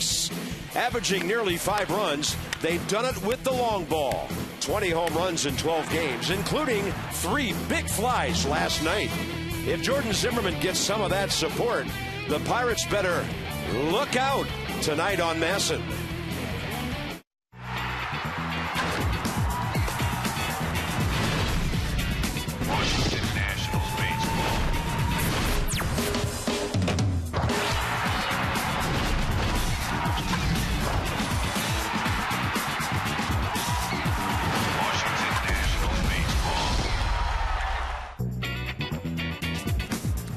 6, averaging nearly 5 runs. They've done it with the long ball. 20 home runs in 12 games, including 3 big flies last night. If Jordan Zimmermann gets some of that support, the Pirates better look out tonight on MASN. Washington Nationals baseball. Washington Nationals baseball.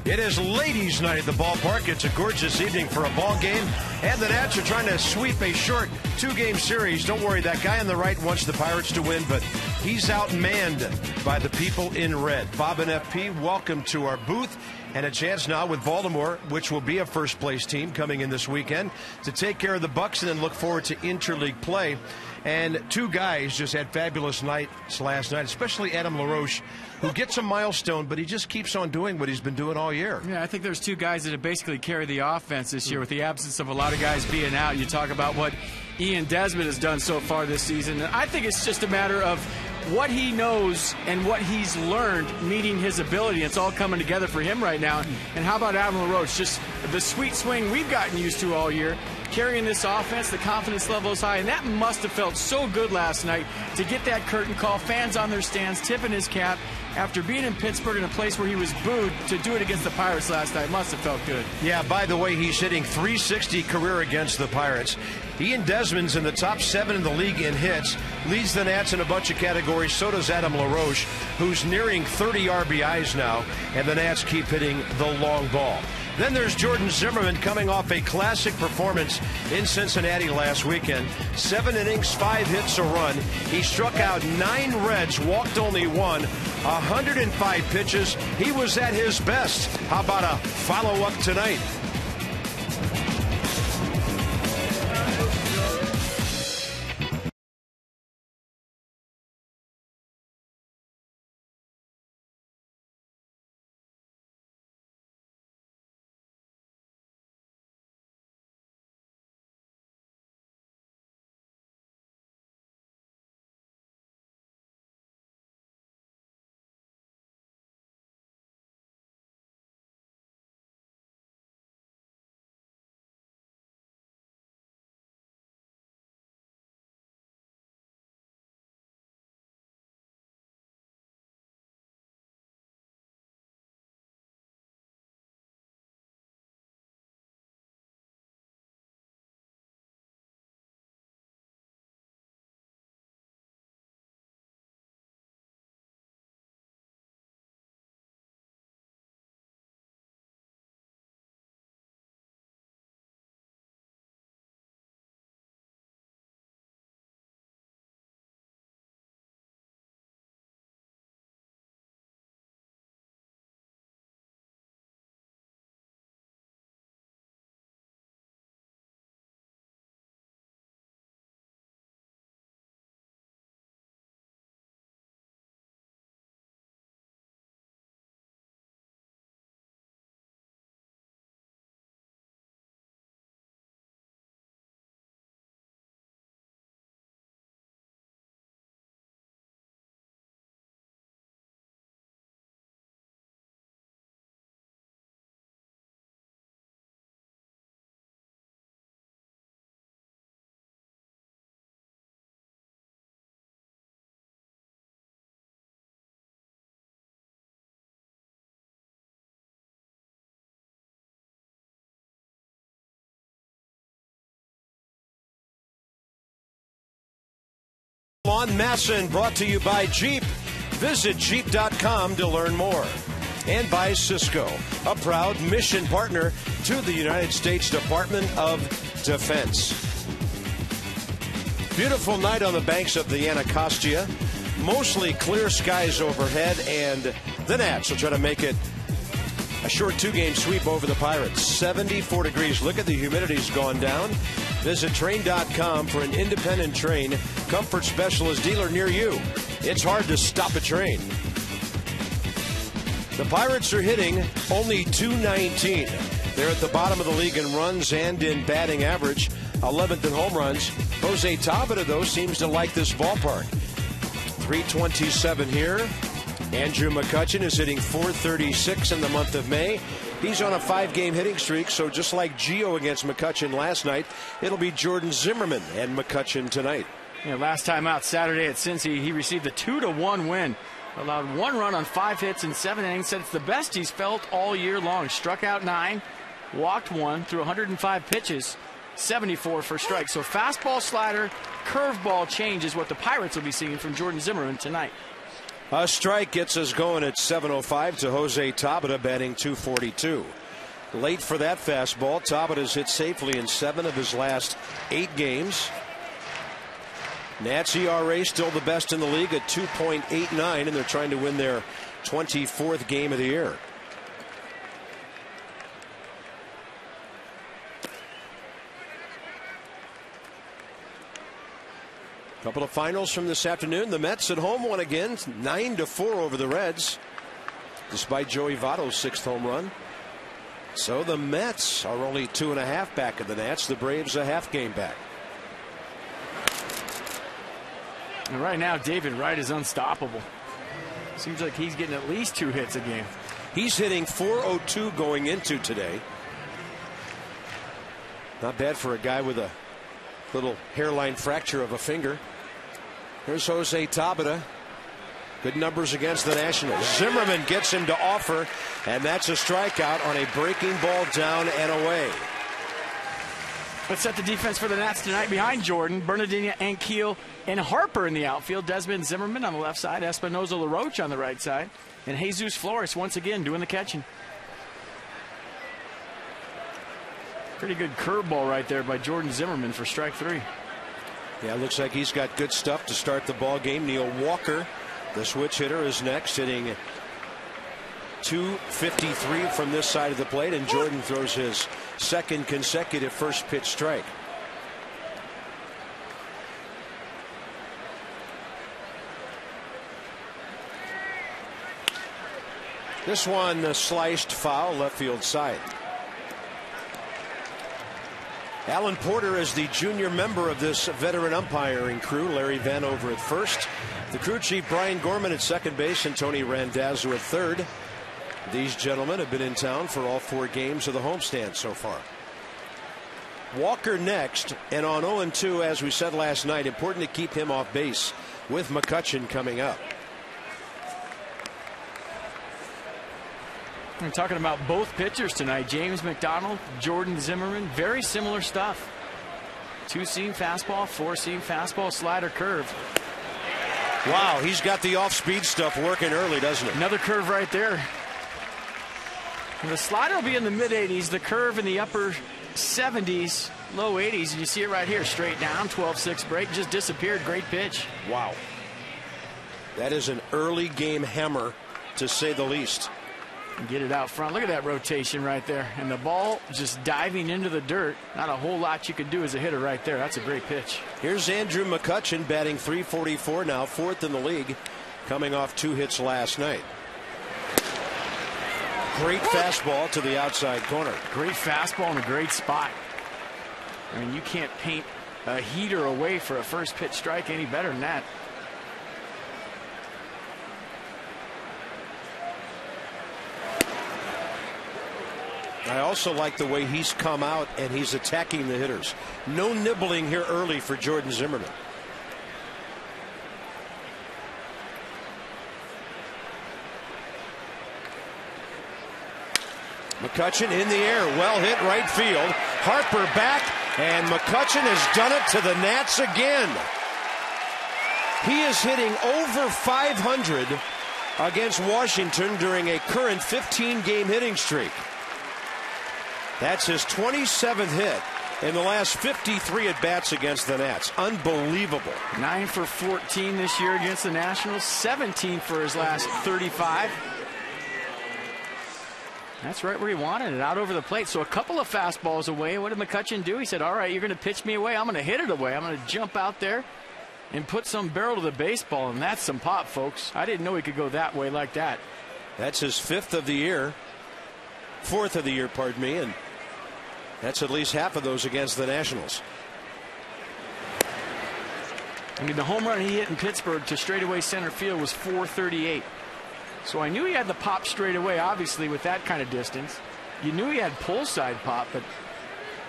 It is ladies' night at the ballpark. It's a gorgeous evening for a ball game, and the Nats are trying to sweep a short 2-game series. Don't worry, that guy on the right wants the Pirates to win, but he's outmanned by the people in red. Bob and FP, welcome to our booth, and a chance now with Baltimore, which will be a first-place team coming in this weekend, to take care of the Bucks and then look forward to interleague play. And 2 guys just had fabulous nights last night, especially Adam LaRoche, who gets a milestone, but he just keeps on doing what he's been doing all year. Yeah, I think there's 2 guys that have basically carried the offense this year with the absence of a lot of guys being out. You talk about what Ian Desmond has done so far this season, and I think it's just a matter of what he knows and what he's learned meeting his ability. It's all coming together for him right now. And how about Adam LaRoche? Just the sweet swing we've gotten used to all year, carrying this offense, the confidence level is high, and that must have felt so good last night to get that curtain call, fans on their stands, tipping his cap. After being in Pittsburgh in a place where he was booed, to do it against the Pirates last night must have felt good. Yeah, by the way, he's hitting .360 career against the Pirates. Ian Desmond's in the top 7 in the league in hits, leads the Nats in a bunch of categories. So does Adam LaRoche, who's nearing 30 RBIs now, and the Nats keep hitting the long ball. Then there's Jordan Zimmermann coming off a classic performance in Cincinnati last weekend. 7 innings, 5 hits, a run. He struck out 9 Reds, walked only 1, 105 pitches. He was at his best. How about a follow-up tonight? On MASN, brought to you by Jeep. Visit Jeep.com to learn more. And by Cisco, a proud mission partner to the United States Department of Defense. Beautiful night on the banks of the Anacostia. Mostly clear skies overhead, and the Nats will try to make it a short 2-game sweep over the Pirates. 74 degrees. Look at the humidity's gone down. Visit Trane.com for an independent Trane comfort specialist dealer near you. It's hard to stop a train. The Pirates are hitting only .219. They're at the bottom of the league in runs and in batting average. 11th in home runs. Jose Tabata, though, seems to like this ballpark. 327 here. Andrew McCutchen is hitting .436 in the month of May. He's on a 5-game hitting streak, so just like Gio against McCutchen last night, it'll be Jordan Zimmerman and McCutchen tonight. Yeah, last time out Saturday at Cincy, he received a 2-1 win. Allowed 1 run on 5 hits in 7 innings. Said it's the best he's felt all year long. Struck out 9, walked 1 through 105 pitches, 74 for strikes. So fastball, slider, curveball change is what the Pirates will be seeing from Jordan Zimmerman tonight. A strike gets us going at 7:05 to Jose Tabata, batting .242. Late for that fastball. Tabata's hit safely in 7 of his last 8 games. Nats ERA still the best in the league at 2.89, and they're trying to win their 24th game of the year. Couple of finals from this afternoon. The Mets at home won again, 9-4 over the Reds, despite Joey Votto's 6th home run. So the Mets are only 2.5 back of the Nats. The Braves a half game back. And right now, David Wright is unstoppable. Seems like he's getting at least 2 hits a game. He's hitting .402 going into today. Not bad for a guy with a little hairline fracture of a finger. Here's Jose Tabata. Good numbers against the Nationals. Zimmerman gets him to offer, and that's a strikeout on a breaking ball down and away. Let's set the defense for the Nats tonight. Behind Jordan, Bernardino, Ankiel, and Harper in the outfield. Desmond Zimmerman on the left side. Espinosa LaRoche on the right side. And Jesus Flores once again doing the catching. Pretty good curveball right there by Jordan Zimmerman for strike 3. Yeah, looks like he's got good stuff to start the ball game. Neil Walker, the switch hitter, is next, hitting .253 from this side of the plate, and Jordan throws his 2nd consecutive first pitch strike. This one sliced foul left field side. Alan Porter is the junior member of this veteran umpiring crew. Larry Vanover at first. The crew chief Brian Gorman at second base and Tony Randazzo at third. These gentlemen have been in town for all 4 games of the homestand so far. Walker next, and on 0-2, as we said last night, important to keep him off base with McCutchen coming up. We're talking about both pitchers tonight. James McDonald, Jordan Zimmerman, very similar stuff. 2-seam fastball, 4-seam fastball, slider, curve. Wow, he's got the off-speed stuff working early, doesn't it? Another curve right there. And the slider will be in the mid-80s, the curve in the upper 70s, low 80s, and you see it right here, straight down, 12-6 break, just disappeared. Great pitch. Wow. That is an early game hammer, to say the least. Get it out front. Look at that rotation right there. And the ball just diving into the dirt. Not a whole lot you could do as a hitter right there. That's a great pitch. Here's Andrew McCutchen batting .344 now, 4th in the league, coming off 2 hits last night. Great fastball to the outside corner. Great fastball in a great spot. I mean, you can't paint a heater away for a first pitch strike any better than that. I also like the way he's come out and he's attacking the hitters. No nibbling here early for Jordan Zimmerman. McCutchen in the air, well hit right field. Harper back, and McCutchen has done it to the Nats again. He is hitting over .500 against Washington during a current 15-game hitting streak. That's his 27th hit in the last 53 at-bats against the Nats. Unbelievable. 9 for 14 this year against the Nationals. 17 for his last 35. That's right where he wanted it, out over the plate. So a couple of fastballs away. What did McCutchen do? He said, all right, you're going to pitch me away. I'm going to hit it away. I'm going to jump out there and put some barrel to the baseball. And that's some pop, folks. I didn't know he could go that way like that. That's his 5th of the year. 4th of the year, pardon me. And that's at least half of those against the Nationals. I mean, the home run he hit in Pittsburgh to straightaway center field was 438. So I knew he had the pop straight away, obviously, with that kind of distance. You knew he had pull side pop, but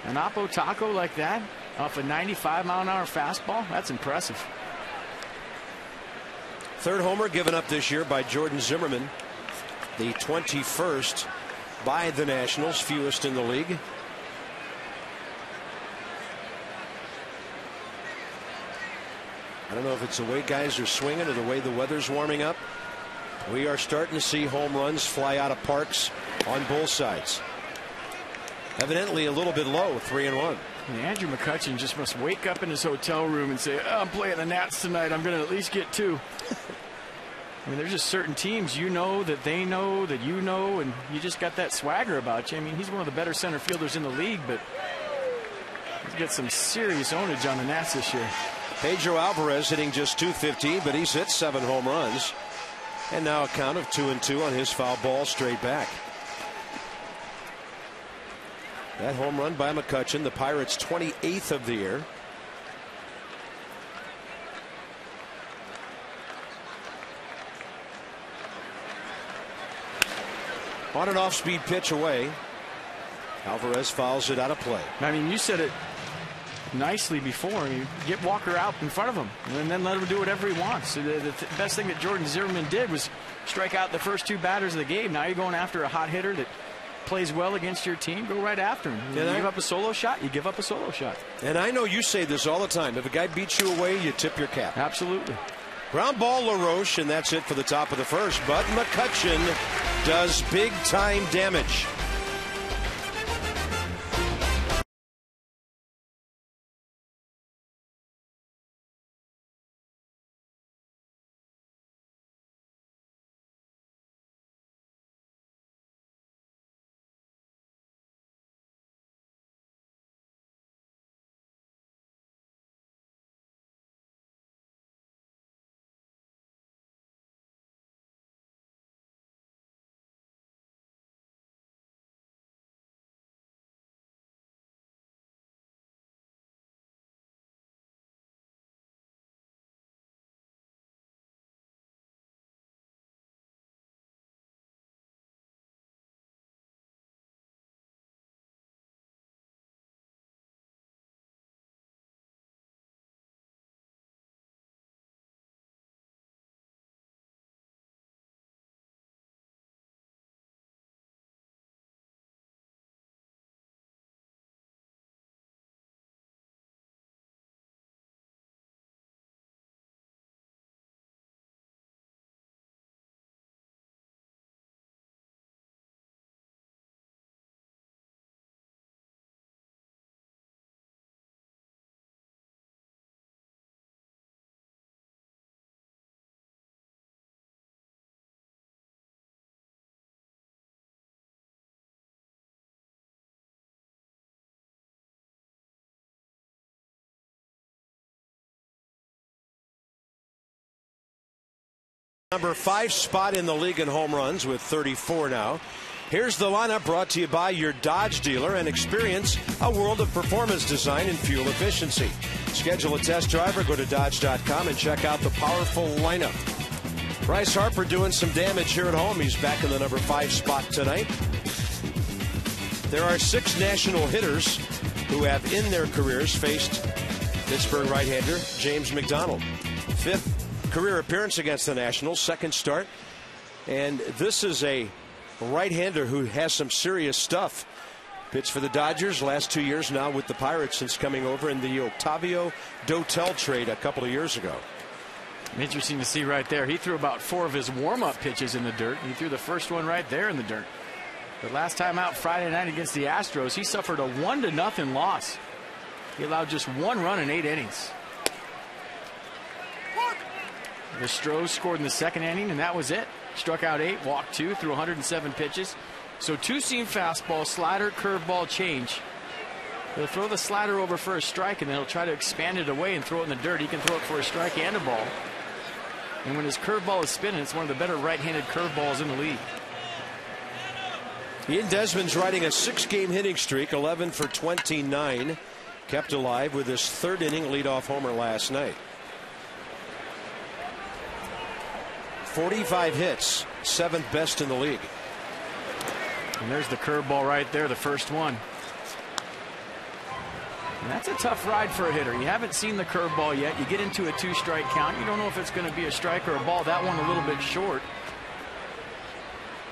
an Oppo Taco like that off a 95-mile-an-hour fastball, that's impressive. Third homer given up this year by Jordan Zimmermann, the 21st by the Nationals, fewest in the league. I don't know if it's the way guys are swinging or the way the weather's warming up. We are starting to see home runs fly out of parks on both sides. Evidently a little bit low, 3-1. And Andrew McCutchen just must wake up in his hotel room and say, I'm playing the Nats tonight. I'm going to at least get 2. I mean, there's just certain teams you know that they know that you know, and you just got that swagger about you. I mean, he's one of the better center fielders in the league, but he's got some serious ownage on the Nats this year. Pedro Alvarez hitting just .215, but he's hit 7 home runs. And now a count of 2-2 on his foul ball straight back. That home run by McCutchen, the Pirates' 28th of the year. On an off-speed pitch away. Alvarez fouls it out of play. I mean, you said it nicely before. You get Walker out in front of him and then let him do whatever he wants. So the best thing that Jordan Zimmermann did was strike out the first 2 batters of the game. Now you're going after a hot hitter that plays well against your team. Go right after him. You give up a solo shot, you give up a solo shot. And I know you say this all the time. If a guy beats you away, you tip your cap. Absolutely. Ground ball, LaRoche, and that's it for the top of the first. But McCutchen does big-time damage. Number 5 spot in the league in home runs with 34 now. Here's the lineup brought to you by your Dodge dealer, and experience a world of performance design and fuel efficiency. Schedule a test drive or go to Dodge.com and check out the powerful lineup. Bryce Harper doing some damage here at home. He's back in the number 5 spot tonight. There are 6 national hitters who have in their careers faced Pittsburgh right-hander James McDonald. 5th career appearance against the Nationals, 2nd start. And this is a right-hander who has some serious stuff. Pitched for the Dodgers last 2 years now with the Pirates since coming over in the Octavio Dotel trade a couple of years ago. Interesting to see right there. He threw about 4 of his warm-up pitches in the dirt. He threw the first one right there in the dirt. But last time out Friday night against the Astros, he suffered a 1-0 loss. He allowed just 1 run in 8 innings. The Stros scored in the 2nd inning, and that was it. Struck out 8, walked 2, threw 107 pitches. So 2-seam fastball, slider, curveball, change. He'll throw the slider over for a strike, and then he'll try to expand it away and throw it in the dirt. He can throw it for a strike and a ball. And when his curveball is spinning, it's one of the better right-handed curveballs in the league. Ian Desmond's riding a 6-game hitting streak, 11 for 29. Kept alive with his 3rd inning leadoff homer last night. 45 hits, 7th best in the league. And there's the curveball right there, the first one. And that's a tough ride for a hitter. You haven't seen the curveball yet. You get into a 2-strike count. You don't know if it's going to be a strike or a ball. That one a little bit short.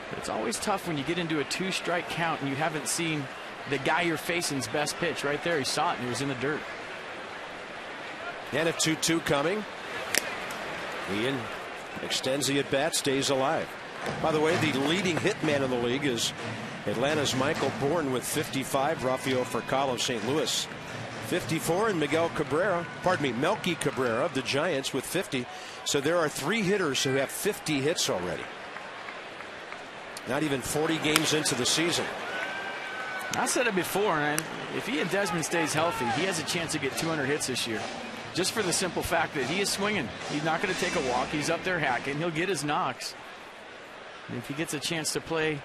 But it's always tough when you get into a 2-strike count and you haven't seen the guy you're facing's best pitch. Right there, he saw it and he was in the dirt. And a 2-2 coming. Ian extends the at-bat, stays alive. By the way, the leading hit man in the league is Atlanta's Michael Bourne with 55. Rafael Furcal of St. Louis 54, and Melky Cabrera of the Giants with 50. So there are 3 hitters who have 50 hits already. Not even 40 games into the season. I said it before, and if Ian Desmond stays healthy, he has a chance to get 200 hits this year. Just for the simple fact that he is swinging. He's not going to take a walk. He's up there hacking. He'll get his knocks. And if he gets a chance to play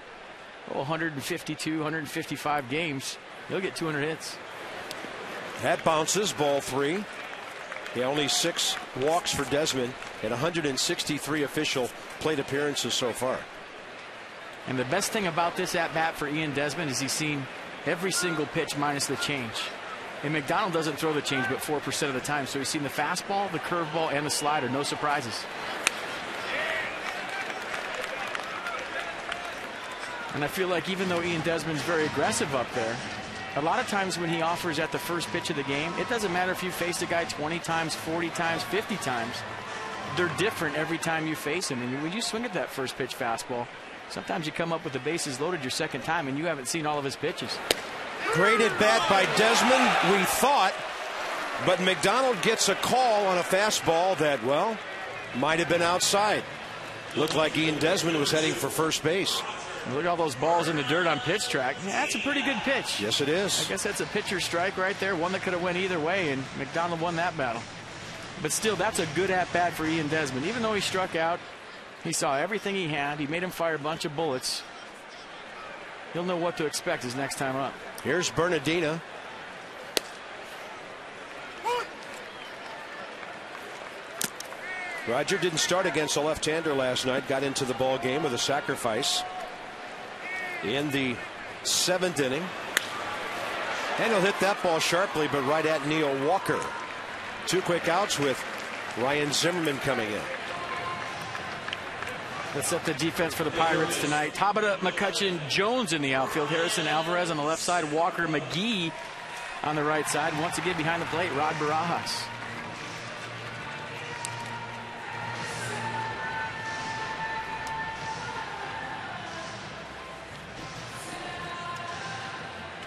152, 155 games, he'll get 200 hits. That bounces, ball 3. Yeah, only 6 walks for Desmond and 163 official plate appearances so far. And the best thing about this at-bat for Ian Desmond is he's seen every single pitch minus the change. And McDonald doesn't throw the change but 4% of the time. So he's seen the fastball, the curveball, and the slider. No surprises. And I feel like even though Ian Desmond's very aggressive up there, a lot of times when he offers at the first pitch of the game, it doesn't matter if you face a guy 20 times, 40 times, 50 times. They're different every time you face him. And when you swing at that first pitch fastball, sometimes you come up with the bases loaded your second time and you haven't seen all of his pitches. Great at bat by Desmond, we thought, but McDonald gets a call on a fastball that, well, might have been outside. Looked like Ian Desmond was heading for first base. Look at all those balls in the dirt on pitch track. Yeah, that's a pretty good pitch. Yes, it is. I guess that's a pitcher strike right there, one that could have went either way, and McDonald won that battle. But still, that's a good at-bat for Ian Desmond. Even though he struck out, he saw everything he had. He made him fire a bunch of bullets. He'll know what to expect his next time up. Here's Bernardina. Roger didn't start against a left-hander last night. Got into the ball game with a sacrifice in the 7th inning. And he'll hit that ball sharply, but right at Neil Walker. 2 quick outs with Ryan Zimmerman coming in. Let's set the defense for the Pirates tonight. Tabata, McCutchen, Jones in the outfield. Harrison Alvarez on the left side. Walker, McGee on the right side. Once again behind the plate, Rod Barajas.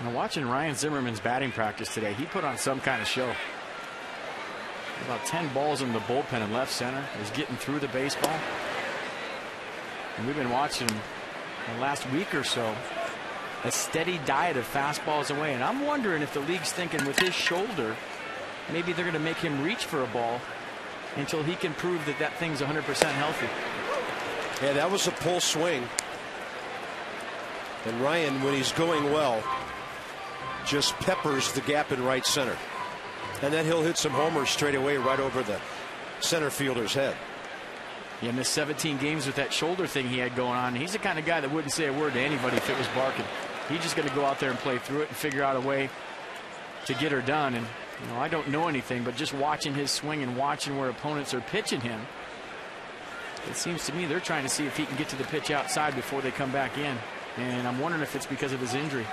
And watching Ryan Zimmerman's batting practice today, he put on some kind of show. About 10 balls in the bullpen in left center. He's getting through the baseball. And we've been watching the last week or so a steady diet of fastballs away. And I'm wondering if the league's thinking with his shoulder, maybe they're going to make him reach for a ball until he can prove that that thing's 100% healthy. Yeah, that was a pull swing. And Ryan, when he's going well, just peppers the gap in right center. And then he'll hit some homers straight away right over the center fielder's head. He missed 17 games with that shoulder thing he had going on. He's the kind of guy that wouldn't say a word to anybody if it was barking. He's just going to go out there and play through it and figure out a way to get her done. And I don't know anything, but just watching his swing and watching where opponents are pitching him, it seems to me they're trying to see if he can get to the pitch outside before they come back in. And I'm wondering if it's because of his injury.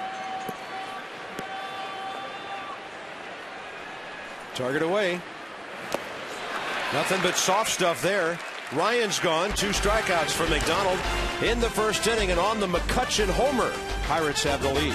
Target away. Nothing but soft stuff there. Ryan's gone. 2 strikeouts for McDonald in the first inning, and on the McCutchen homer, Pirates have the lead.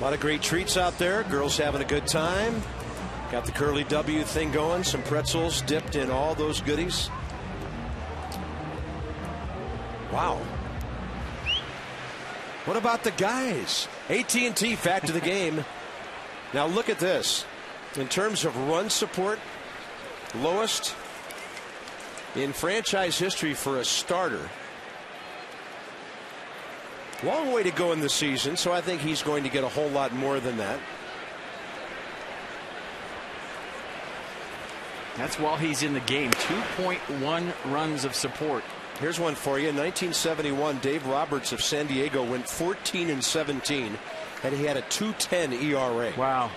lot of great treats out there. Girls having a good time. Got the Curly W thing going. Some pretzels dipped in all those goodies. Wow. What about the guys? AT&T back to the game. Now look at this. In terms of run support, lowest in franchise history for a starter. Long way to go in the season, so I think he's going to get a whole lot more than that. That's while he's in the game. 2.1 runs of support. Here's one for you. In 1971, Dave Roberts of San Diego went 14-17, and he had a 2.10 ERA. Wow.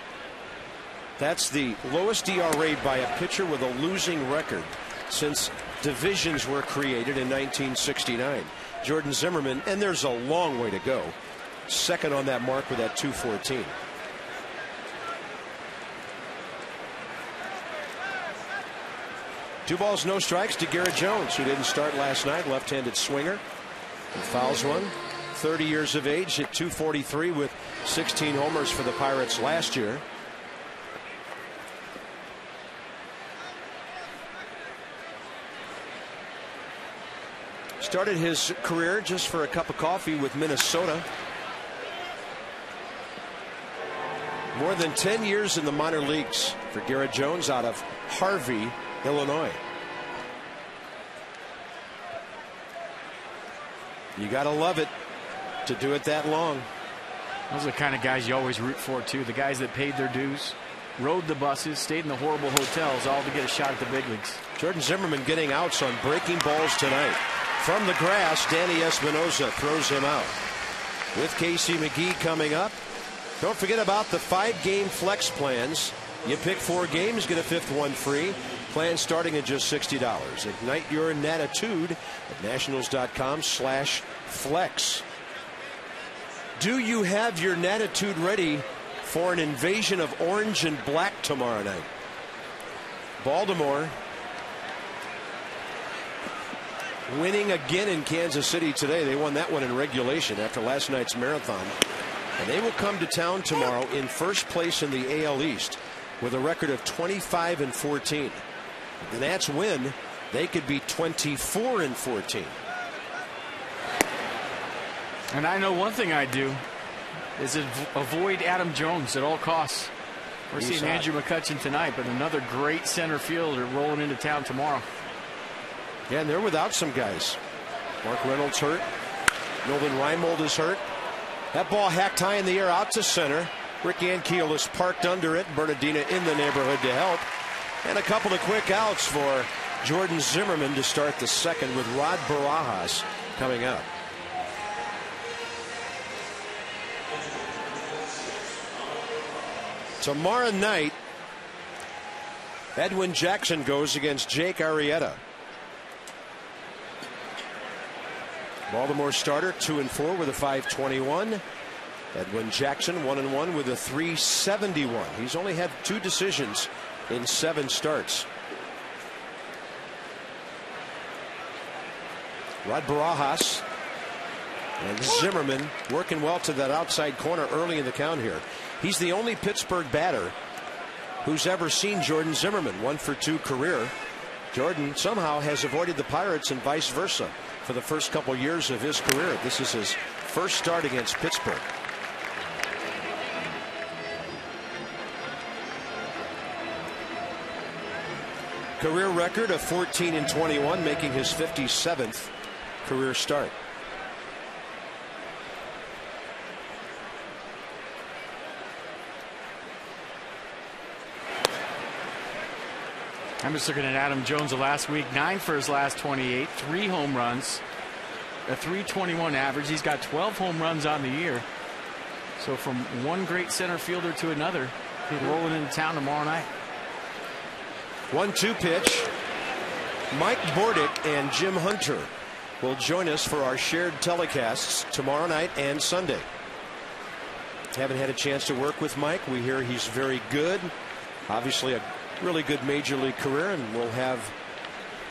That's the lowest ERA by a pitcher with a losing record since divisions were created in 1969. Jordan Zimmermann, and there's a long way to go, second on that mark with that 2.14. Two balls, no strikes to Garrett Jones, who didn't start last night. Left-handed swinger. He fouls one. 30 years of age, hit .243 with 16 homers for the Pirates last year. Started his career just for a cup of coffee with Minnesota. More than 10 years in the minor leagues for Garrett Jones out of Harvey, Illinois. You got to love it to do it that long. Those are the kind of guys you always root for, too. The guys that paid their dues, rode the buses, stayed in the horrible hotels, all to get a shot at the big leagues. Jordan Zimmermann getting outs on breaking balls tonight. From the grass, Danny Espinosa throws him out. With Casey McGee coming up. Don't forget about the 5-game flex plans. You pick 4 games, get a 5th one free. Plan starting at just $60. Ignite your Natitude at nationals.com/flex. Do you have your Natitude ready for an invasion of orange and black tomorrow night? Baltimore winning again in Kansas City today. They won that one in regulation after last night's marathon. And they will come to town tomorrow in first place in the AL East with a record of 25-14. If the Nats win, they could be 24-14. And I know one thing I do is avoid Adam Jones at all costs. We're seeing Andrew McCutchen tonight, but another great center fielder rolling into town tomorrow. Yeah, and they're without some guys. Mark Reynolds hurt. Nolan Reimold is hurt. That ball hacked high in the air out to center. Rick Ankiel is parked under it. Bernardina in the neighborhood to help. And a couple of quick outs for Jordan Zimmermann to start the second with Rod Barajas coming up. Tomorrow night, Edwin Jackson goes against Jake Arrieta. Baltimore starter 2-4 with a 5.21. Edwin Jackson 1-1 with a 3.71. He's only had 2 decisions in 7 starts. Rod Barajas and Zimmermann working well to that outside corner early in the count here. He's the only Pittsburgh batter who's ever seen Jordan Zimmermann. 1-for-2 career. Jordan somehow has avoided the Pirates and vice versa for the first couple years of his career. This is his first start against Pittsburgh. Career record of 14-21, making his 57th career start. I'm just looking at Adam Jones of last week. 9 for his last 28, 3 home runs, a 3.21 average. He's got 12 home runs on the year. So from one great center fielder to another, he's rolling into town tomorrow night. 1-2 pitch. Mike Bordick and Jim Hunter will join us for our shared telecasts tomorrow night and Sunday. Haven't had a chance to work with Mike. We hear he's very good. Obviously a really good major league career, and we'll have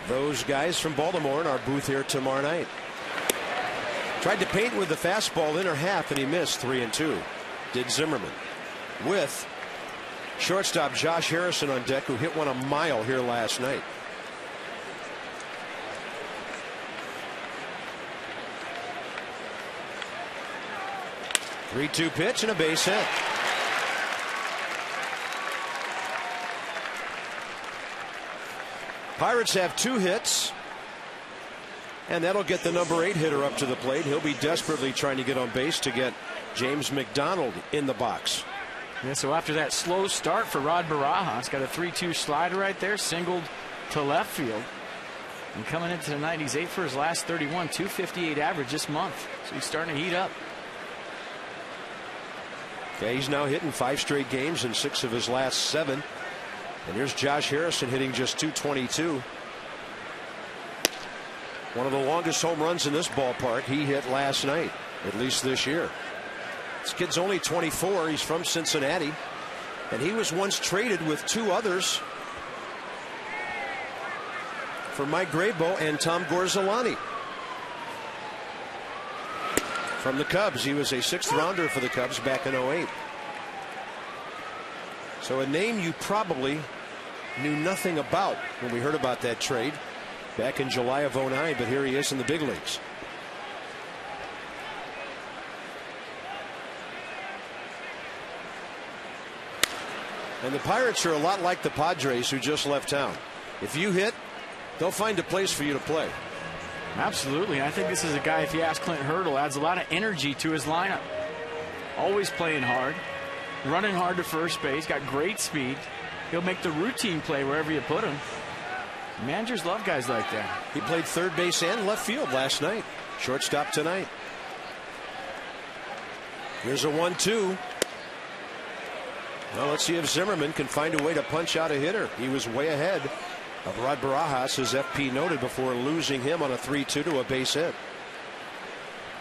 those guys from Baltimore in our booth here tomorrow night. Tried to paint with the fastball inner half, and he missed 3-2. did Zimmerman, with shortstop Josh Harrison on deck, who hit one a mile here last night. Three-two pitch and a base hit. Pirates have 2 hits, and that'll get the number 8 hitter up to the plate. He'll be desperately trying to get on base to get James McDonald in the box. Yeah, so after that slow start for Rod Barajas, got a 3-2 slider right there, singled to left field. And coming into tonight, he's 8 for his last 31, 258 average this month. So he's starting to heat up. Yeah, he's now hitting 5 straight games in 6 of his last 7. And here's Josh Harrison hitting just 222. One of the longest home runs in this ballpark he hit last night, at least this year. This kid's only 24. He's from Cincinnati, and he was once traded with 2 others for Mike Grabo and Tom Gorzolani. From the Cubs, he was a 6th rounder for the Cubs back in 08. So a name you probably knew nothing about when we heard about that trade back in July of 09, but here he is in the big leagues. And the Pirates are a lot like the Padres, who just left town. If you hit, they'll find a place for you to play. Absolutely. I think this is a guy, if you ask Clint Hurdle, adds a lot of energy to his lineup. Always playing hard, running hard to first base, got great speed. He'll make the routine play wherever you put him. Managers love guys like that. He played third base and left field last night. Shortstop tonight. Here's a 1-2. Well, let's see if Zimmerman can find a way to punch out a hitter. He was way ahead of Rod Barajas, as FP noted, before losing him on a 3-2 to a base hit.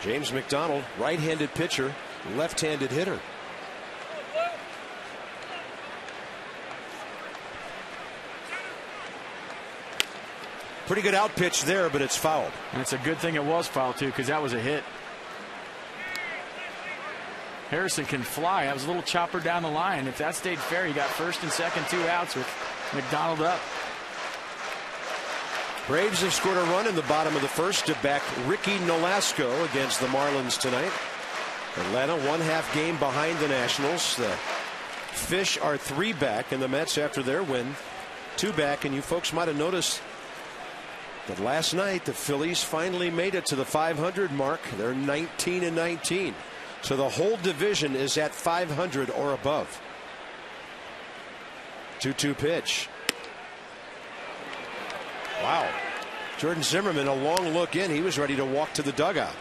James McDonald, right-handed pitcher, left-handed hitter. Pretty good out pitch there, but it's fouled. And it's a good thing it was fouled, too, because that was a hit. Harrison can fly. That was a little chopper down the line. If that stayed fair, you got first and second, 2 outs with McDonald up. Braves have scored a run in the bottom of the first to back Ricky Nolasco against the Marlins tonight. Atlanta 1/2 game behind the Nationals. The Fish are 3 back, and the Mets, after their win, 2 back. And you folks might have noticed that last night the Phillies finally made it to the 500 mark. They're 19-19. So the whole division is at 500 or above. 2-2 pitch. Wow. Jordan Zimmerman, a long look in. He was ready to walk to the dugout.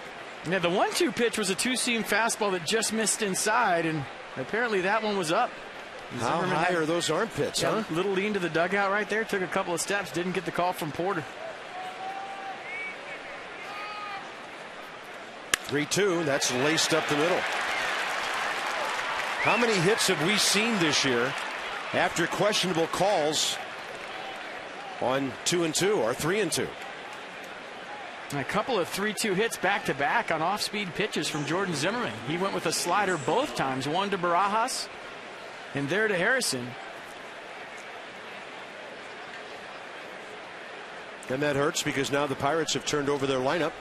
Yeah, the 1-2 pitch was a 2-seam fastball that just missed inside, and apparently that one was up. How Zimmerman high are those armpits, huh? Little lean to the dugout right there. Took a couple of steps. Didn't get the call from Porter. 3-2. That's laced up the middle. How many hits have we seen this year after questionable calls on 2-2 or 3-2? A couple of 3-2 hits back-to-back on off-speed pitches from Jordan Zimmerman. He went with a slider both times, one to Barajas and there to Harrison. And that hurts because now the Pirates have turned over their lineup.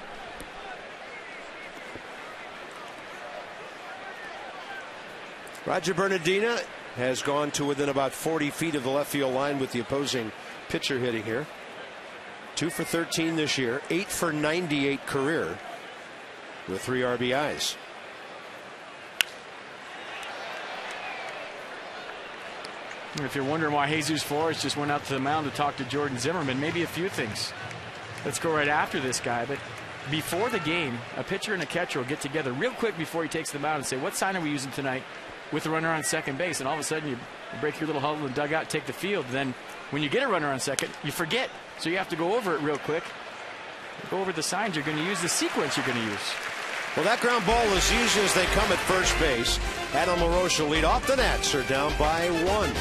Roger Bernardina has gone to within about 40 feet of the left field line with the opposing pitcher hitting here. 2 for 13 this year, 8 for 98 career with 3 RBIs. If you're wondering why Jesus Flores just went out to the mound to talk to Jordan Zimmerman, maybe a few things. Let's go right after this guy. But before the game, a pitcher and a catcher will get together real quick before he takes the mound and say, what sign are we using tonight with a runner on second base? And all of a sudden you break your little huddle and dugout, take the field. Then when you get a runner on second, you forget. So you have to go over it real quick. Go over the signs you're going to use, the sequence you're going to use. Well, that ground ball is easy as they come at first base. Adam LaRoche will lead off. The Nats are down by 1.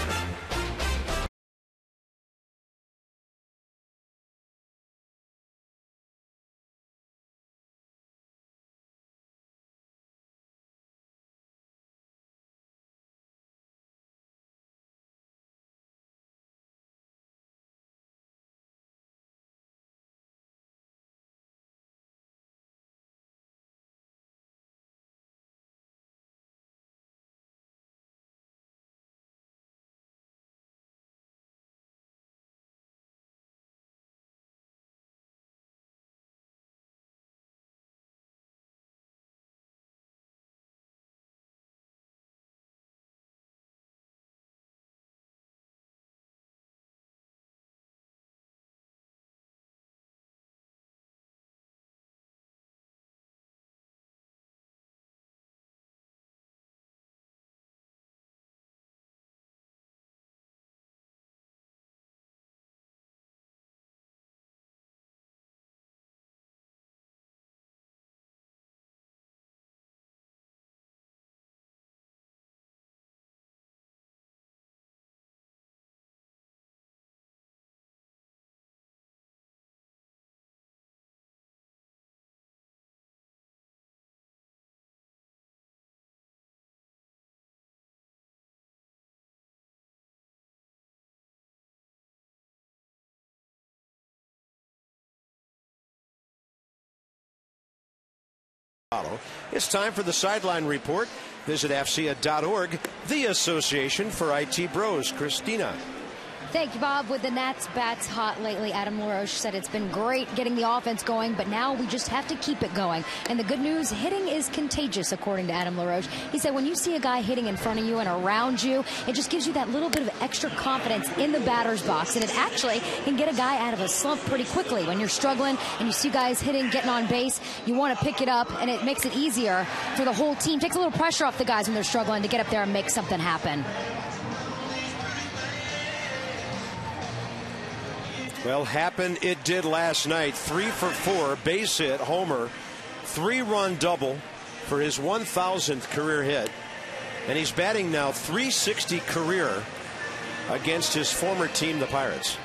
It's time for the Sideline Report. Visit AFCEA.org, the Association for IT Bros. Christina. Thank you, Bob. With the Nats bats hot lately, Adam LaRoche said it's been great getting the offense going, but now we just have to keep it going. And the good news, hitting is contagious, according to Adam LaRoche. He said when you see a guy hitting in front of you and around you, it just gives you that little bit of extra confidence in the batter's box. And it actually can get a guy out of a slump pretty quickly. When you're struggling and you see guys hitting, getting on base, you want to pick it up, and it makes it easier for the whole team. Takes a little pressure off the guys when they're struggling to get up there and make something happen. Well, happen it did last night. 3 for 4, base hit, homer, 3-run double for his 1,000th career hit. And he's batting now .360 career against his former team, the Pirates.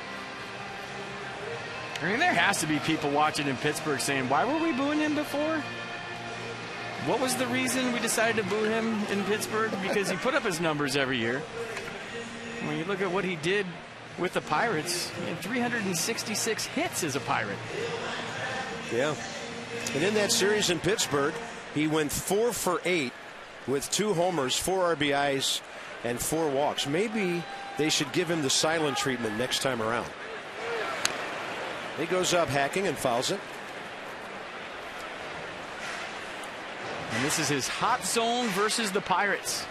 I mean, there has to be people watching in Pittsburgh saying, why were we booing him before? What was the reason we decided to boo him in Pittsburgh? Because he put up his numbers every year. When you look at what he did with the Pirates, he had 366 hits as a Pirate. Yeah. And in that series in Pittsburgh, he went 4 for 8 with 2 homers, 4 RBIs, and 4 walks. Maybe they should give him the silent treatment next time around. He goes up hacking and fouls it. And this is his hot zone versus the Pirates.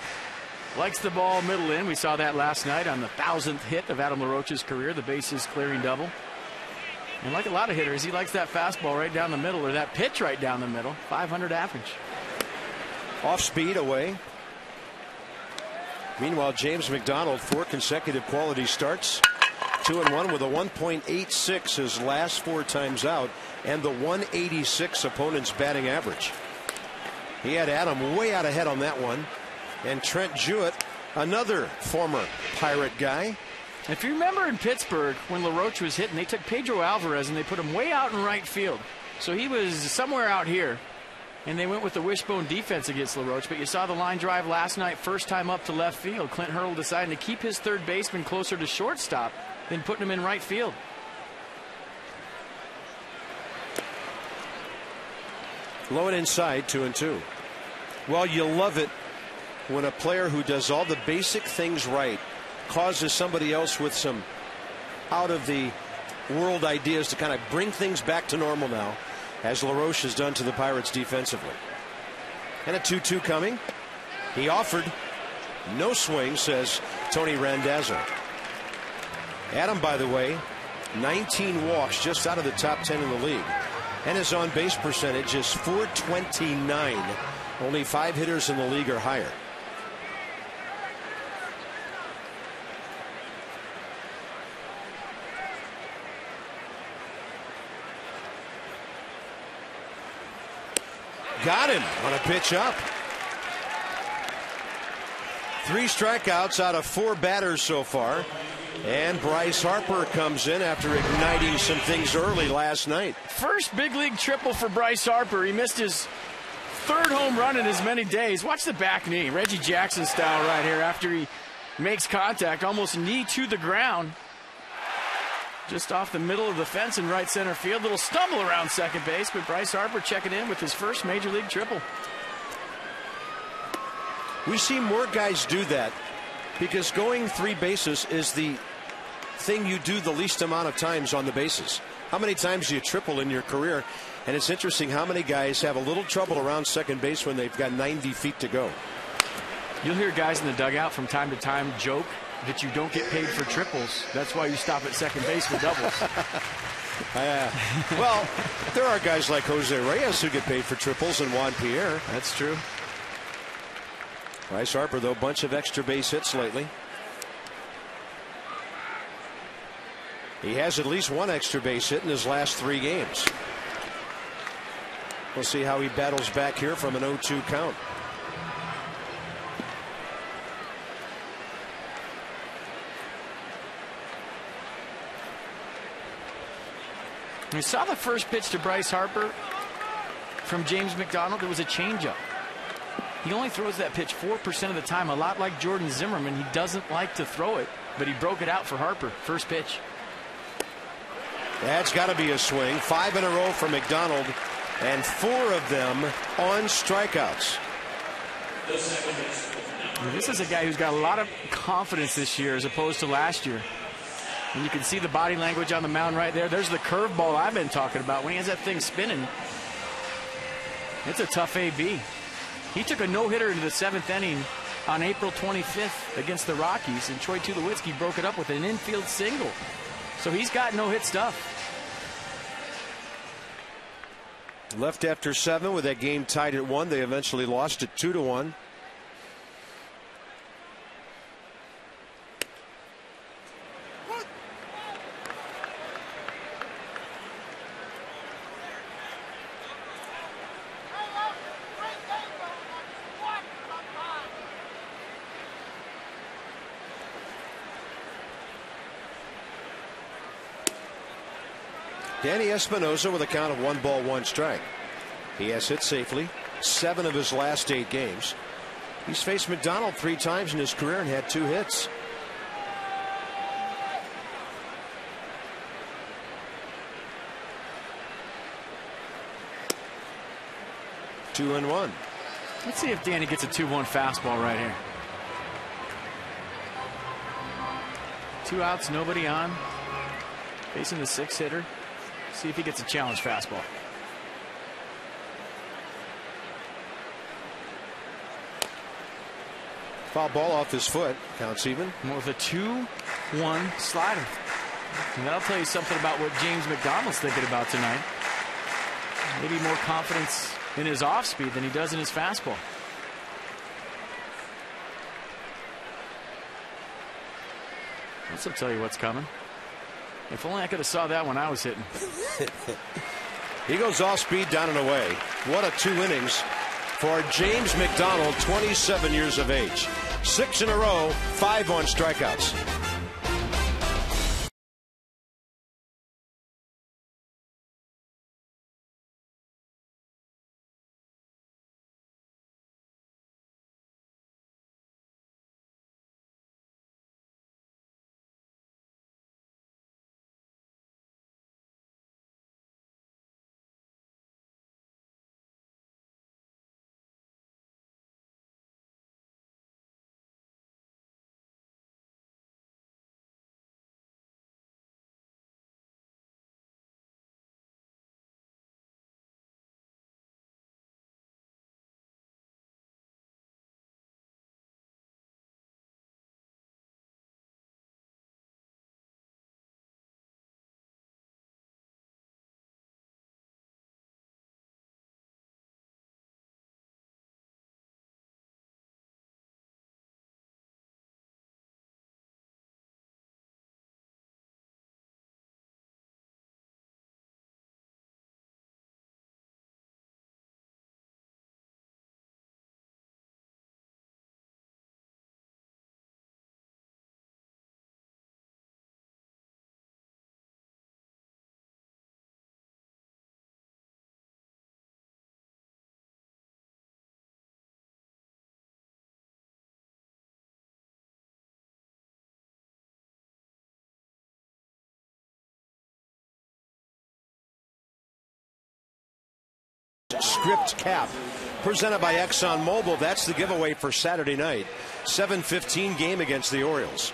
Likes the ball middle in. We saw that last night on the 1,000th hit of Adam LaRoche's career, the bases clearing double. And like a lot of hitters, he likes that fastball right down the middle, or that pitch right down the middle. 500 average. Off speed away. Meanwhile, James McDonald, 4 consecutive quality starts. 2-1 with a 1.86 his last 4 times out, and the 186 opponent's batting average. He had Adam way out ahead on that one. And Trent Jewett, another former Pirate guy. If you remember in Pittsburgh, when LaRoche was hitting, they took Pedro Alvarez and they put him way out in right field. So he was somewhere out here. And they went with the wishbone defense against LaRoche. But you saw the line drive last night, first time up to left field. Clint Hurdle deciding to keep his third baseman closer to shortstop than putting him in right field. Low and inside, 2-2. Well, you love it when a player who does all the basic things right causes somebody else with some out of the world ideas to kind of bring things back to normal now, as LaRoche has done to the Pirates defensively. And a 2-2 coming. He offered. No swing, says Tony Randazzo. Adam, by the way, 19 walks, just out of the top 10 in the league. And his on-base percentage is .429. Only 5 hitters in the league are higher. Got him on a pitch up. 3 strikeouts out of 4 batters so far. And Bryce Harper comes in after igniting some things early last night. First big league triple for Bryce Harper. He missed his 3rd home run in as many days. Watch the back knee. Reggie Jackson style right here after he makes contact. Almost knee to the ground. Just off the middle of the fence in right center field. Little stumble around second base, but Bryce Harper checking in with his first major league triple. We see more guys do that because going 3 bases is the thing you do the least amount of times on the bases. How many times do you triple in your career? And it's interesting how many guys have a little trouble around second base when they've got 90 feet to go. You'll hear guys in the dugout from time to time joke that you don't get paid for triples. That's why you stop at second base for doubles. Well, there are guys like Jose Reyes who get paid for triples, and Juan Pierre. That's true. Bryce Harper, though, bunch of extra base hits lately. He has at least 1 extra base hit in his last 3 games. We'll see how he battles back here from an 0-2 count. We saw the first pitch to Bryce Harper from James McDonald. It was a changeup. He only throws that pitch 4% of the time, a lot like Jordan Zimmerman. He doesn't like to throw it, but he broke it out for Harper. First pitch. That's got to be a swing. 5 in a row for McDonald. and 4 of them on strikeouts. This is a guy who's got a lot of confidence this year as opposed to last year. And you can see the body language on the mound right there. There's the curveball I've been talking about. When he has that thing spinning, it's a tough AB. He took a no-hitter into the 7th inning on April 25th against the Rockies, and Troy Tulowitzki broke it up with an infield single. So he's got no-hit stuff. Left after 7 with that game tied at 1. They eventually lost it 2-1. Danny Espinosa with a count of 1 ball, 1 strike. He has hit safely 7 of his last 8 games. He's faced McDonald 3 times in his career and had 2 hits. Two and 1. Let's see if Danny gets a 2-1 fastball right here. 2 outs, nobody on. Facing the 6th hitter. See if he gets a challenge fastball. Foul ball off his foot. Counts even. With a 2-1 slider. And that'll tell you something about what James McDonald's thinking about tonight. Maybe more confidence in his off speed than he does in his fastball. This will tell you what's coming. If only I could have saw that when I was hitting. He goes off speed, down and away. What a 2 innings for James McDonald, 27 years of age. 6 in a row, 5 on strikeouts. Script cap presented by ExxonMobil. That's the giveaway for Saturday night. 7:15 game against the Orioles.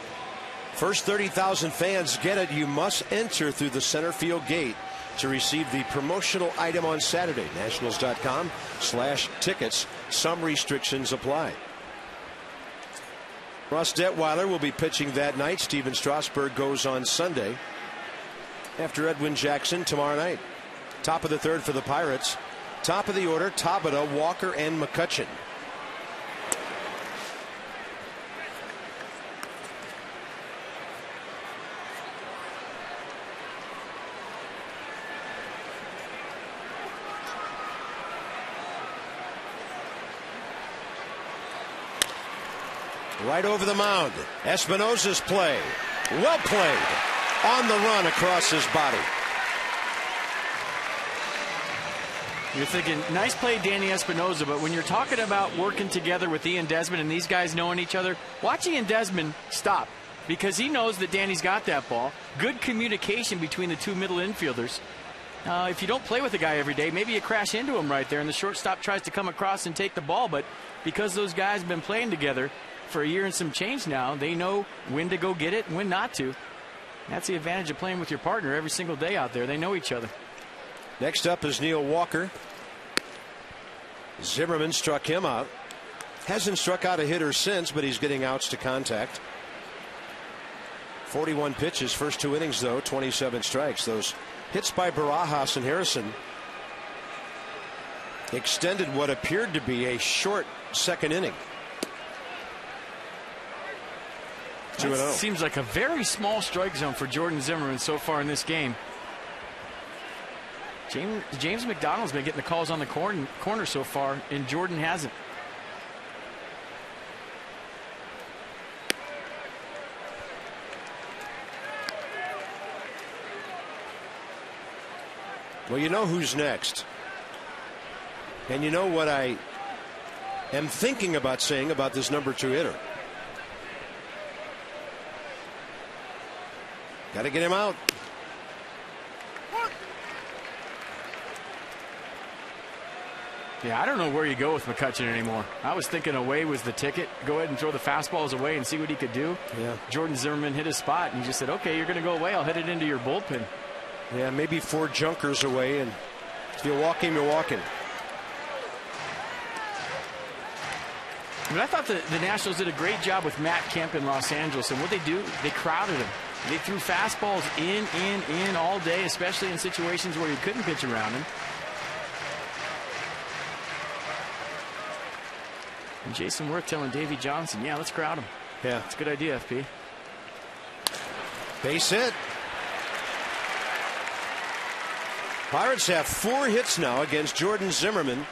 First 30,000 fans get it. You must enter through the center field gate to receive the promotional item on Saturday. Nationals.com/tickets. Some restrictions apply. Ross Detweiler will be pitching that night. Steven Strasburg goes on Sunday after Edwin Jackson tomorrow night. Top of the 3rd for the Pirates. Top of the order, Tabata, Walker, and McCutchen. Right over the mound. Espinosa's play. Well played. On the run across his body. You're thinking, nice play, Danny Espinosa, but when you're talking about working together with Ian Desmond and these guys knowing each other, watch Ian Desmond stop because he knows that Danny's got that ball. Good communication between the 2 middle infielders. If you don't play with a guy every day, maybe you crash into him right there, and the shortstop tries to come across and take the ball. But because those guys have been playing together for a year and some change now, they know when to go get it and when not to. That's the advantage of playing with your partner every single day out there. They know each other. Next up is Neil Walker. Zimmerman struck him out. Hasn't struck out a hitter since, but he's getting outs to contact. 41 pitches, first 2 innings, though, 27 strikes. Those hits by Barajas and Harrison extended what appeared to be a short second inning. 2-0. Seems like a very small strike zone for Jordan Zimmerman so far in this game. James McDonald's been getting the calls on the corner so far, and Jordan hasn't. Well, you know who's next. And you know what I am thinking about saying about this number 2 hitter. Got to get him out. Yeah, I don't know where you go with McCutchen anymore. I was thinking away was the ticket. Go ahead and throw the fastballs away and see what he could do. Yeah. Jordan Zimmerman hit his spot, and he just said, okay, you're going to go away. I'll hit it into your bullpen. Yeah, maybe 4 junkers away, and if you walk him, you're walking. I mean, I thought the Nationals did a great job with Matt Kemp in Los Angeles, and what they do, they crowded him. They threw fastballs in all day, especially in situations where you couldn't pitch around him. And Jason Worth telling Davey Johnson, yeah, let's crowd him. Yeah. It's a good idea, FP. Base hit. Pirates have 4 hits now against Jordan Zimmerman,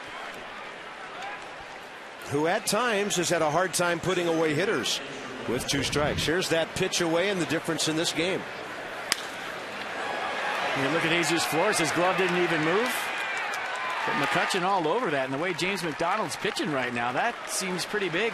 who at times has had a hard time putting away hitters with 2 strikes. Here's that pitch away and the difference in this game. You look at Jesus Flores, his glove didn't even move. But McCutchen all over that, and the way James McDonald's pitching right now, that seems pretty big.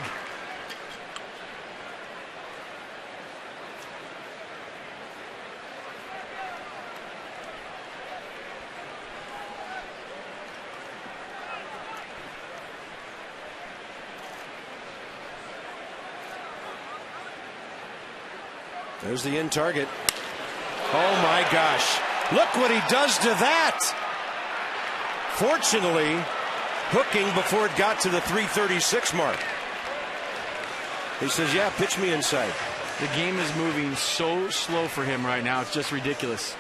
There's the in target. Oh my gosh. Look what he does to that. Fortunately, hooking before it got to the 336 mark. He says, yeah, pitch me inside. The game is moving so slow for him right now. It's just ridiculous.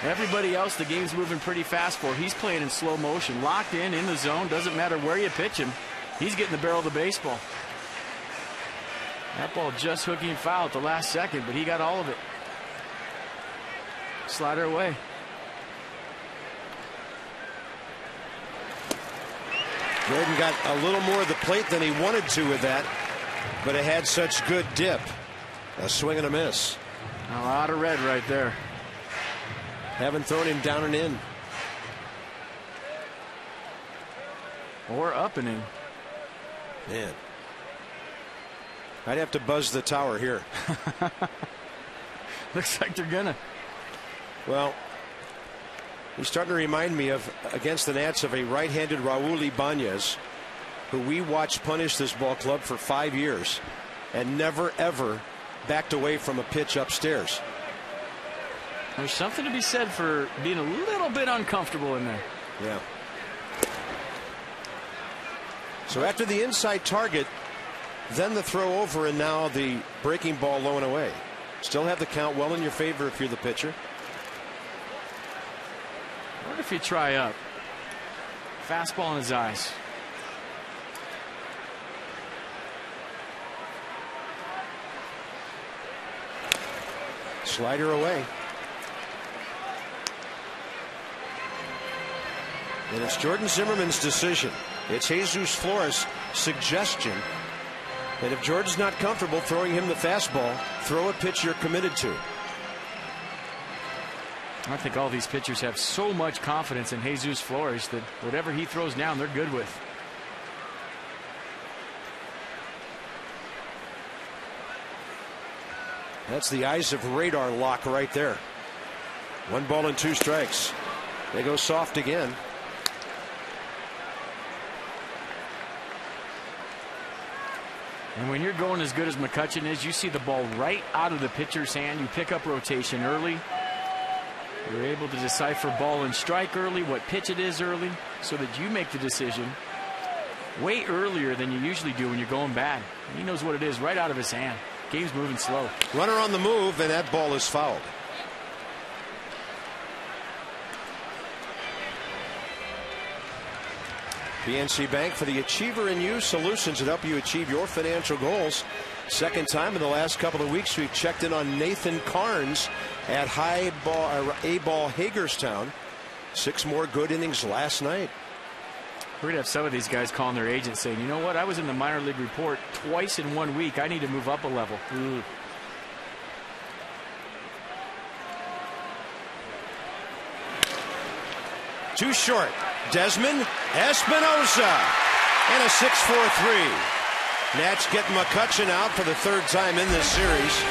Everybody else, the game's moving pretty fast for. He's playing in slow motion, locked in the zone. Doesn't matter where you pitch him. He's getting the barrel of the baseball. That ball just hooking foul at the last second, but he got all of it. Slider away. Jordan got a little more of the plate than he wanted to with that, but it had such good dip. A swing and a miss. A lot of red right there. Haven't thrown him down and in. Or up and in. Man. I'd have to buzz the tower here. Looks like they're gonna. Well, he's starting to remind me of, against the Nats, of a right-handed Raul Ibanez, who we watched punish this ball club for 5 years and never, ever backed away from a pitch upstairs. There's something to be said for being a little bit uncomfortable in there. Yeah. So after the inside target, then the throw over, and now the breaking ball low and away. Still have the count well in your favor if you're the pitcher. What if you try up? Fastball in his eyes. Slider away. And it's Jordan Zimmerman's decision. It's Jesus Flores' suggestion. And if Jordan's not comfortable throwing him the fastball, throw a pitch you're committed to. I think all these pitchers have so much confidence in Jesus Flores that whatever he throws down, they're good with. That's the eyes of radar lock right there. 1 ball and 2 strikes. They go soft again. And when you're going as good as McCutchen is, you see the ball right out of the pitcher's hand. You pick up rotation early. You're able to decipher ball and strike early, what pitch it is early, so that you make the decision way earlier than you usually do when you're going bad. He knows what it is right out of his hand. Game's moving slow. Runner on the move, and that ball is fouled. PNC Bank, for the Achiever in You solutions that help you achieve your financial goals. Second time in the last couple of weeks we've checked in on Nathan Carnes at A-Ball Hagerstown. 6 more good innings last night. We're going to have some of these guys calling their agents saying, you know what, I was in the minor league report twice in 1 week. I need to move up a level. Too short. Desmond Espinosa. And a 6-4-3. Nats getting McCutchen out for the 3rd time in this series.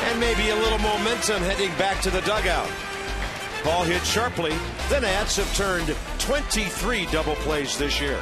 And maybe a little momentum heading back to the dugout. Ball hit sharply. The Nats have turned 23 double plays this year.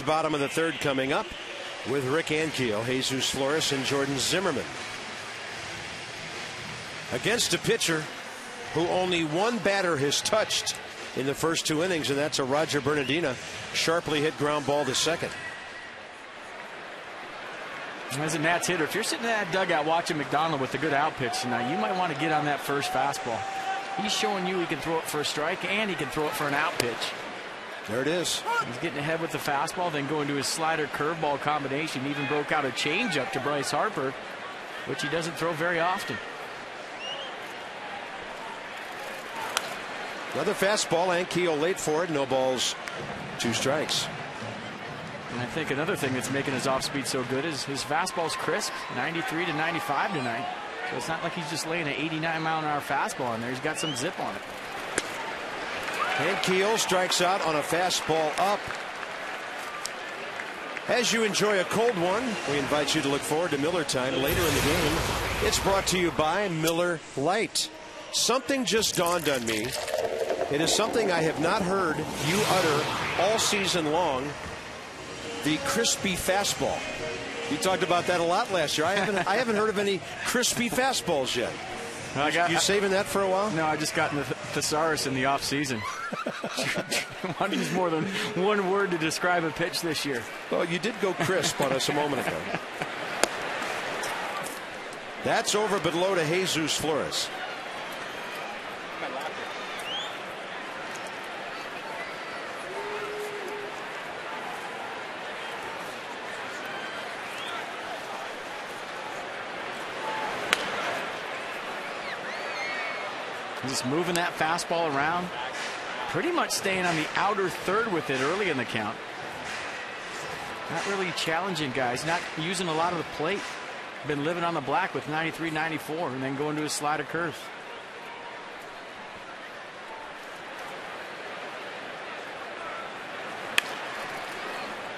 Bottom of the 3rd coming up with Rick Ankiel, Jesus Flores, and Jordan Zimmerman. Against a pitcher who only 1 batter has touched in the first 2 innings, and that's a Roger Bernardina. Sharply hit ground ball to second. As a Nats hitter, if you're sitting in that dugout watching McDonald with a good out pitch tonight, you might want to get on that first fastball. He's showing you he can throw it for a strike and he can throw it for an out pitch. There it is. He's getting ahead with the fastball, then going to his slider curveball combination. Even broke out a changeup to Bryce Harper, which he doesn't throw very often. Another fastball. Ankiel late for it. No balls, 2 strikes. And I think another thing that's making his off speed so good is his fastball's crisp, 93 to 95 tonight. So it's not like he's just laying an 89-mile-an-hour fastball in there. He's got some zip on it. Ankiel strikes out on a fastball up. As you enjoy a cold one, we invite you to look forward to Miller time later in the game. It's brought to you by Miller Lite. Something just dawned on me. It is something I have not heard you utter all season long. The crispy fastball. You talked about that a lot last year. I haven't heard of any crispy fastballs yet. You saving that for a while? No, I just got in the thesaurus in the off season. Want to use more than 1 word to describe a pitch this year. Well, you did go crisp on us a moment ago. That's over but low to Jesus Flores. Just moving that fastball around. Pretty much staying on the outer 3rd with it early in the count. Not really challenging guys, not using a lot of the plate. Been living on the black with 93, 94, and then going to his slider curves.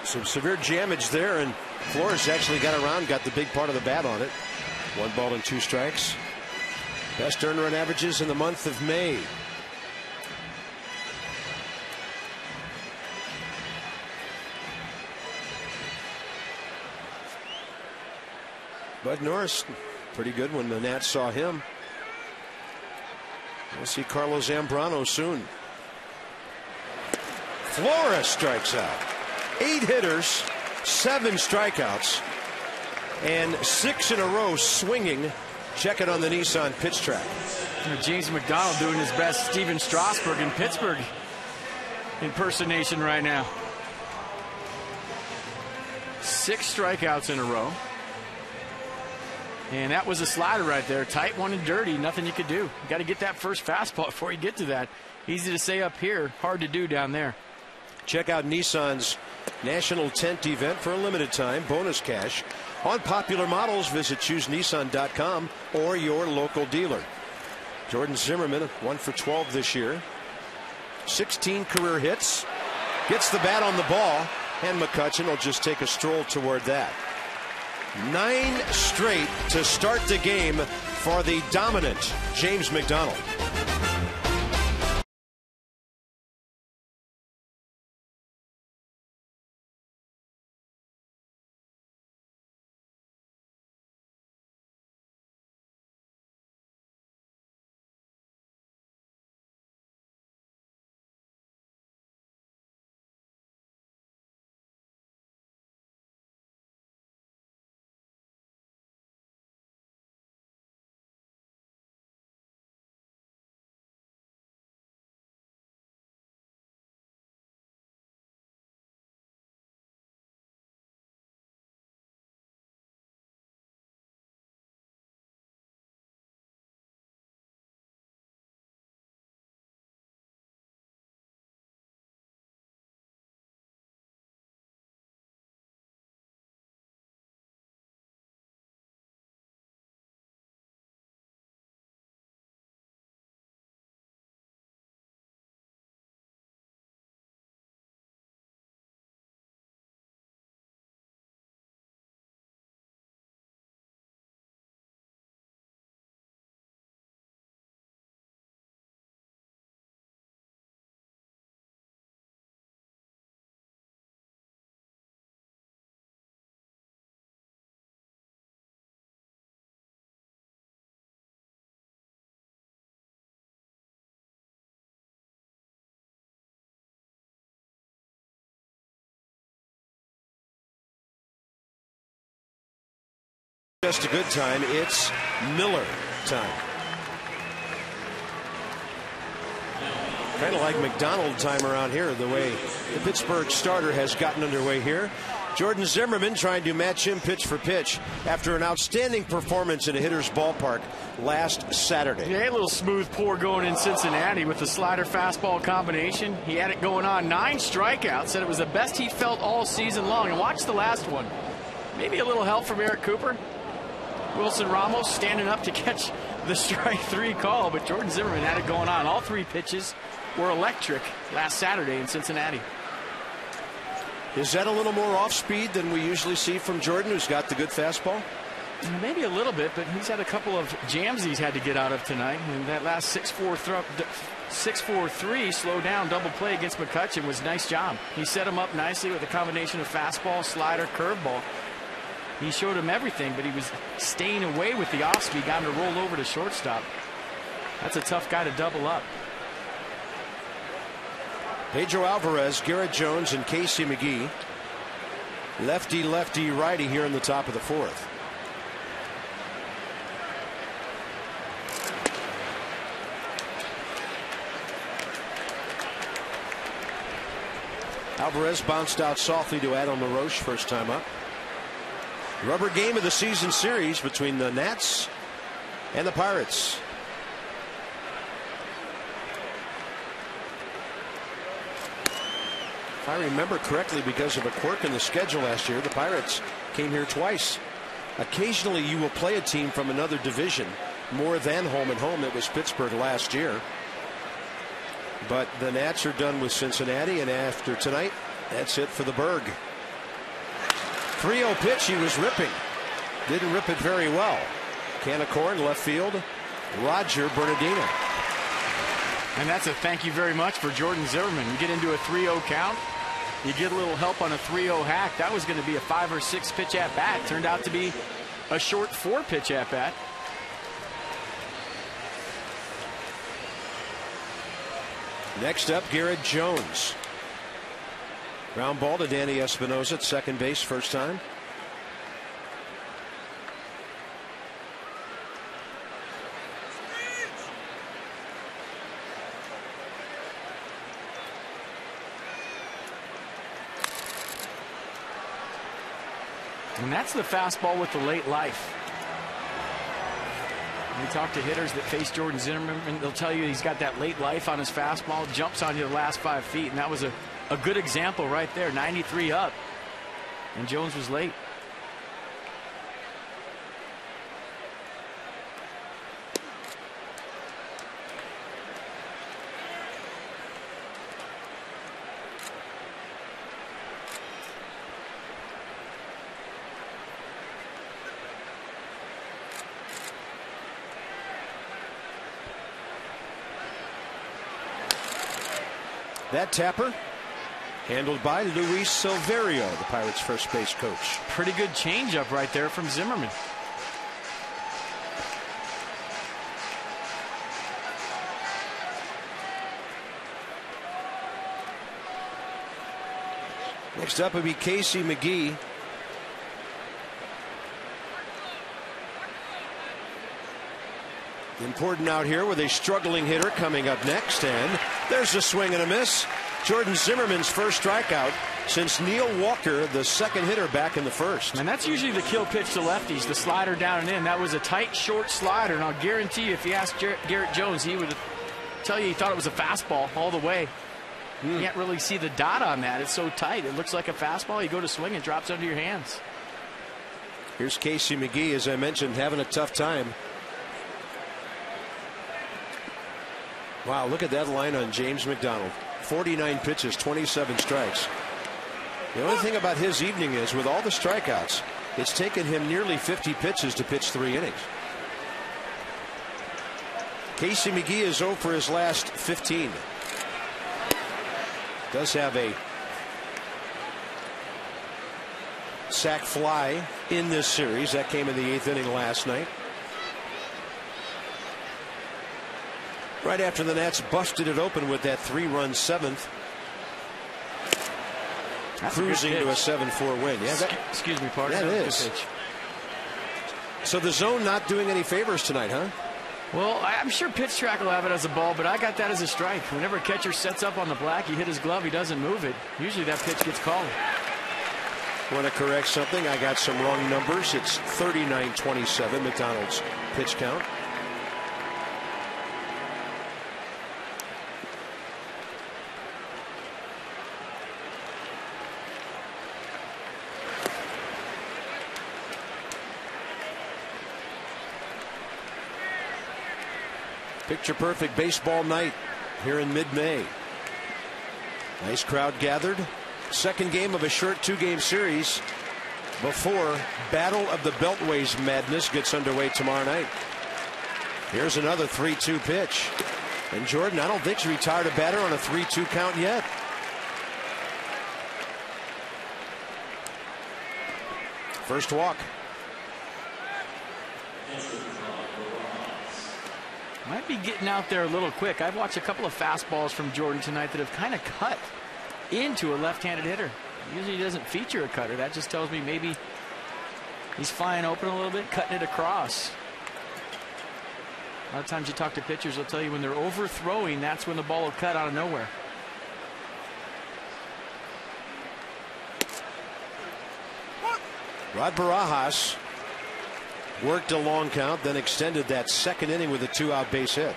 Some severe damage there, and Flores actually got around, got the big part of the bat on it. 1 ball and 2 strikes. Best earned run averages in the month of May. Bud Norris, pretty good when the Nats saw him. We'll see Carlos Zambrano soon. Flores strikes out. 8 hitters, 7 strikeouts, and 6 in a row swinging. Check it on the Nissan pitch track. James McDonald doing his best Steven Strasburg in Pittsburgh impersonation right now. 6 strikeouts in a row. And that was a slider right there. Tight one and dirty. Nothing you could do. You got to get that first fastball before you get to that. Easy to say up here. Hard to do down there. Check out Nissan's National Tent event for a limited time. Bonus cash on popular models. Visit ChooseNissan.com or your local dealer. Jordan Zimmermann, 1 for 12 this year. 16 career hits. Gets the bat on the ball. And McCutchen will just take a stroll toward that. 9 straight to start the game for the dominant James McDonald. Just a good time. It's Miller time. Kind of like McDonald time around here, the way the Pittsburgh starter has gotten underway here. Jordan Zimmermann trying to match him pitch for pitch after an outstanding performance in a hitter's ballpark last Saturday. Yeah, a little smooth pour going in Cincinnati with the slider fastball combination. He had it going on. 9 strikeouts. Said it was the best he felt all season long. And watch the last one. Maybe a little help from Eric Cooper. Wilson Ramos standing up to catch the strike 3 call, but Jordan Zimmermann had it going on. All 3 pitches were electric last Saturday in Cincinnati. Is that a little more off speed than we usually see from Jordan, who's got the good fastball? Maybe a little bit, but he's had a couple of jams he's had to get out of tonight. And that last 6-4-3 slow down double play against McCutchen was a nice job. He set him up nicely with a combination of fastball, slider, curveball. He showed him everything, but he was staying away with the off speed, got him to roll over to shortstop. That's a tough guy to double up. Pedro Alvarez, Garrett Jones, and Casey McGee. Lefty, lefty, righty here in the top of the 4th. Alvarez bounced out softly to Adam LaRoche first time up. Rubber game of the season series between the Nats and the Pirates. If I remember correctly, because of a quirk in the schedule last year, the Pirates came here twice. Occasionally you will play a team from another division more than home and home. It was Pittsburgh last year. But the Nats are done with Cincinnati, and after tonight, that's it for the Berg. 3-0 pitch, he was ripping. Didn't rip it very well. Can of corn, left field. Roger Bernardino. And that's a thank you very much for Jordan Zimmermann. You get into a 3-0 count, you get a little help on a 3-0 hack. That was going to be a 5 or 6 pitch at bat. Turned out to be a short 4 pitch at bat. Next up, Garrett Jones. Ground ball to Danny Espinosa at second base, first time. And that's the fastball with the late life. We talk to hitters that face Jordan Zimmermann, and they'll tell you he's got that late life on his fastball, jumps on you the last 5 feet, and that was a good example right there. 93 up, and Jones was late. That tapper handled by Luis Silverio, the Pirates' first base coach. Pretty good changeup right there from Zimmermann. Next up would be Casey McGee. Important out here with a struggling hitter coming up next, and there's a swing and a miss. Jordan Zimmermann's first strikeout since Neil Walker, the second hitter back in the first. And that's usually the kill pitch to lefties, the slider down and in. That was a tight, short slider, and I'll guarantee you if you asked Garrett Jones, he would tell you he thought it was a fastball all the way. You can't really see the dot on that. It's so tight. It looks like a fastball. You go to swing, it drops under your hands. Here's Casey McGee, as I mentioned, having a tough time. Wow, look at that line on James McDonald. 49 pitches, 27 strikes. The only thing about his evening is, with all the strikeouts, it's taken him nearly 50 pitches to pitch 3 innings. Casey McGee is 0 for his last 15. Does have a sac fly in this series. That came in the 8th inning last night. Right after the Nats busted it open with that 3-run 7th. That's cruising to a 7-4 win. Yeah, excuse me, partner. That is. So the zone not doing any favors tonight, huh? Well, I'm sure Pitch Track will have it as a ball, but I got that as a strike. Whenever a catcher sets up on the black, he hit his glove, he doesn't move it. Usually that pitch gets called. Want to correct something? I got some wrong numbers. It's 39-27, McDonald's pitch count. Picture perfect baseball night here in mid-May. Nice crowd gathered. Second game of a short 2-game series before Battle of the Beltways madness gets underway tomorrow night. Here's another 3-2 pitch. And Jordan, I don't think he's retired a batter on a 3-2 count yet. First walk. Might be getting out there a little quick. I've watched a couple of fastballs from Jordan tonight that have kind of cut into a left-handed hitter. Usually he doesn't feature a cutter. That just tells me maybe he's flying open a little bit, cutting it across. A lot of times you talk to pitchers, they'll tell you when they're overthrowing, that's when the ball will cut out of nowhere. Rod Barajas worked a long count, then extended that second inning with a 2-out base hit.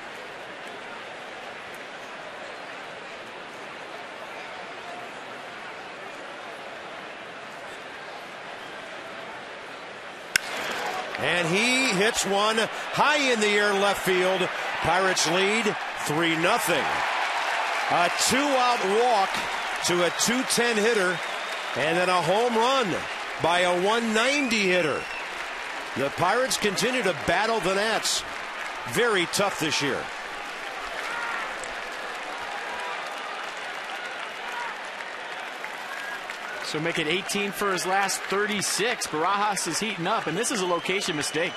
And he hits one high in the air left field. Pirates lead 3-0. A 2-out walk to a 210 hitter, and then a home run by a 190 hitter. The Pirates continue to battle the Nats. Very tough this year. So make it 18 for his last 36. Barajas is heating up, and this is a location mistake.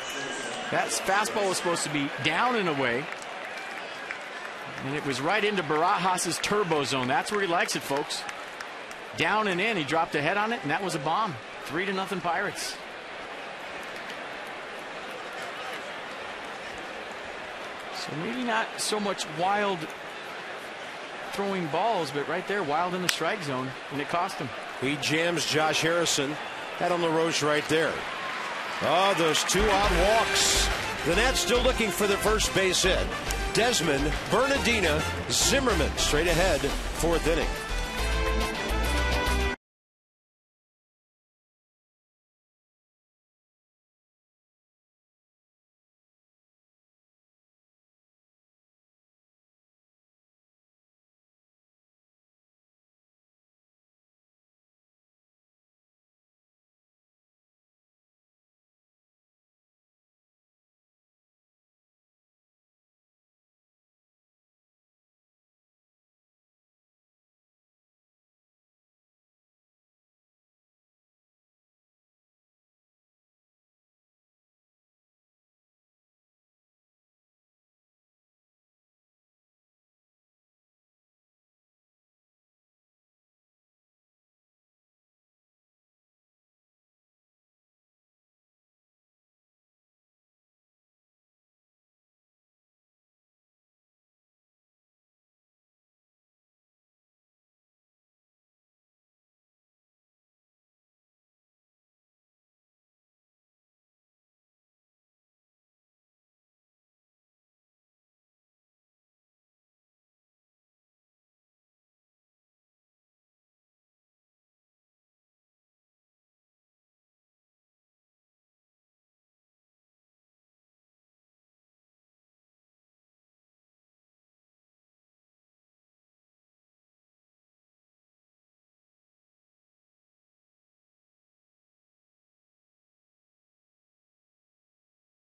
That fastball was supposed to be down and away, and it was right into Barajas' turbo zone. That's where he likes it, folks. Down and in. He dropped a head on it, and that was a bomb. 3-0 Pirates. So maybe not so much wild throwing balls, but right there, wild in the strike zone, and it cost him. He jams Josh Harrison. Adam LaRoche right there. Oh, those 2-out walks. The Nats still looking for the first base hit. Desmond, Bernardina, Zimmerman straight ahead, 4th inning.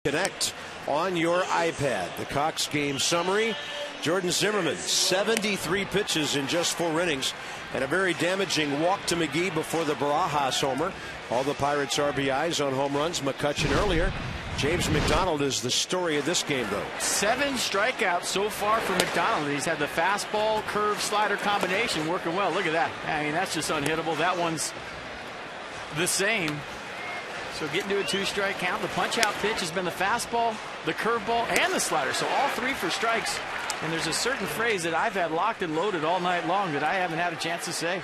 Connect on your iPad. The Cox game summary. Jordan Zimmerman, 73 pitches in just 4 innings, and a very damaging walk to McGee before the Barajas homer. All the Pirates RBIs on home runs. McCutchen earlier. James McDonald is the story of this game, though. 7 strikeouts so far for McDonald. He's had the fastball, curve, slider combination working well. Look at that. I mean, that's just unhittable. That one's the same. So getting to a 2-strike count. The punch-out pitch has been the fastball, the curveball, and the slider. So all 3 for strikes. And there's a certain phrase that I've had locked and loaded all night long that I haven't had a chance to say.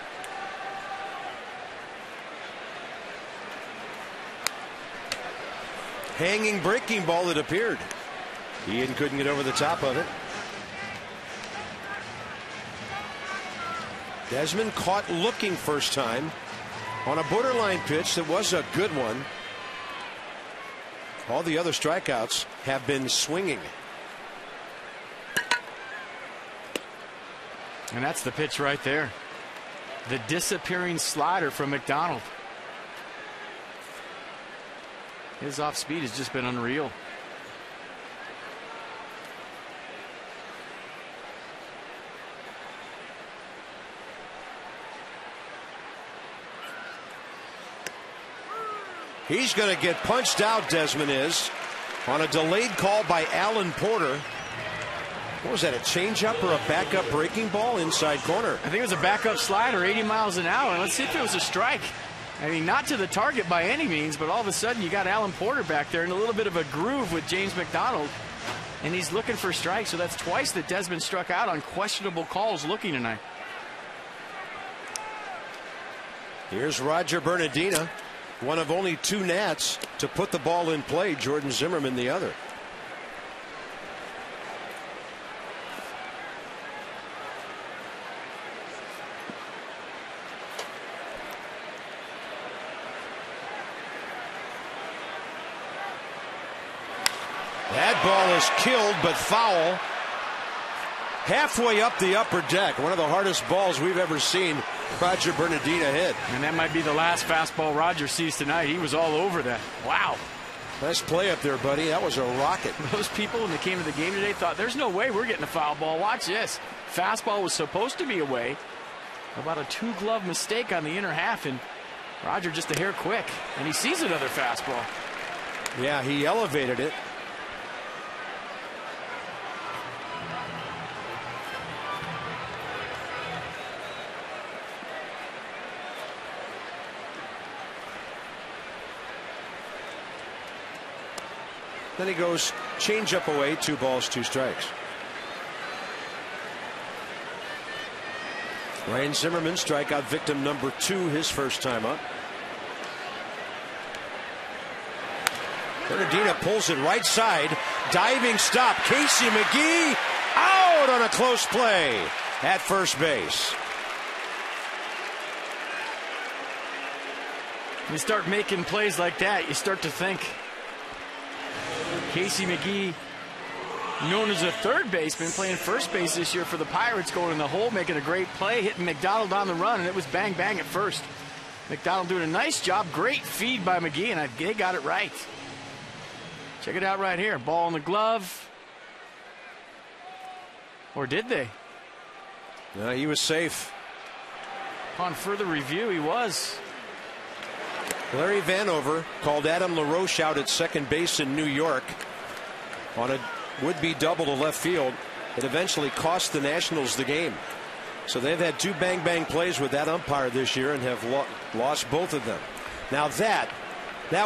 Hanging breaking ball, it appeared. Ian couldn't get over the top of it. Desmond caught looking first time on a borderline pitch that was a good one. All the other strikeouts have been swinging. And that's the pitch right there. The disappearing slider from McDonald. His off speed has just been unreal. He's going to get punched out, Desmond is, on a delayed call by Alan Porter. What was that, a changeup or a backup breaking ball inside corner? I think it was a backup slider, 80 miles an hour. Let's see if it was a strike. I mean, not to the target by any means, but all of a sudden you got Alan Porter back there in a little bit of a groove with James McDonald, and he's looking for strikes. So that's twice that Desmond struck out on questionable calls looking tonight. Here's Roger Bernardina, one of only 2 Nats to put the ball in play. Jordan Zimmerman the other. That ball is killed, but foul. Halfway up the upper deck. One of the hardest balls we've ever seen Roger Bernardina hit. And that might be the last fastball Roger sees tonight. He was all over that. Wow. Nice play up there, buddy. That was a rocket. Those people, when they came to the game today, thought, there's no way we're getting a foul ball. Watch this. Fastball was supposed to be away. About a 2-glove mistake on the inner half, and Roger just a hair quick. And he sees another fastball. Yeah, he elevated it. Then he goes change up away, 2 balls, 2 strikes. Ryan Zimmerman, strikeout victim number 2, his first time up. Bernardina pulls it right side. Diving stop. Casey McGee out on a close play at first base. You start making plays like that, you start to think. Casey McGee, known as a third baseman, playing first base this year for the Pirates, going in the hole, making a great play, hitting McDonald on the run, and it was bang bang at first. McDonald doing a nice job, great feed by McGee, and they got it right. Check it out right here, ball in the glove. Or did they? No, he was safe. Upon further review, he was. Larry Vanover called Adam LaRoche out at second base in New York on a would-be double to left field. It eventually cost the Nationals the game. So they've had 2 bang-bang plays with that umpire this year and have lost both of them. Now that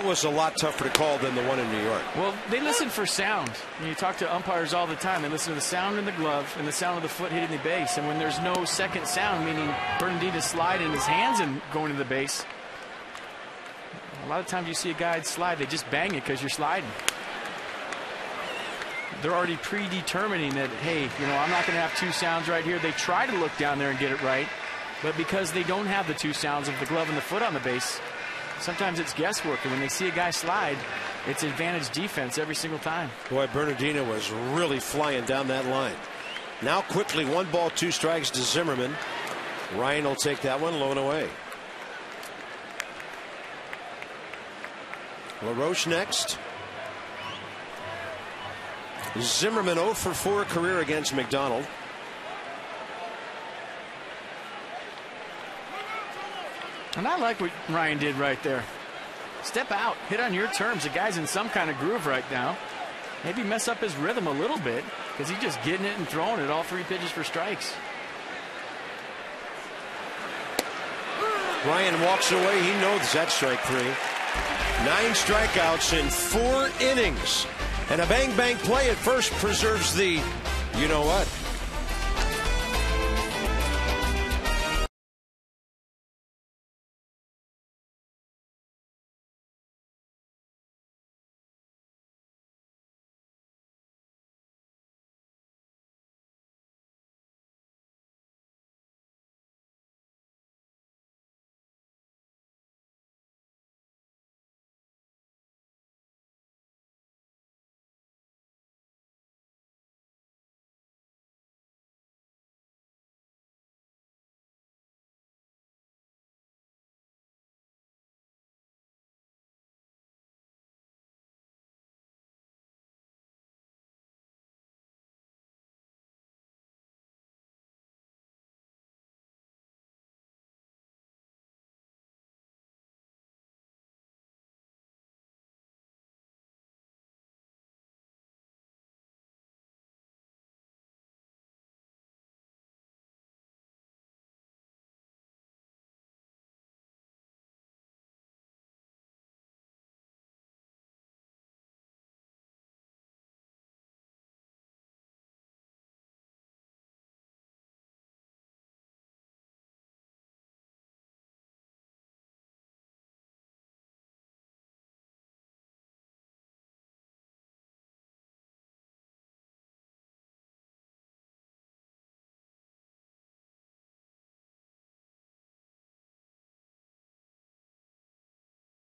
was a lot tougher to call than the one in New York. Well, they listen for sound. And you talk to umpires all the time. They listen to the sound in the glove and the sound of the foot hitting the base. And when there's no second sound, meaning Bernardina sliding his hands and going to the base, a lot of times you see a guy slide, they just bang it because you're sliding. They're already predetermining that, hey, I'm not going to have 2 sounds right here. They try to look down there and get it right, but because they don't have the 2 sounds of the glove and the foot on the base, sometimes it's guesswork. And when they see a guy slide, it's advantage defense every single time. Boy, Bernardina was really flying down that line. Now quickly, 1 ball, 2 strikes to Zimmerman. Ryan will take that one low and away. LaRoche next. Zimmerman 0 for 4 career against McDonald. And I like what Ryan did right there. Step out, hit on your terms. The guy's in some kind of groove right now. Maybe mess up his rhythm a little bit because he's just getting it and throwing it all 3 pitches for strikes. Ryan walks away. He knows that's strike 3. 9 strikeouts in 4 innings. And a bang-bang play at first preserves the you-know-what.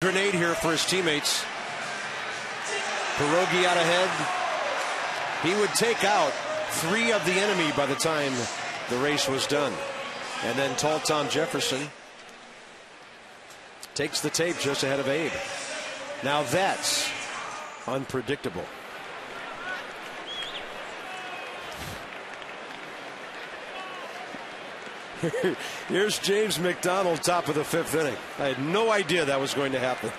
Grenade here for his teammates. Pierogi out ahead. He would take out 3 of the enemy by the time the race was done. And then tall Tom Jefferson takes the tape just ahead of Abe. Now that's unpredictable. Here's James McDonald, top of the 5th inning. I had no idea that was going to happen.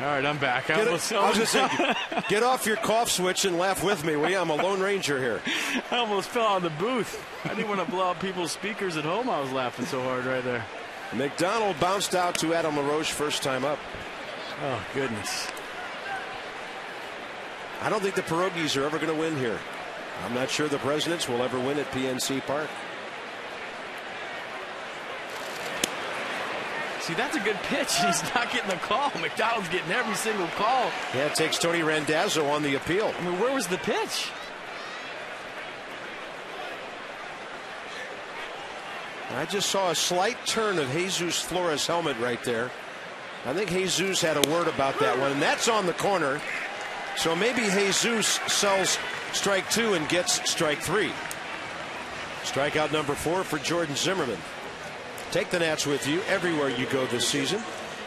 All right, I'm back. I was just saying, get off your cough switch and laugh with me, will you? I'm a Lone Ranger here. I almost fell out of the booth. I didn't want to blow out people's speakers at home. I was laughing so hard right there. McDonald bounced out to Adam LaRoche first time up. Oh, goodness. I don't think the Pierogies are ever going to win here. I'm not sure the Presidents will ever win at PNC Park. See, that's a good pitch. He's not getting the call. McDonald's getting every single call. Yeah, it takes Tony Randazzo on the appeal. I mean, where was the pitch? I just saw a slight turn of Jesus Flores' helmet right there. I think Jesus had a word about that one, and that's on the corner. So maybe Jesus sells strike 2 and gets strike 3. Strikeout number 4 for Jordan Zimmermann. Take the Nats with you everywhere you go this season.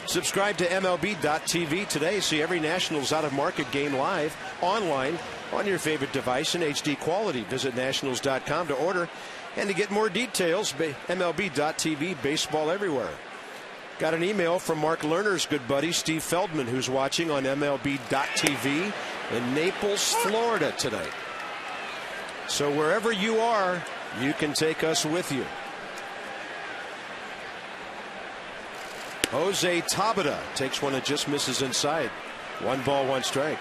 Subscribe to MLB.tv today. See every Nationals out-of-market game live, online, on your favorite device in HD quality. Visit Nationals.com to order and to get more details. MLB.tv, baseball everywhere. Got an email from Mark Lerner's good buddy Steve Feldman, who's watching on MLB.tv in Naples, Florida tonight. So wherever you are, you can take us with you. Jose Tabata takes one that just misses inside. 1 ball, 1 strike.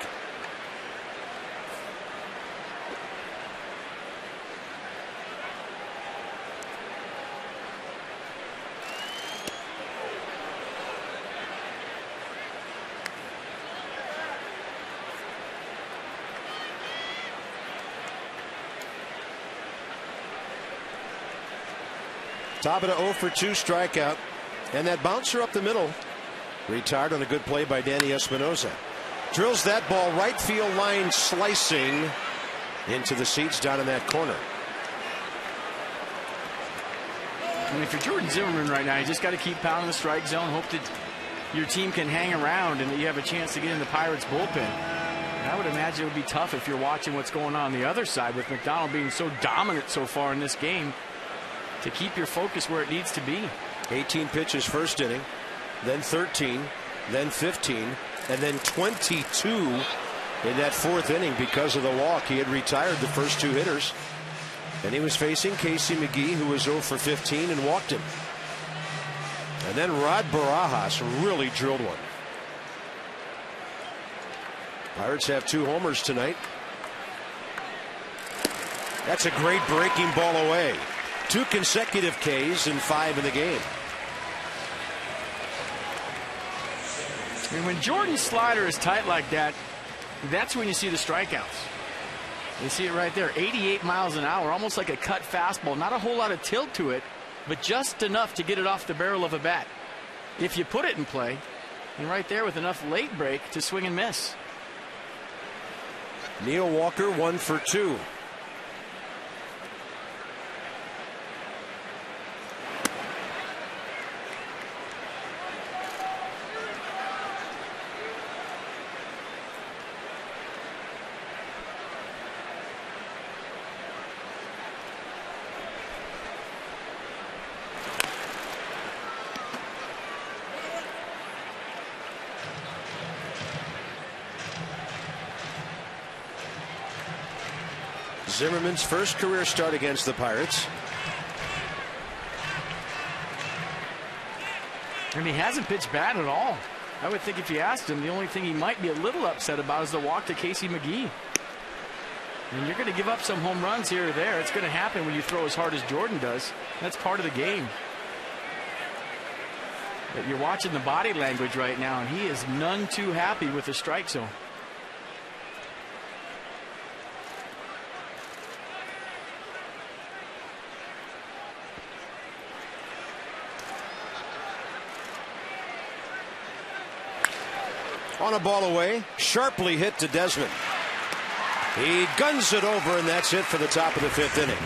Tabata 0 for 2 strikeout. And that bouncer up the middle retired on a good play by Danny Espinosa. Drills that ball right field line, slicing into the seats down in that corner. I mean, if you're Jordan Zimmermann right now, you just got to keep pounding the strike zone. Hope that your team can hang around and that you have a chance to get in the Pirates bullpen. And I would imagine it would be tough if you're watching what's going on the other side with McDonald being so dominant so far in this game to keep your focus where it needs to be. 18 pitches first inning, then 13, then 15, and then 22 in that 4th inning because of the walk. He had retired the first 2 hitters, and he was facing Casey McGee, who was 0 for 15 and walked him. And then Rod Barajas really drilled one. Pirates have 2 homers tonight. That's a great breaking ball away. 2 consecutive Ks and 5 in the game. And when Jordan's slider is tight like that, that's when you see the strikeouts. You see it right there, 88 miles an hour, almost like a cut fastball. Not a whole lot of tilt to it, but just enough to get it off the barrel of a bat. If you put it in play, and right there with enough late break to swing and miss. Neil Walker 1 for 2. Zimmerman's first career start against the Pirates. And he hasn't pitched bad at all. I would think if you asked him, the only thing he might be a little upset about is the walk to Casey McGee. And you're going to give up some home runs here or there. It's going to happen when you throw as hard as Jordan does. That's part of the game. But you're watching the body language right now, and he is none too happy with the strike zone. On a ball away, sharply hit to Desmond. He guns it over, and that's it for the top of the 5th inning.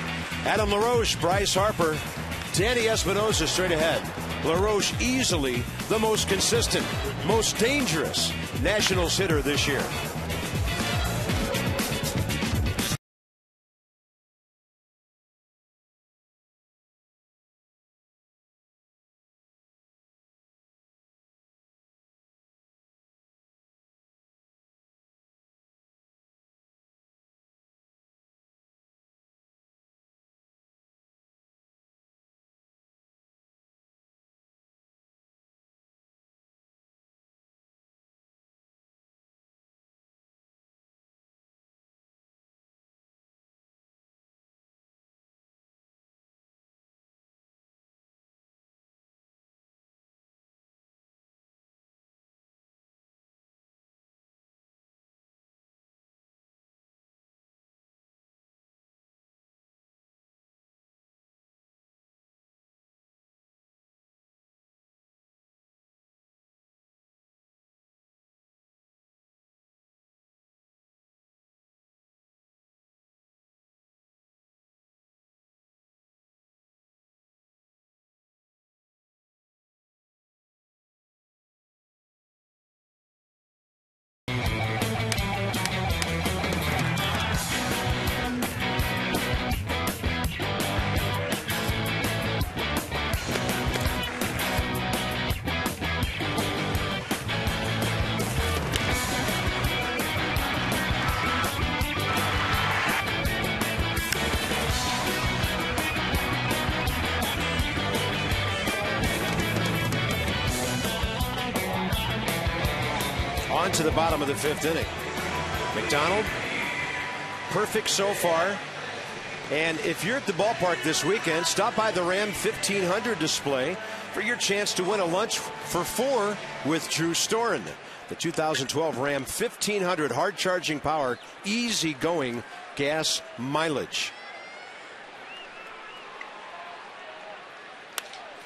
Adam LaRoche, Bryce Harper, Danny Espinosa straight ahead. LaRoche easily the most consistent, most dangerous Nationals hitter this year. On to the bottom of the 5th inning. McDonald, perfect so far. And if you're at the ballpark this weekend, stop by the Ram 1500 display for your chance to win a lunch for 4 with Drew Storen. The 2012 Ram 1500 hard charging power, easy going gas mileage.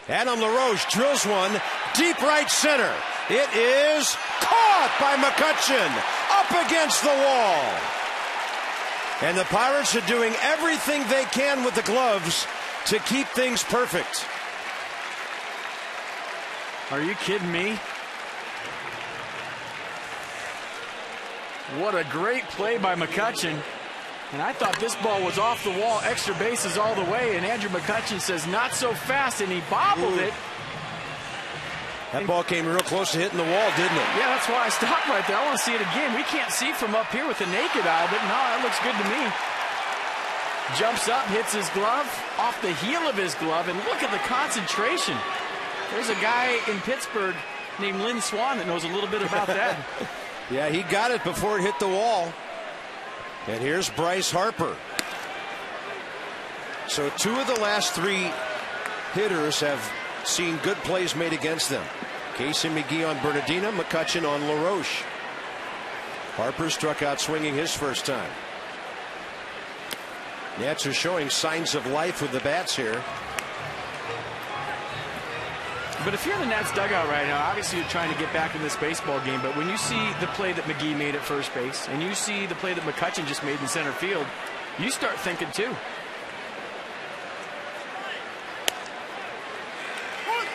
Adam LaRoche drills one deep right center. It is caught by McCutchen up against the wall. And the Pirates are doing everything they can with the gloves to keep things perfect. Are you kidding me? What a great play by McCutchen. And I thought this ball was off the wall, extra bases all the way, and Andrew McCutchen says not so fast, and he bobbled it. That ball came real close to hitting the wall, didn't it? Yeah, that's why I stopped right there. I want to see it again. We can't see from up here with the naked eye, but no, that looks good to me. Jumps up, hits his glove, off the heel of his glove, and look at the concentration. There's a guy in Pittsburgh named Lynn Swan that knows a little bit about that. Yeah, he got it before it hit the wall. And here's Bryce Harper. So 2 of the last 3 hitters have seen good plays made against them. Casey McGee on Bernardino, McCutchen on LaRoche. Harper struck out swinging his first time. Nats are showing signs of life with the bats here. But if you're in the Nats dugout right now, obviously you're trying to get back in this baseball game. But when you see the play that McGee made at first base, and you see the play that McCutchen just made in center field, you start thinking too.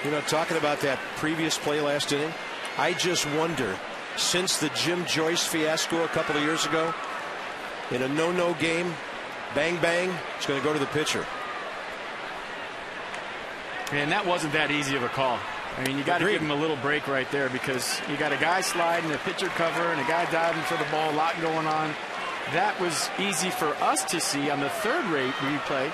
You know, talking about that previous play last inning, I just wonder, since the Jim Joyce fiasco a couple of years ago, in a no-no game, bang, bang, it's going to go to the pitcher. Man, that wasn't that easy of a call. I mean, you got to give him a little break right there, because you got a guy sliding, a pitcher cover, and a guy diving for the ball, a lot going on. That was easy for us to see on the third-rate replay.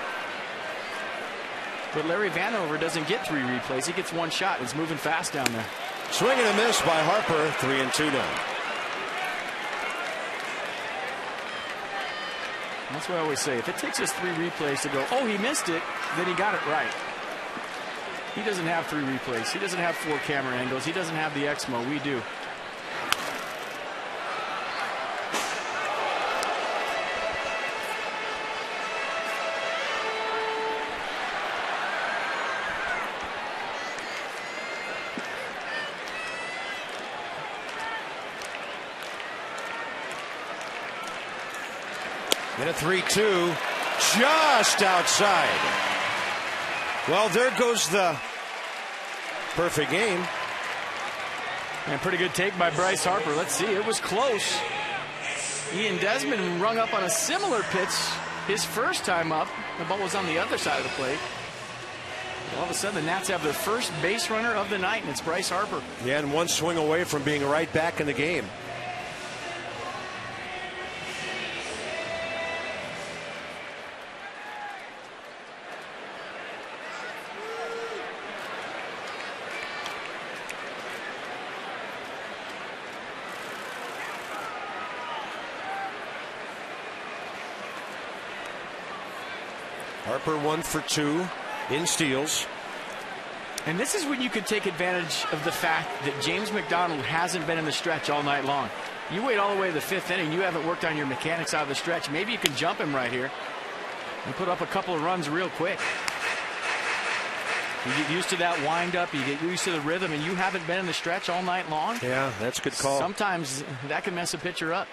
But Larry Vanover doesn't get 3 replays. He gets 1 shot. It's moving fast down there. Swing and a miss by Harper. 3-2 now. That's what I always say. If it takes us 3 replays to go, oh, he missed it, then he got it right. He doesn't have 3 replays. He doesn't have 4 camera angles. He doesn't have the Exmo. We do. And a 3-2 just outside. Well, there goes the perfect game. And pretty good take by Bryce Harper. Let's see, it was close. Ian Desmond rung up on a similar pitch his first time up. The ball was on the other side of the plate. All of a sudden, the Nats have their first base runner of the night, and it's Bryce Harper. Yeah, and one swing away from being right back in the game. Harper 1 for 2 in steals. And this is when you could take advantage of the fact that James McDonald hasn't been in the stretch all night long. You wait all the way to the 5th inning, you haven't worked on your mechanics out of the stretch. Maybe you can jump him right here and put up a couple of runs real quick. You get used to that wind-up, you get used to the rhythm, and you haven't been in the stretch all night long. Yeah, that's a good call. Sometimes that can mess a pitcher up.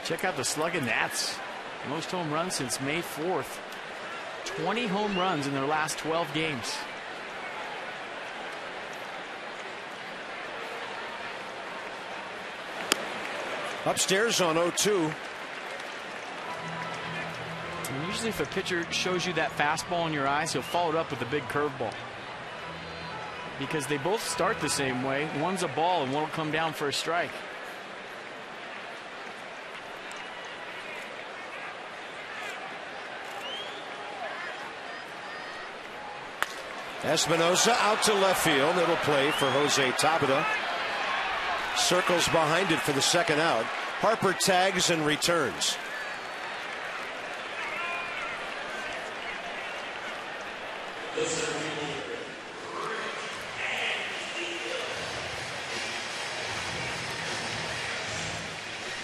Check out the slugging Nats. Most home runs since May 4th. 20 home runs in their last 12 games. Upstairs on 0-2. And usually if a pitcher shows you that fastball in your eyes, he'll follow it up with a big curveball. Because they both start the same way. One's a ball and one will come down for a strike. Espinosa out to left field. It'll play for Jose Tabata. Circles behind it for the second out. Harper tags and returns.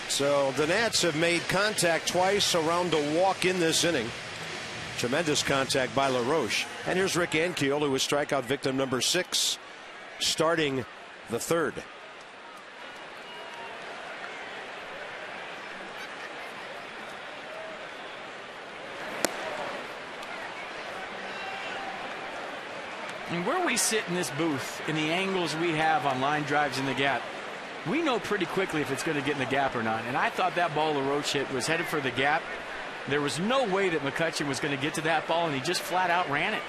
So the Nats have made contact twice around a walk in this inning. Tremendous contact by LaRoche. And here's Rick Ankiel, who was strikeout victim number 6, starting the third. And where we sit in this booth, in the angles we have on line drives in the gap, we know pretty quickly if it's going to get in the gap or not. And I thought that ball LaRoche hit was headed for the gap. There was no way that McCutchen was going to get to that ball, and he just flat out ran it.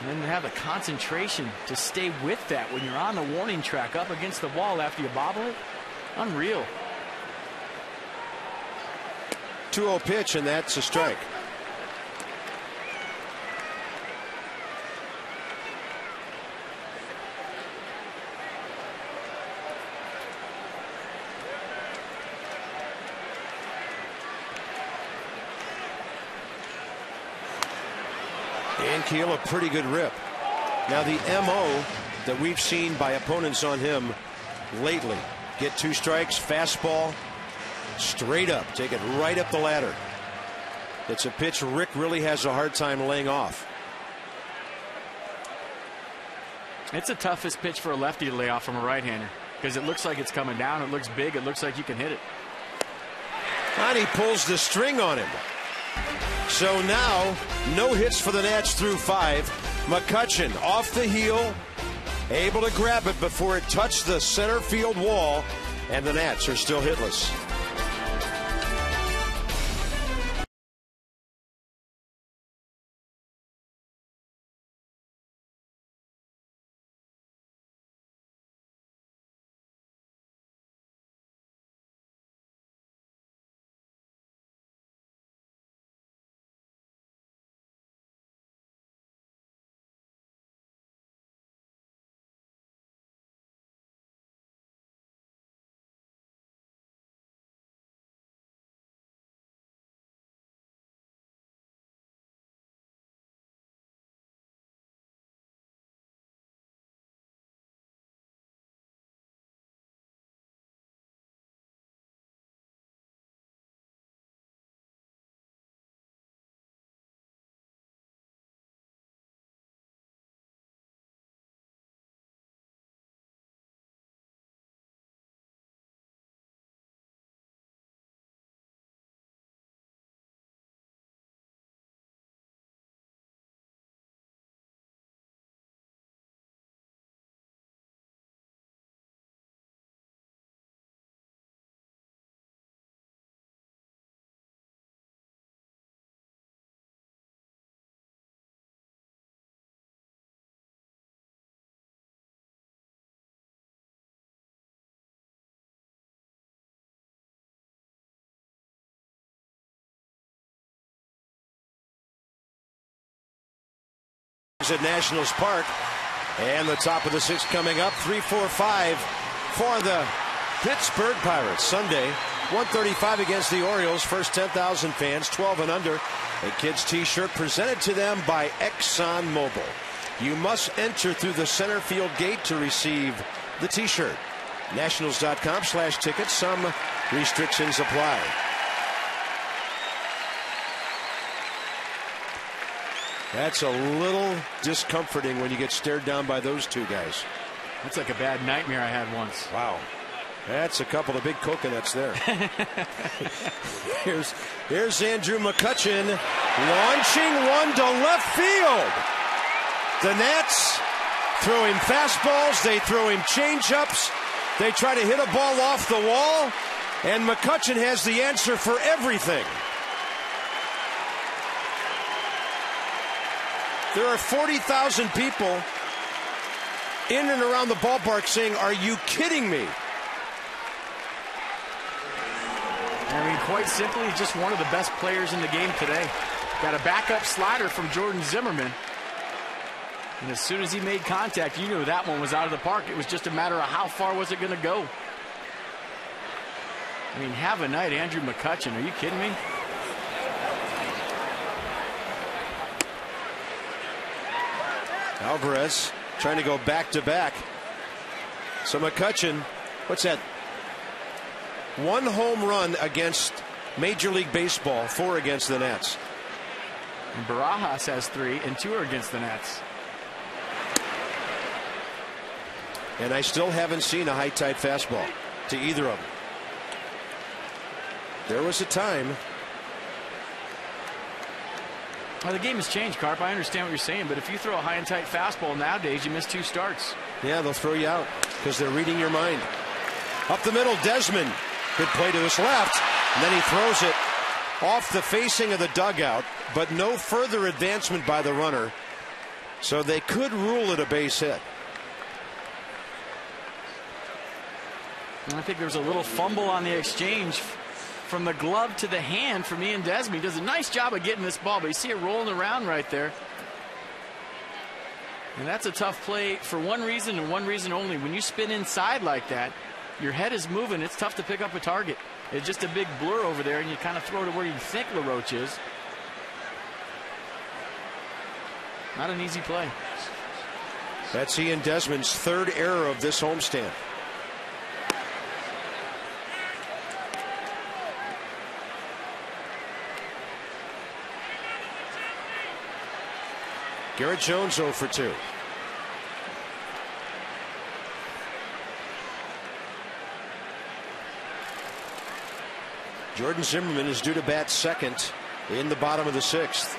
And then to have the concentration to stay with that when you're on the warning track up against the wall after you bobble it. Unreal. 2-0 pitch, and that's a strike. Ankiel, a pretty good rip. Now the MO that we've seen by opponents on him lately. Get 2 strikes, fastball, straight up, take it right up the ladder. It's a pitch Rick really has a hard time laying off. It's the toughest pitch for a lefty to lay off from a right-hander because it looks like it's coming down. It looks big. It looks like you can hit it. And he pulls the string on him. So now, no hits for the Nats through 5. McCutchen off the heel, able to grab it before it touched the center field wall, and the Nats are still hitless. at Nationals Park. And the top of the 6th coming up, 3-4-5 for the Pittsburgh Pirates. Sunday, 1:35 against the Orioles. First 10,000 fans, 12 and under. A kid's t-shirt presented to them by ExxonMobil. You must enter through the center field gate to receive the t-shirt. Nationals.com/tickets. Some restrictions apply. That's a little discomforting when you get stared down by those two guys. That's like a bad nightmare I had once. Wow. That's a couple of big coconuts there. Here's Andrew McCutchen launching one to left field. The Nats throw him fastballs. They throw him changeups. They try to hit a ball off the wall. And McCutchen has the answer for everything. There are 40,000 people in and around the ballpark saying, "Are you kidding me?" I mean, quite simply, just one of the best players in the game today. Got a backup slider from Jordan Zimmerman. And as soon as he made contact, you knew that one was out of the park. It was just a matter of how far was it going to go. I mean, have a night, Andrew McCutchen. Are you kidding me? Alvarez trying to go back-to-back. So McCutchen, what's that? 1 home run against Major League Baseball, 4 against the Nats. And Barajas has 3, and 2 are against the Nats. And I still haven't seen a high-tight fastball to either of them. There was a time. Well, the game has changed, Carp. I understand what you're saying, but if you throw a high and tight fastball nowadays, you miss 2 starts. Yeah, they'll throw you out because they're reading your mind. Up the middle, Desmond. Good play to his left, and then he throws it off the facing of the dugout, but no further advancement by the runner, so they could rule it a base hit. And I think there was a little fumble on the exchange from the glove to the hand from Ian Desmond. He does a nice job of getting this ball, but you see it rolling around right there. And that's a tough play for one reason and one reason only. When you spin inside like that, your head is moving. It's tough to pick up a target. It's just a big blur over there, and you kind of throw to where you think LaRoche is. Not an easy play. That's Ian Desmond's 3rd error of this homestand. Garrett Jones 0 for 2. Jordan Zimmerman is due to bat second in the bottom of the 6th.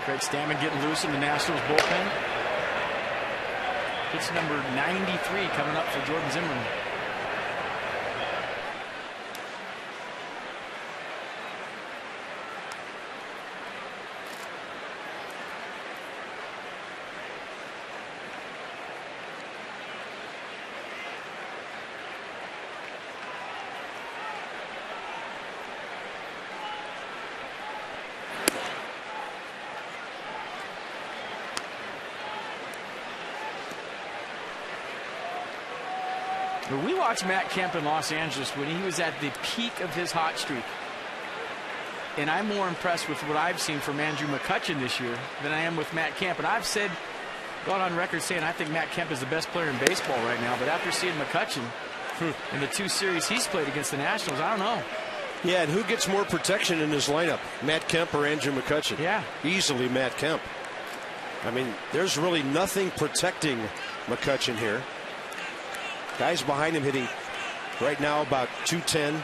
Craig Stammen getting loose in the Nationals bullpen. Pitch number 93 coming up for Jordan Zimmerman. We watched Matt Kemp in Los Angeles when he was at the peak of his hot streak. And I'm more impressed with what I've seen from Andrew McCutchen this year than I am with Matt Kemp. And I've said, gone on record saying I think Matt Kemp is the best player in baseball right now. But after seeing McCutchen in the 2 series he's played against the Nationals, I don't know. Yeah, and who gets more protection in his lineup, Matt Kemp or Andrew McCutchen? Yeah. Easily Matt Kemp. I mean, there's really nothing protecting McCutchen here. Guys behind him hitting right now about 210,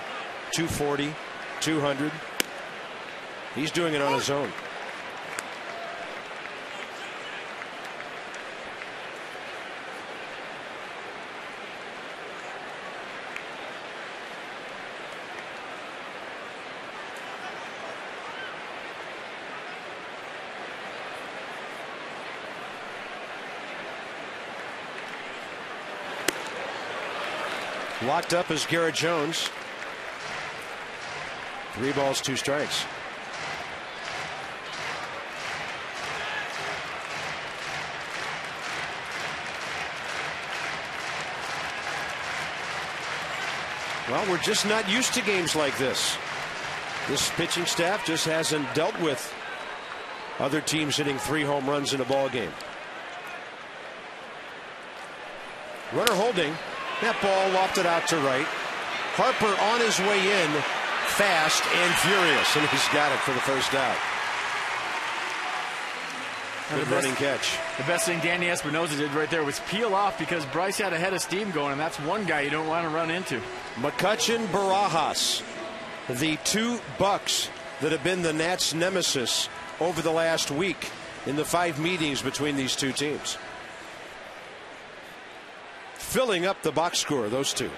240, 200. He's doing it on his own. Locked up is Garrett Jones. 3 balls, 2 strikes. Well, we're just not used to games like this. This pitching staff just hasn't dealt with other teams hitting 3 home runs in a ball game. Runner holding. That ball lofted out to right. Harper on his way in, fast and furious, and he's got it for the first out. Good running catch. The best thing Danny Espinosa did right there was peel off because Bryce had a head of steam going, and that's one guy you don't want to run into. McCutchen, Barajas, the 2 Bucks that have been the Nats' nemesis over the last week in the 5 meetings between these 2 teams. Filling up the box score, those 2.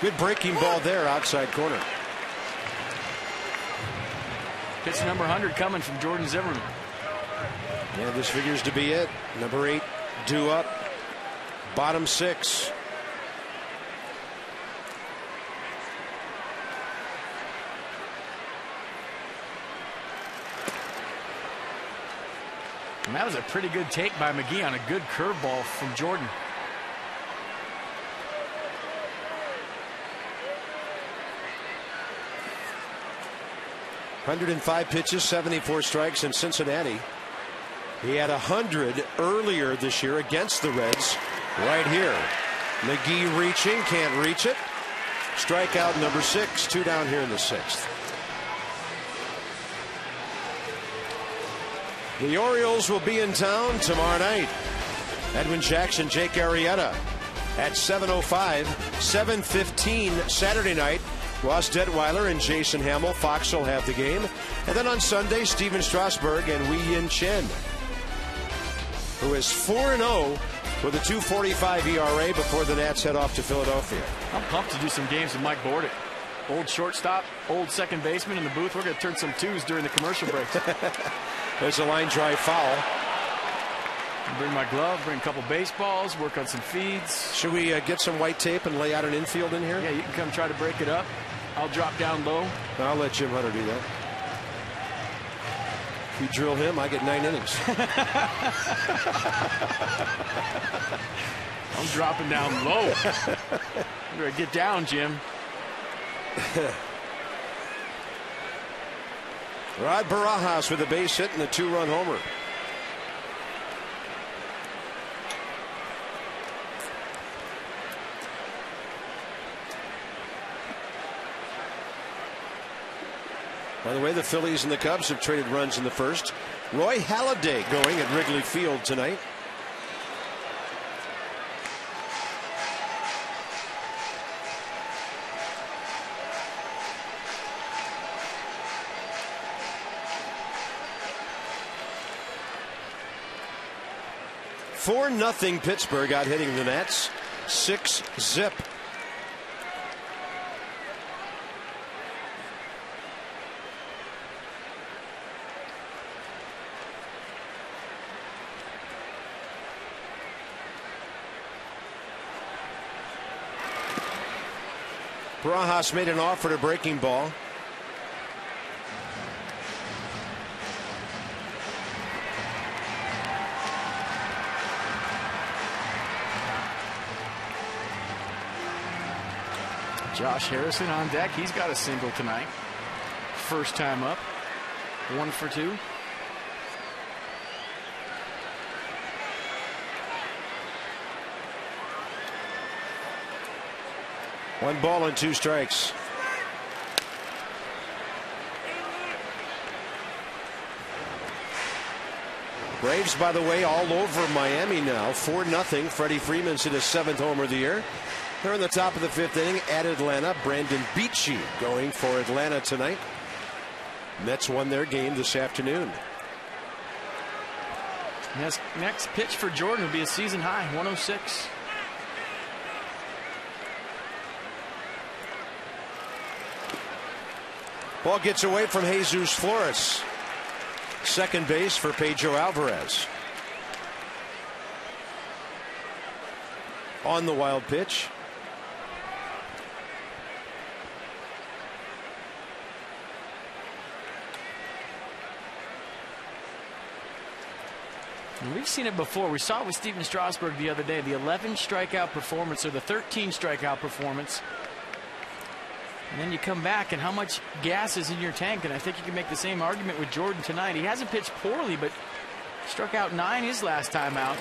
Good breaking ball there, outside corner. Pitch number 100 coming from Jordan Zimmerman. Yeah, this figures to be it. Number 8 due up. Bottom 6. And that was a pretty good take by McGee on a good curveball from Jordan. .105 pitches, 74 strikes in Cincinnati. He had 100 earlier this year against the Reds. Right here. McGee reaching, can't reach it. Strikeout number 6, 2 down here in the 6th. The Orioles will be in town tomorrow night. Edwin Jackson, Jake Arrieta at 7:05, 7:15 Saturday night. Ross Detweiler and Jason Hamill. Fox will have the game. And then on Sunday, Steven Strasburg and Wei Yin Chen, who is 4-0 with a 2.45 ERA before the Nats head off to Philadelphia. I'm pumped to do some games with Mike Bordick. Old shortstop, old second baseman in the booth. We're going to turn some 2s during the commercial break. There's a line drive foul. Bring my glove, bring a couple baseballs, work on some feeds. Should we get some white tape and lay out an infield in here? Yeah, you can come try to break it up. I'll drop down low. I'll let Jim Hunter do that. If you drill him, I get 9 innings. I'm dropping down low. You better get down, Jim. Rod Barajas with a base hit and a 2-run homer. By the way, the Phillies and the Cubs have traded runs in the first. Roy Halladay going at Wrigley Field tonight. .4-0 Pittsburgh out hitting the Nats. 6-zip. Barajas made an offer to breaking ball. Josh Harrison on deck. He's got a single tonight. First time up. 1 for 2. One ball and 2 strikes. Braves, by the way, all over Miami now. 4-0. Freddie Freeman's hit his 7th homer of the year. They're in the top of the 5th inning at Atlanta. Brandon Beachy going for Atlanta tonight. Mets won their game this afternoon. Next pitch for Jordan will be a season high, 106. Ball gets away from Jesus Flores. Second base for Pedro Alvarez. On the wild pitch. We've seen it before. We saw it with Steven Strasburg the other day. The 11 strikeout performance or the 13 strikeout performance. And then you come back and how much gas is in your tank. And I think you can make the same argument with Jordan tonight. He hasn't pitched poorly, but struck out 9 his last time out.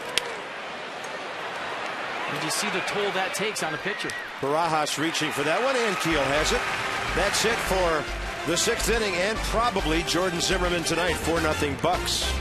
And you see the toll that takes on a pitcher. Barajas reaching for that one, and Keel has it. That's it for the 6th inning, and probably Jordan Zimmermann tonight. 4-0 Bucks.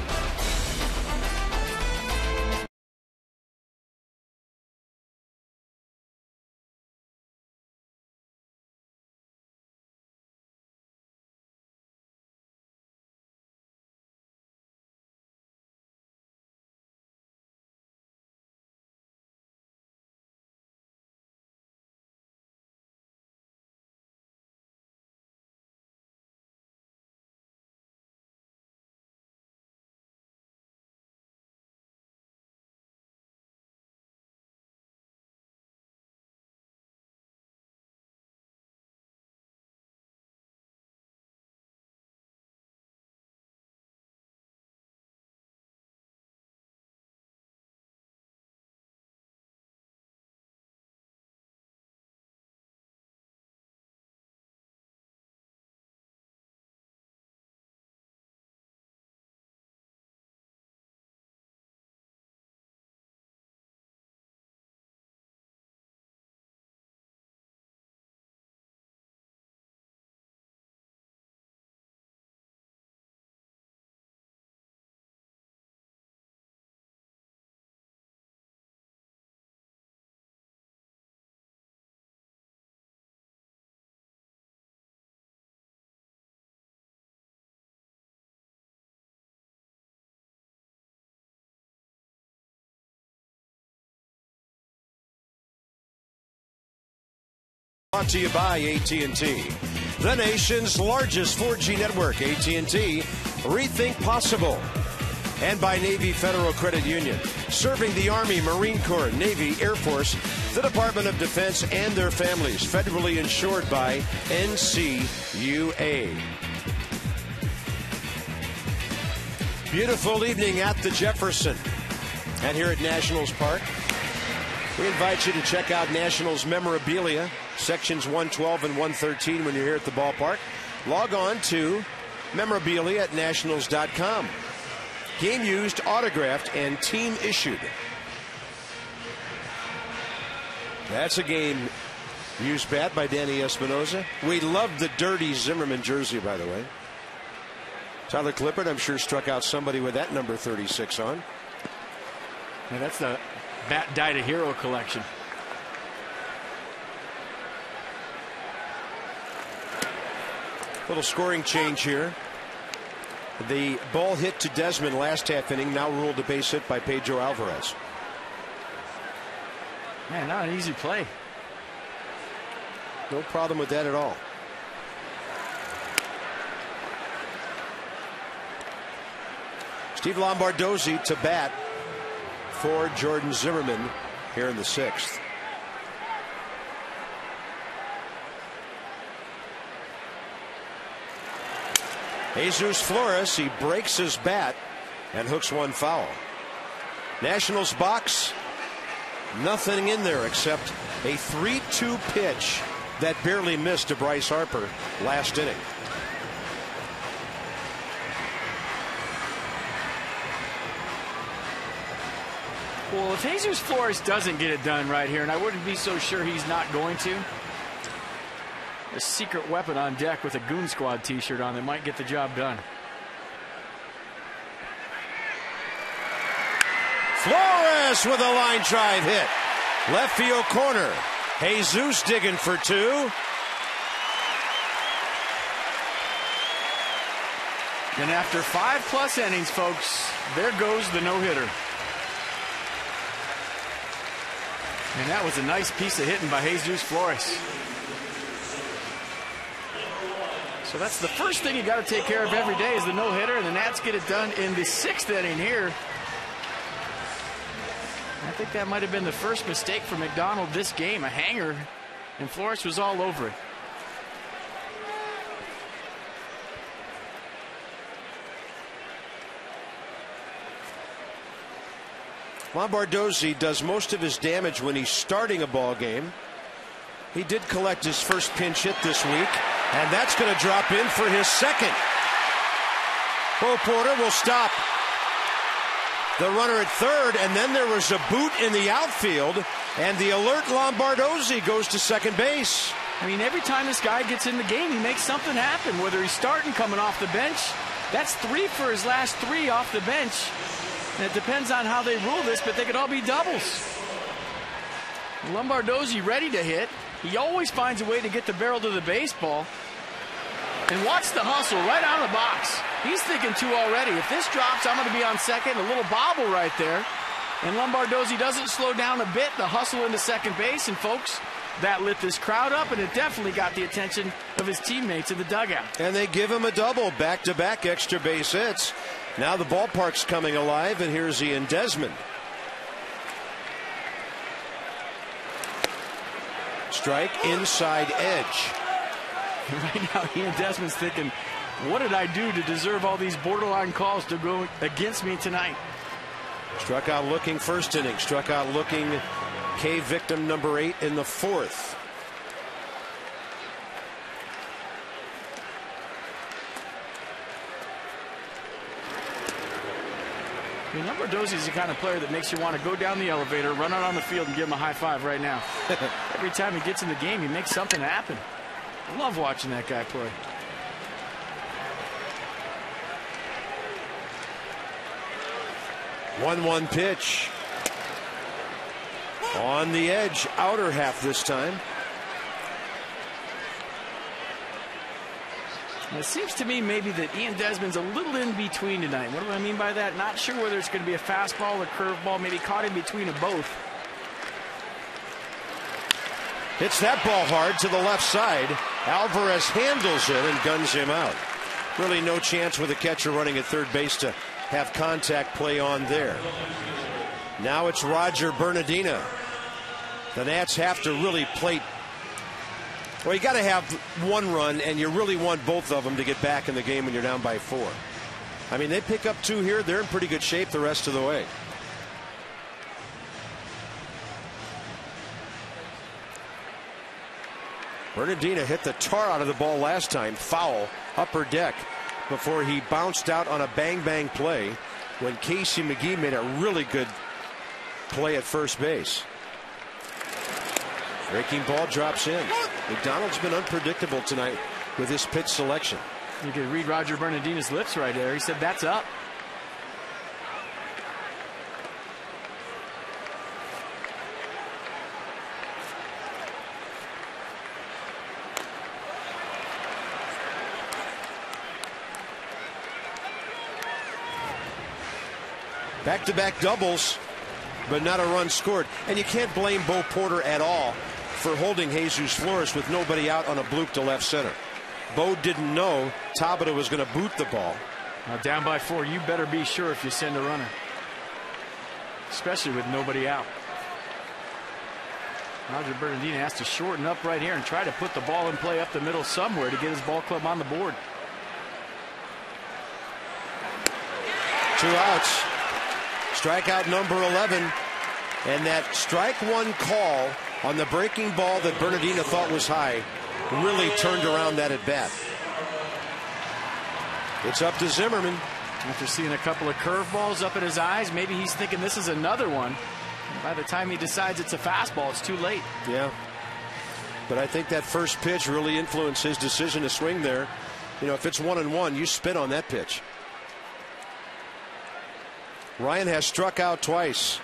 Brought to you by AT&T, the nation's largest 4G network. AT&T, rethink possible. And by Navy Federal Credit Union, serving the Army, Marine Corps, Navy, Air Force, the Department of Defense, and their families. Federally insured by NCUA. Beautiful evening at the Jefferson and here at Nationals Park. We invite you to check out Nationals memorabilia, sections 112 and 113 when you're here at the ballpark. Log on to memorabilia at nationals.com. Game used, autographed, and team issued. That's a game used bat by Danny Espinosa. We love the dirty Zimmermann jersey, by the way. Tyler Clippard, I'm sure, struck out somebody with that number 36 on. And that's the Bat Died a Hero collection. Little scoring change here. The ball hit to Desmond last half inning, now ruled a base hit by Pedro Alvarez. Man, not an easy play. No problem with that at all. Steve Lombardozzi to bat for Jordan Zimmermann here in the 6th. Jesus Flores, he breaks his bat and hooks one foul. Nationals box, nothing in there except a 3-2 pitch that barely missed to Bryce Harper last inning. Well, if Jesus Flores doesn't get it done right here, and I wouldn't be so sure he's not going to, a secret weapon on deck with a Goon Squad t-shirt on that might get the job done. Flores with a line drive hit. Left field corner. Jesus digging for 2. And after 5+ innings, folks, there goes the no-hitter. And that was a nice piece of hitting by Jesus Flores. So that's the first thing you got to take care of every day is the no-hitter, and the Nats get it done in the 6th inning here. I think that might have been the first mistake for McDonald this game, a hanger, and Flores was all over it. Lombardozzi does most of his damage when he's starting a ball game. He did collect his first pinch hit this week, and that's going to drop in for his second. Bo Porter will stop the runner at third, and then there was a boot in the outfield, and the alert Lombardozzi goes to second base. I mean, every time this guy gets in the game, he makes something happen, whether he's starting, coming off the bench. That's 3 for his last 3 off the bench. And it depends on how they rule this, but they could all be doubles. Lombardozzi ready to hit. He always finds a way to get the barrel to the baseball. And watch the hustle right out of the box. He's thinking 2 already. If this drops, I'm going to be on second. A little bobble right there. And Lombardozzi doesn't slow down a bit. The hustle into second base. And folks, that lit this crowd up, and it definitely got the attention of his teammates in the dugout. And they give him a double, back-to-back extra base hits. Now the ballpark's coming alive, and here's Ian Desmond. Strike, inside edge. Right now, Ian Desmond's thinking, what did I do to deserve all these borderline calls to go against me tonight? Struck out looking first inning. Struck out looking K victim number 8 in the 4th. I mean, Lombardozzi is the kind of player that makes you want to go down the elevator, run out on the field, and give him a high five right now. Every time he gets in the game, he makes something happen. I love watching that guy play. One pitch. On the edge, outer half this time. And it seems to me maybe that Ian Desmond's a little in between tonight. What do I mean by that? Not sure whether it's going to be a fastball or curveball, maybe caught in between of both. Hits that ball hard to the left side. Alvarez handles it and guns him out. Really no chance with a catcher running at third base to have contact play on there. Now it's Roger Bernardina. The Nats have to really plate. Well, you got to have 1 run, and you really want both of them to get back in the game when you're down by 4. I mean, they pick up 2 here. They're in pretty good shape the rest of the way. Bernardina hit the tar out of the ball last time, foul, upper deck, before he bounced out on a bang-bang play when Casey McGee made a really good play at first base. Breaking ball drops in. McDonald's been unpredictable tonight with his pitch selection. You can read Roger Bernardina's lips right there. He said, that's up. Back-to-back doubles, but not a run scored. And you can't blame Bo Porter at all for holding Jesus Flores with nobody out on a bloop to left center. Bo didn't know Tabata was going to boot the ball. Now down by 4, you better be sure if you send a runner, especially with nobody out. Roger Bernardina has to shorten up right here and try to put the ball in play up the middle somewhere to get his ball club on the board. 2 outs. Strikeout number 11. And that strike 1 call on the breaking ball that Bernardina thought was high really turned around that at bat. It's up to Zimmerman. After seeing a couple of curveballs up in his eyes, maybe he's thinking this is another one. And by the time he decides it's a fastball, it's too late. Yeah. But I think that first pitch really influenced his decision to swing there. You know, if it's 1-1, you spit on that pitch. Ryan has struck out twice.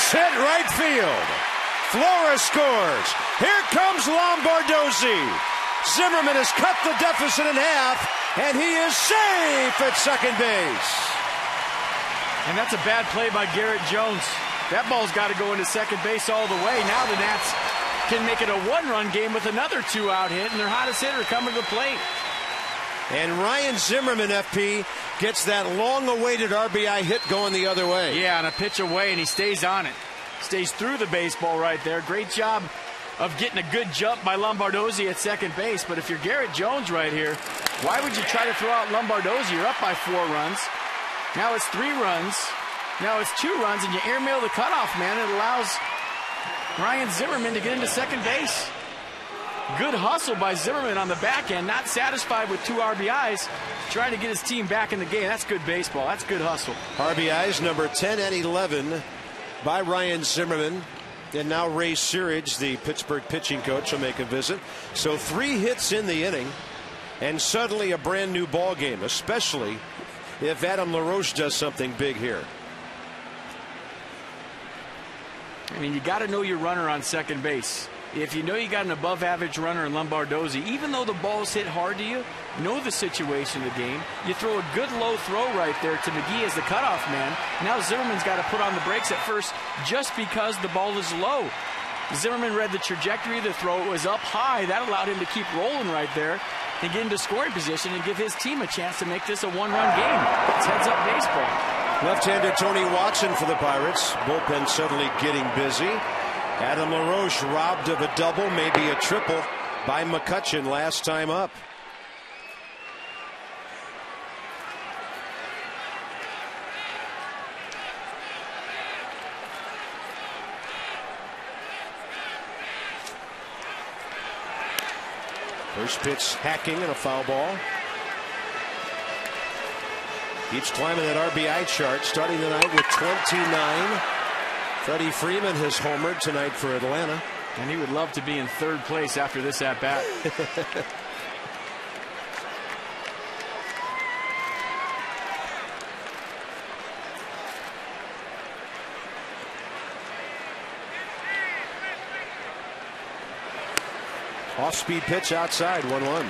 Base hit right field. Flores scores. Here comes Lombardozzi. Zimmerman has cut the deficit in half, and he is safe at second base. And that's a bad play by Garrett Jones. That ball's got to go into second base all the way. Now the Nats can make it a one-run game with another two-out hit, and their hottest hitter coming to the plate. And Ryan Zimmerman, FP, gets that long-awaited RBI hit going the other way. Yeah, on a pitch away, and he stays on it. Stays through the baseball right there. Great job of getting a good jump by Lombardozzi at second base. But if you're Garrett Jones right here, why would you try to throw out Lombardozzi? You're up by 4 runs. Now it's 3 runs. Now it's 2 runs, and you airmail the cutoff man. It allows Ryan Zimmerman to get into second base. Good hustle by Zimmerman on the back end. Not satisfied with 2 RBIs. Trying to get his team back in the game. That's good baseball. That's good hustle. RBIs number 10 and 11 by Ryan Zimmerman. And now Ray Searage, the Pittsburgh pitching coach, will make a visit. So 3 hits in the inning, and suddenly a brand new ball game, especially if Adam LaRoche does something big here. I mean, you got to know your runner on second base. If you know you got an above-average runner in Lombardozzi, even though the ball's hit hard to you, know the situation of the game. You throw a good low throw right there to McGee as the cutoff man. Now Zimmerman's got to put on the brakes at first just because the ball is low. Zimmerman read the trajectory of the throw. It was up high. That allowed him to keep rolling right there and get into scoring position and give his team a chance to make this a one-run game. It's heads-up baseball. Left-hander Tony Watson for the Pirates. Bullpen suddenly getting busy. Adam LaRoche robbed of a double, maybe a triple, by McCutchen last time up. First pitch hacking and a foul ball. Keeps climbing that RBI chart, starting tonight with 29. Freddie Freeman has homered tonight for Atlanta. And he would love to be in third place after this at-bat. Off-speed pitch outside, 1-1.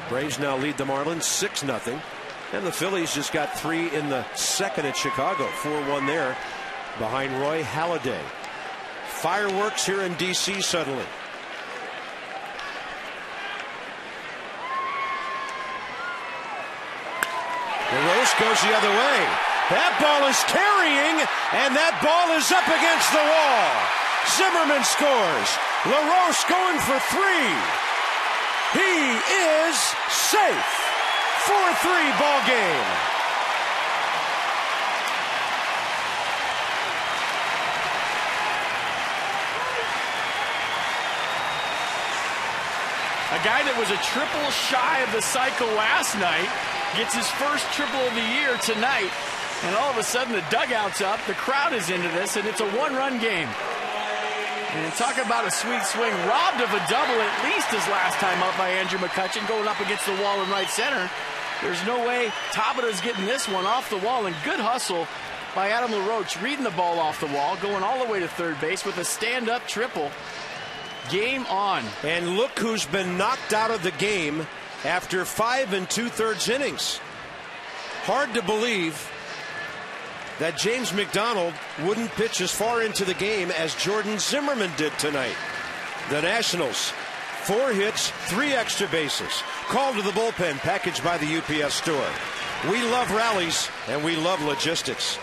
Braves now lead the Marlins 6-0. And the Phillies just got 3 in the second at Chicago. 4-1 there behind Roy Halladay. Fireworks here in D.C. suddenly. LaRoche goes the other way. That ball is carrying, and that ball is up against the wall. Zimmerman scores. LaRoche going for 3. He is safe. 4-3 ball game. A guy that was a triple shy of the cycle last night gets his first triple of the year tonight. And all of a sudden the dugout's up, the crowd is into this, and it's a one-run game. And talk about a sweet swing, robbed of a double at least his last time up by Andrew McCutchen, going up against the wall in right center. There's no way Tabata's getting this one off the wall, and good hustle by Adam LaRoche, reading the ball off the wall, going all the way to third base with a stand-up triple. Game on. And look who's been knocked out of the game after 5 2/3 innings. Hard to believe that James McDonald wouldn't pitch as far into the game as Jordan Zimmerman did tonight. The Nationals, 4 hits, 3 extra bases. Called to the bullpen, packaged by the UPS store. We love rallies, and we love logistics.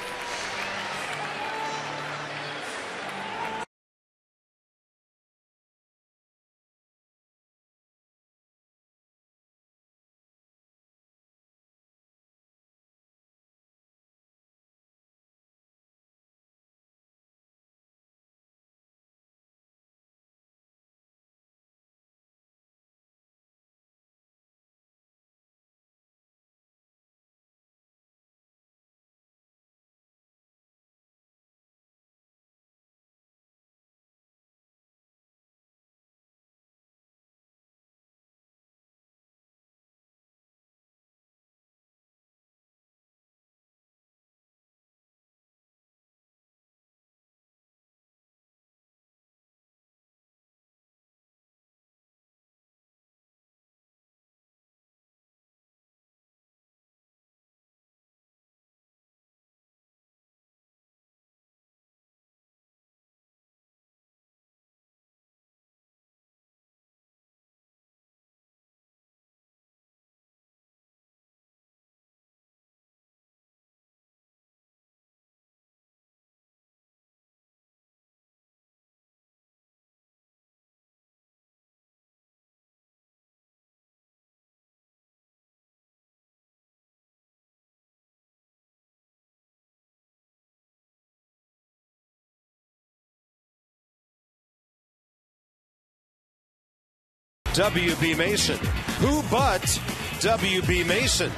W.B. Mason. Who but W.B. Mason?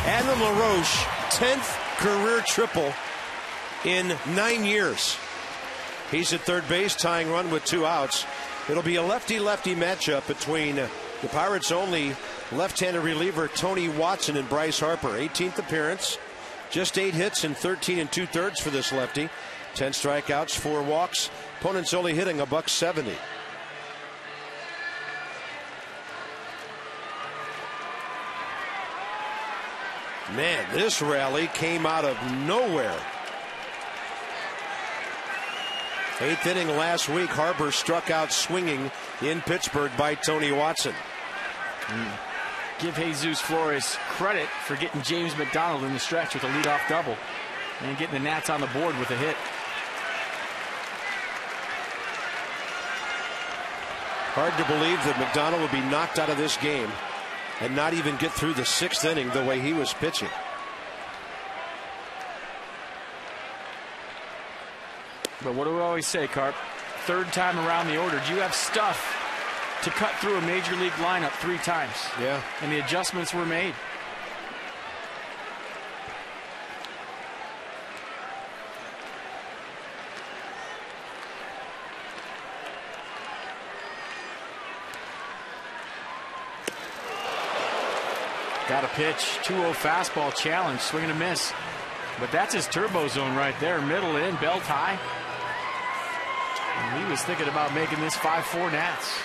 Adam LaRoche, 10th career triple in 9 years. He's at third base, tying run with 2 outs. It'll be a lefty-lefty matchup between the Pirates' only left-handed reliever, Tony Watson, and Bryce Harper. 18th appearance, just 8 hits and 13 2/3 for this lefty. 10 strikeouts, 4 walks. Opponent's only hitting $170. Man, this rally came out of nowhere. 8th inning last week, Harper struck out swinging in Pittsburgh by Tony Watson. Give Jesus Flores credit for getting James McDonald in the stretch with a leadoff double and getting the Nats on the board with a hit. Hard to believe that McDonald would be knocked out of this game and not even get through the 6th inning the way he was pitching. But what do we always say, Carp? Third time around the order. Do you have stuff to cut through a major league lineup 3 times? Yeah. And the adjustments were made. Got a pitch, 2-0 fastball challenge, swing and a miss. But that's his turbo zone right there, middle in, belt high. And he was thinking about making this 5-4 Nats.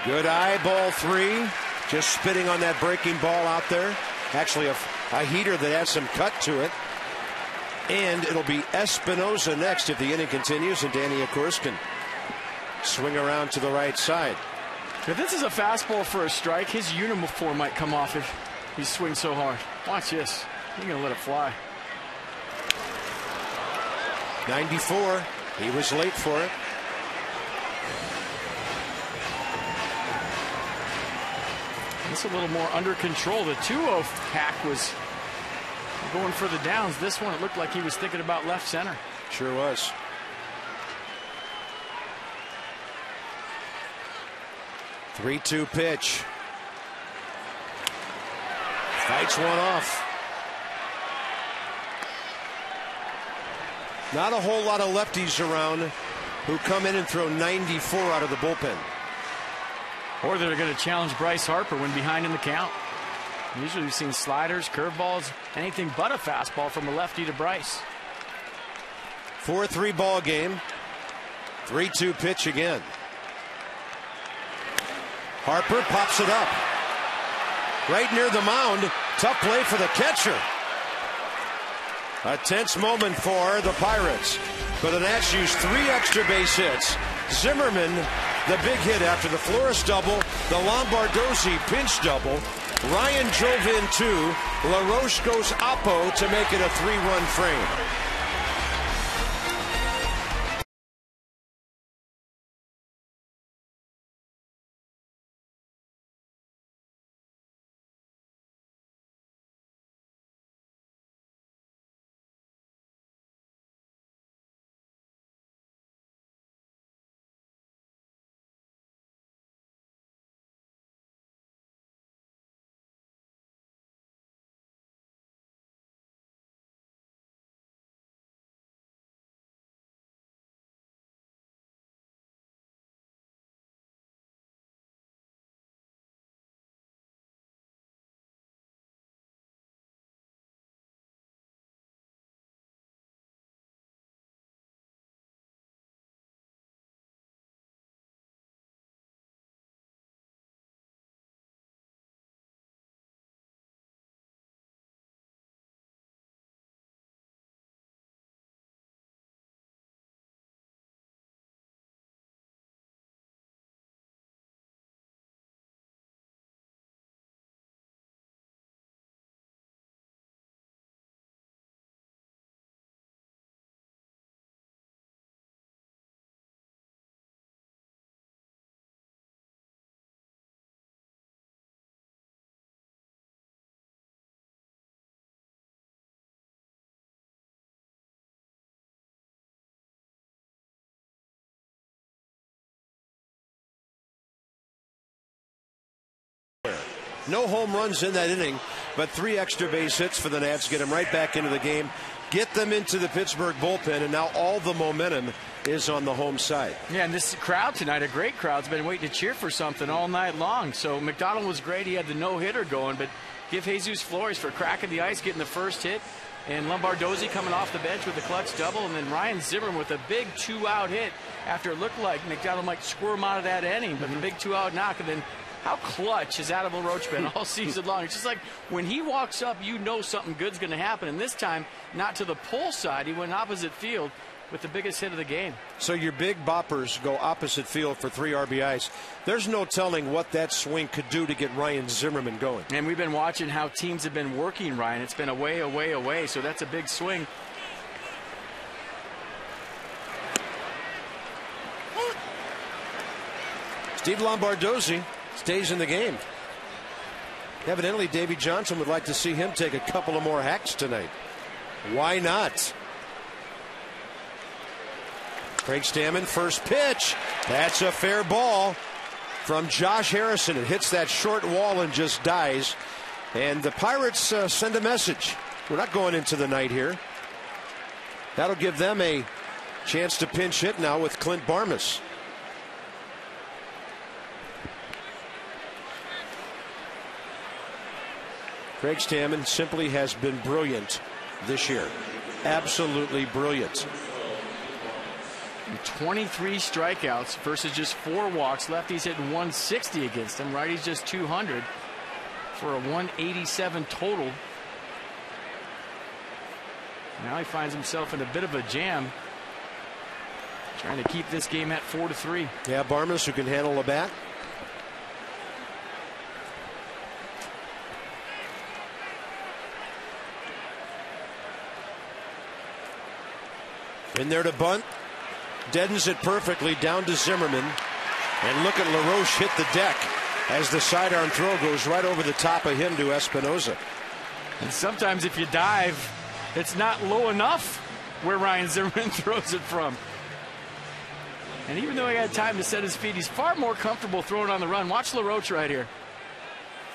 Good eye, ball 3. Just spitting on that breaking ball out there. Actually a heater that has some cut to it. And it'll be Espinosa next if the inning continues, and Danny, of course, can swing around to the right side. If this is a fastball for a strike, his uniform might come off if he swings so hard. Watch this. He's going to let it fly. 94. He was late for it. It's a little more under control. The 2-0 hack was going for the downs. This one, it looked like he was thinking about left center. Sure was. Three-two pitch. Fights one off. Not a whole lot of lefties around who come in and throw 94 out of the bullpen. Or they're going to challenge Bryce Harper when behind in the count. Usually we've seen sliders, curveballs, anything but a fastball from a lefty to Bryce. 4-3 ball game. 3-2 pitch again. Harper pops it up. Right near the mound. Tough play for the catcher. A tense moment for the Pirates. But the Nats used 3 extra base hits. Zimmerman, the big hit after the Flores double, the Lombardozzi pinch double. Ryan drove in 2. LaRoche goes oppo to make it a 3-run frame. No home runs in that inning, but 3 extra base hits for the Nats. Get them right back into the game. Get them into the Pittsburgh bullpen, and now all the momentum is on the home side. Yeah, and this crowd tonight, a great crowd, has been waiting to cheer for something all night long. So McDonald was great. He had the no-hitter going, but give Jesus Flores for cracking the ice, getting the first hit, and Lombardozzi coming off the bench with the clutch double, and then Ryan Zimmerman with a big 2-out hit after it looked like McDonald might squirm out of that inning, but the big 2-out knock, and then how clutch has Adam LaRoche been all season long? It's just like when he walks up, you know something good's going to happen. And this time, not to the pull side. He went opposite field with the biggest hit of the game. So your big boppers go opposite field for 3 RBIs. There's no telling what that swing could do to get Ryan Zimmerman going. And we've been watching how teams have been working Ryan. It's been away, away, away. So that's a big swing. Steve Lombardozzi stays in the game. Evidently, Davey Johnson would like to see him take a couple of more hacks tonight. Why not? Craig Stammen, first pitch. That's a fair ball from Josh Harrison. It hits that short wall and just dies. And the Pirates send a message. We're not going into the night here. That'll give them a chance to pinch hit now with Clint Barmas. Craig Stammen simply has been brilliant this year. Absolutely brilliant. 23 strikeouts versus just 4 walks. Lefties hitting 160 against him. Righties just 200 for a 187 total. Now he finds himself in a bit of a jam, trying to keep this game at 4-3. Yeah, Barmas, who can handle a bat. In there to bunt. Deadens it perfectly down to Zimmerman. And look at LaRoche hit the deck as the sidearm throw goes right over the top of him to Espinoza. And sometimes if you dive, it's not low enough where Ryan Zimmerman throws it from. And even though he had time to set his feet, he's far more comfortable throwing on the run. Watch LaRoche right here.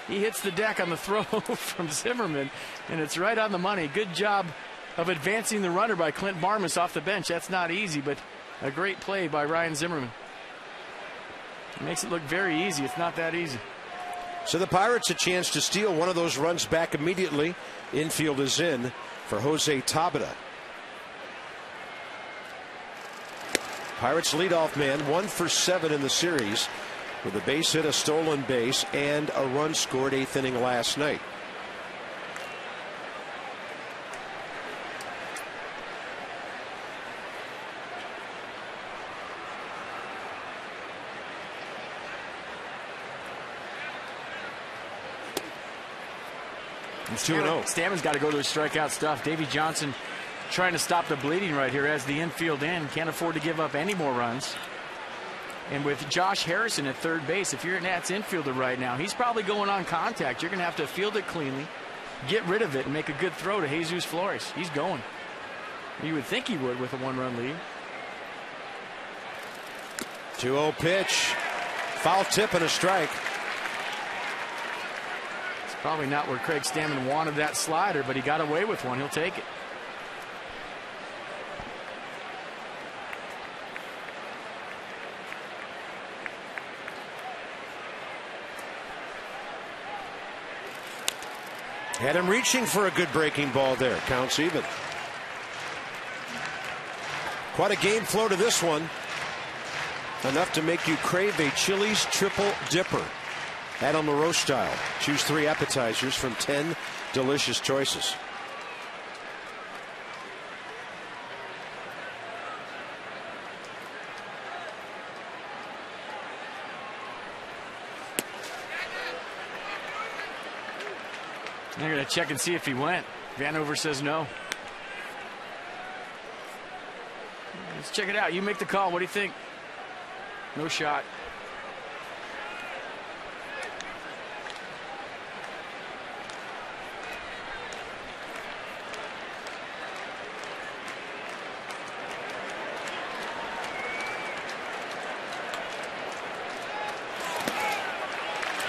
He hits the deck on the throw from Zimmerman, and it's right on the money. Good job of advancing the runner by Clint Barmas off the bench. That's not easy, but a great play by Ryan Zimmerman. It makes it look very easy. It's not that easy. So the Pirates a chance to steal one of those runs back immediately. Infield is in for Jose Tabata. Pirates leadoff man, 1 for 7 in the series with a base hit, a stolen base, and a run scored 8th inning last night. It's 2-0. Stammen's got to go to his strikeout stuff. Davey Johnson trying to stop the bleeding right here as the infield in. Can't afford to give up any more runs. And with Josh Harrison at third base, if you're a Nats infielder right now, he's probably going on contact. You're going to have to field it cleanly, get rid of it, and make a good throw to Jesus Flores. He's going. You would think he would with a 1-run lead. 2-0 pitch. Foul tip and a strike. Probably not where Craig Stammen wanted that slider, but he got away with one. He'll take it. Had him reaching for a good breaking ball there. Counts even. Quite a game flow to this one. Enough to make you crave a Chili's triple dipper. Adam LaRoche style. Choose 3 appetizers from 10 delicious choices. They're going to check and see if he went. Vanover says no. Let's check it out. You make the call. What do you think? No shot.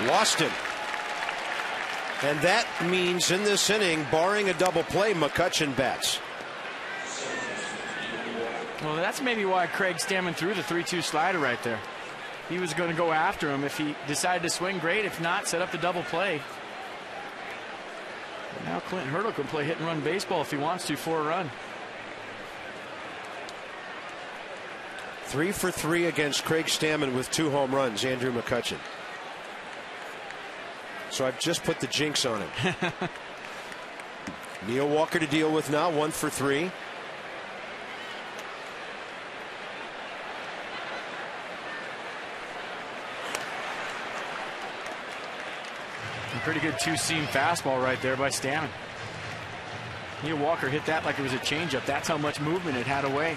Lost him. And that means in this inning, barring a double play, McCutchen bats. Well, that's maybe why Craig Stammen threw the 3-2 slider right there. He was going to go after him. If he decided to swing, great. If not, set up the double play. But now Clint Hurdle can play hit and run baseball if he wants to for a run. 3 for 3 against Craig Stammen with 2 home runs, Andrew McCutchen. So I've just put the jinx on him. Neil Walker to deal with now, 1 for 3. A pretty good two-seam fastball right there by Stammen. Neil Walker hit that like it was a changeup. That's how much movement it had away.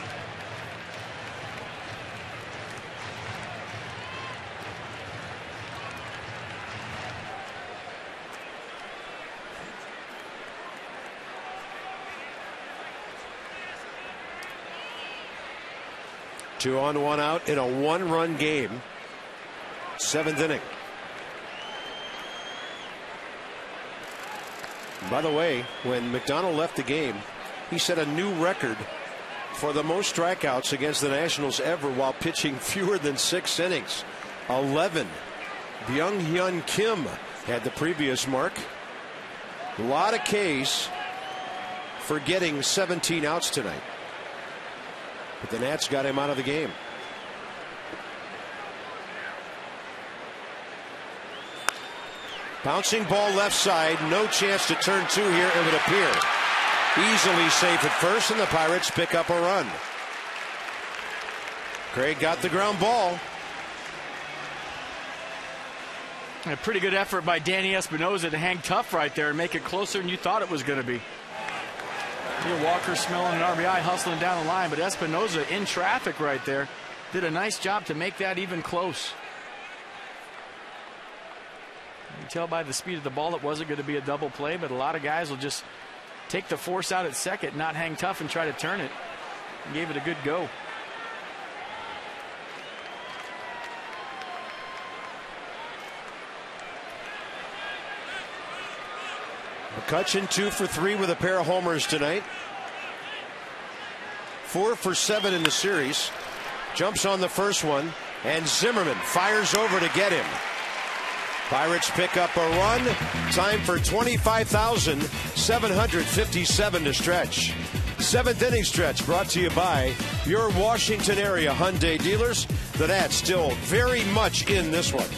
Two on, 1 out in a 1-run game. 7th inning. By the way, when McDonald left the game, he set a new record for the most strikeouts against the Nationals ever while pitching fewer than 6 innings. 11. Byung-Hyun Kim had the previous mark. A lot of Ks for getting 17 outs tonight. But the Nats got him out of the game. Bouncing ball left side. No chance to turn 2 here, it would appear. Easily safe at first, and the Pirates pick up a run. Craig got the ground ball. A pretty good effort by Danny Espinosa to hang tough right there and make it closer than you thought it was going to be. Neil Walker smelling an RBI, hustling down the line, but Espinosa in traffic right there did a nice job to make that even close. You can tell by the speed of the ball it wasn't going to be a double play, but a lot of guys will just take the force out at second, not hang tough and try to turn it. And gave it a good go. McCutchen 2 for 3 with a pair of homers tonight. 4 for 7 in the series. Jumps on the first one, and Zimmerman fires over to get him. Pirates pick up a run. Time for 25,757 to stretch. 7th inning stretch brought to you by your Washington area Hyundai dealers. The Nats still very much in this one.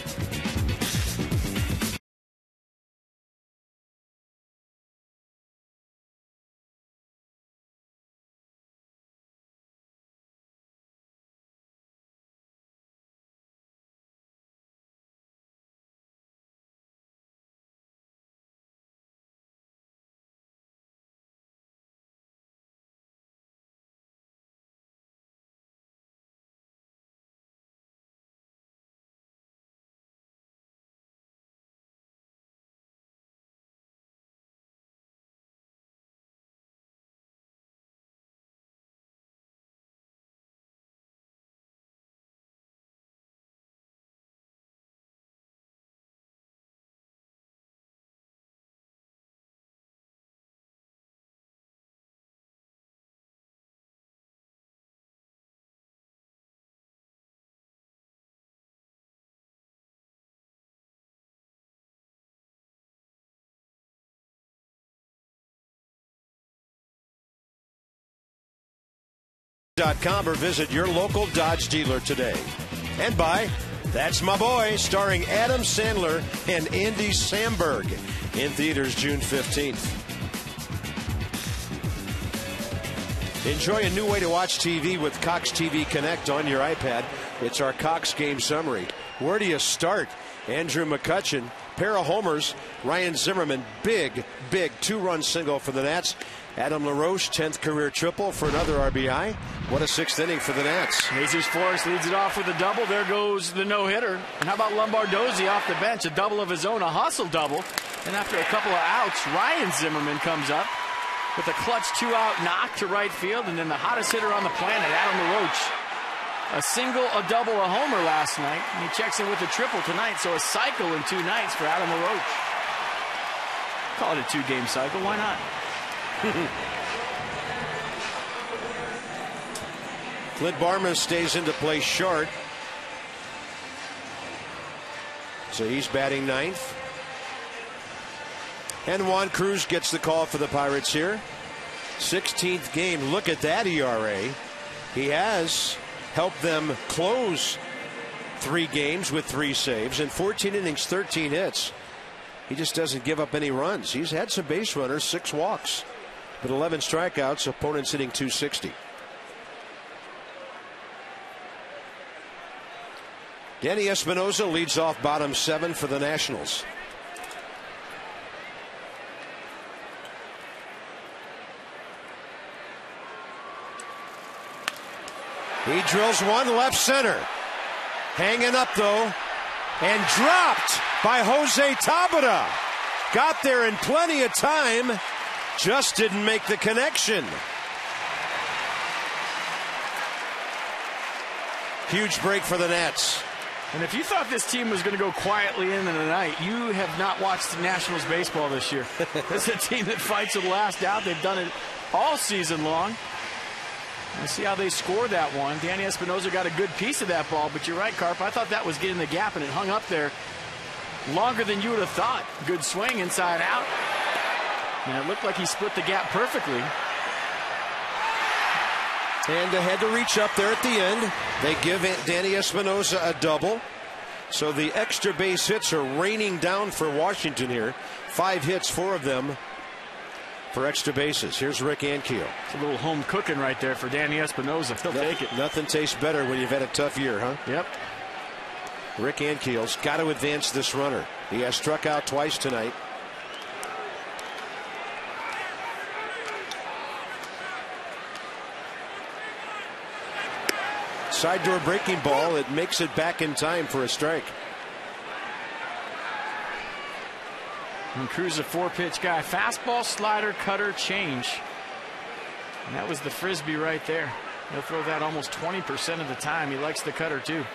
.com or visit your local Dodge dealer today. And by That's My Boy, starring Adam Sandler and Andy Samberg, in theaters June 15th. Enjoy a new way to watch TV with Cox TV Connect on your iPad. It's our Cox game summary. Where do you start? Andrew McCutchen, pair of homers. Ryan Zimmerman, big 2-run single for the Nats. Adam LaRoche, 10th career triple for another RBI. What a 6th inning for the Nats. Jesus Forrest leads it off with a double. There goes the no-hitter. And how about Lombardozzi off the bench? A double of his own, a hustle double. And after a couple of outs, Ryan Zimmerman comes up with a clutch 2-out knock to right field. And then the hottest hitter on the planet, Adam LaRoche. A single, a double, a homer last night. And he checks in with a triple tonight. So a cycle in 2 nights for Adam LaRoche. Call it a 2-game cycle. Why not? Clint Barma stays into play short. So he's batting ninth. And Juan Cruz gets the call for the Pirates here. 16th game. Look at that ERA. He has helped them close 3 games with 3 saves and 14 innings, 13 hits. He just doesn't give up any runs. He's had some base runners, 6 walks, but 11 strikeouts. Opponents hitting .260. Danny Espinosa leads off bottom 7 for the Nationals. He drills one left center. Hanging up though, and dropped by Jose Tabata. Got there in plenty of time, just didn't make the connection. Huge break for the Nats. And if you thought this team was going to go quietly into the night, you have not watched the Nationals baseball this year. This is a team that fights to the last out. They've done it all season long. Let's see how they score that one. Danny Espinosa got a good piece of that ball, but you're right, Carp. I thought that was getting the gap, and it hung up there longer than you would have thought. Good swing inside out. And it looked like he split the gap perfectly. And had to reach up there at the end. They give Danny Espinosa a double. So the extra base hits are raining down for Washington here. 5 hits, 4 of them for extra bases. Here's Rick Ankiel. It's a little home cooking right there for Danny Espinosa. He'll take it. Nothing tastes better when you've had a tough year, huh? Yep. Rick Ankiel's got to advance this runner. He has struck out twice tonight. Side door breaking ball. It makes it back in time for a strike. And Cruz a 4-pitch guy. Fastball, slider, cutter, change. And that was the frisbee right there. He'll throw that almost 20% of the time. He likes the cutter too.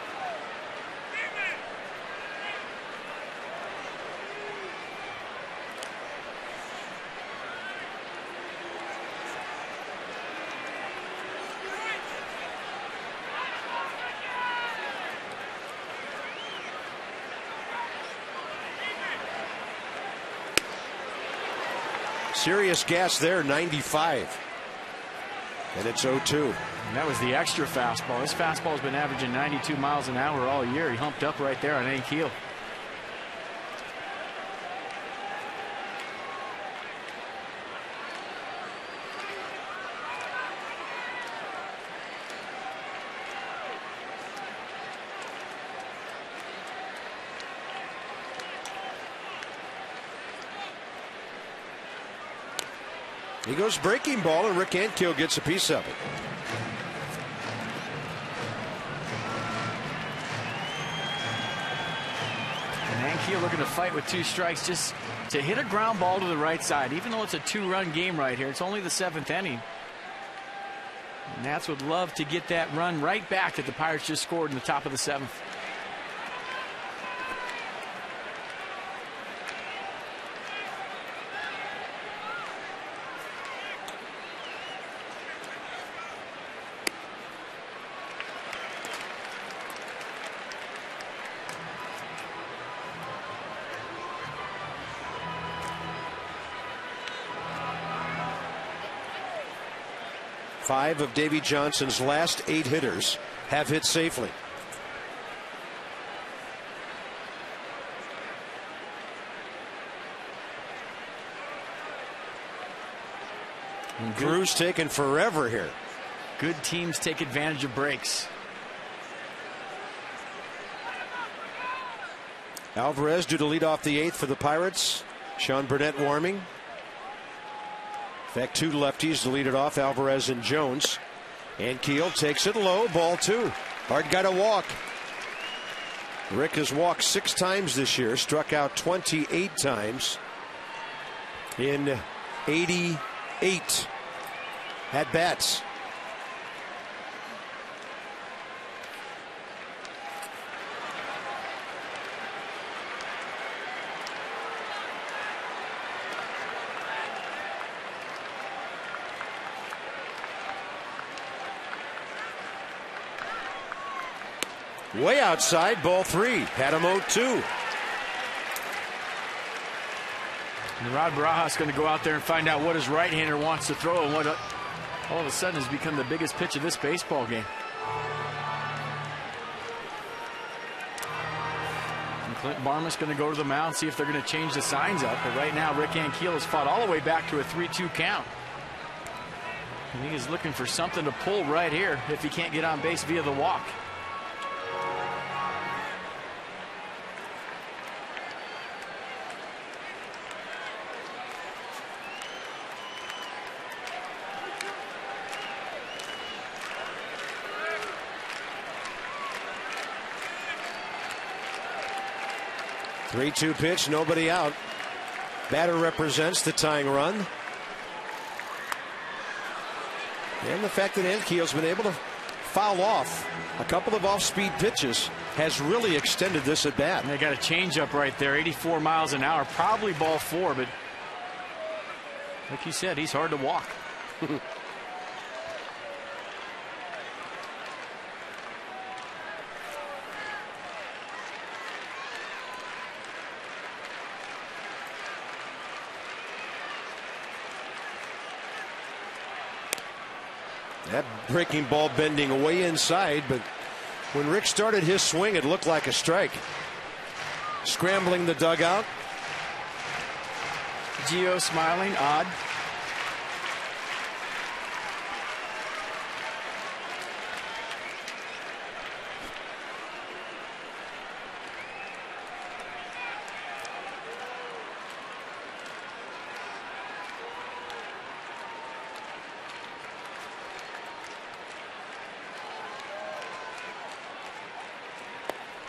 Serious gas there, 95. And it's 0-2. And that was the extra fastball. His fastball's been averaging 92 miles an hour all year. He humped up right there on Ankiel. He goes breaking ball, and Rick Ankiel gets a piece of it. And Ankiel looking to fight with 2 strikes just to hit a ground ball to the right side. Even though it's a 2-run game right here, it's only the 7th inning. And Nats would love to get that run right back that the Pirates just scored in the top of the 7th. Five of Davey Johnson's last 8 hitters have hit safely. Cruz taking forever here. Good teams take advantage of breaks. Alvarez due to lead off the 8th for the Pirates. Sean Burnett warming. In fact, 2 lefties to lead it off, Alvarez and Jones. Ankiel takes it low, ball 2. Hard guy to walk. Rick has walked 6 times this year, struck out 28 times in 88 at bats. Way outside, ball 3. Had him 0-2. And Rod Barajas is going to go out there and find out what his right-hander wants to throw and what all of a sudden has become the biggest pitch of this baseball game. And Clint Barmas going to go to the mound, see if they're going to change the signs up. But right now, Rick Ankiel has fought all the way back to a 3-2 count. And he is looking for something to pull right here if he can't get on base via the walk. Three-two pitch, nobody out. Batter represents the tying run. And the fact that Ankiel's been able to foul off a couple of off-speed pitches has really extended this at bat. And they got a changeup right there, 84 miles an hour, probably ball 4, but like you said, he's hard to walk. That breaking ball bending way inside, but when Rick started his swing, it looked like a strike. Scrambling the dugout. Gio smiling, odd.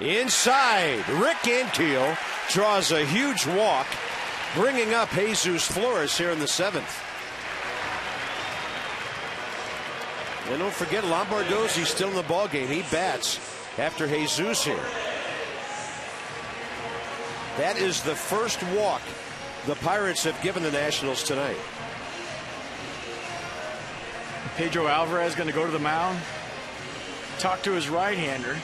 Inside, Rick Ankiel draws a huge walk, bringing up Jesus Flores here in the 7th. And don't forget, Lombardozzi's still in the ballgame. He bats after Jesus here. That is the first walk the Pirates have given the Nationals tonight. Pedro Alvarez going to go to the mound, talk to his right-hander.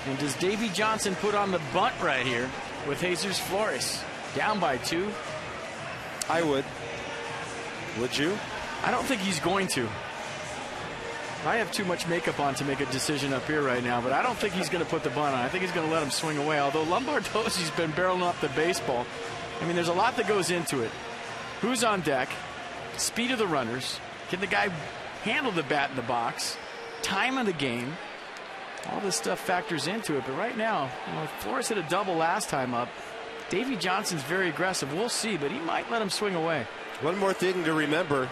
And does Davey Johnson put on the bunt right here with Jesus Flores? Down by 2. I would. Would you? I don't think he's going to. I have too much makeup on to make a decision up here right now, but I don't think he's going to put the bunt on. I think he's going to let him swing away, although Lombardozzi's been barreling up the baseball. I mean, there's a lot that goes into it. Who's on deck? Speed of the runners. Can the guy handle the bat in the box? Time of the game. All this stuff factors into it, but right now, Flores hit a double last time up. Davey Johnson's very aggressive. We'll see, but he might let him swing away. One more thing to remember.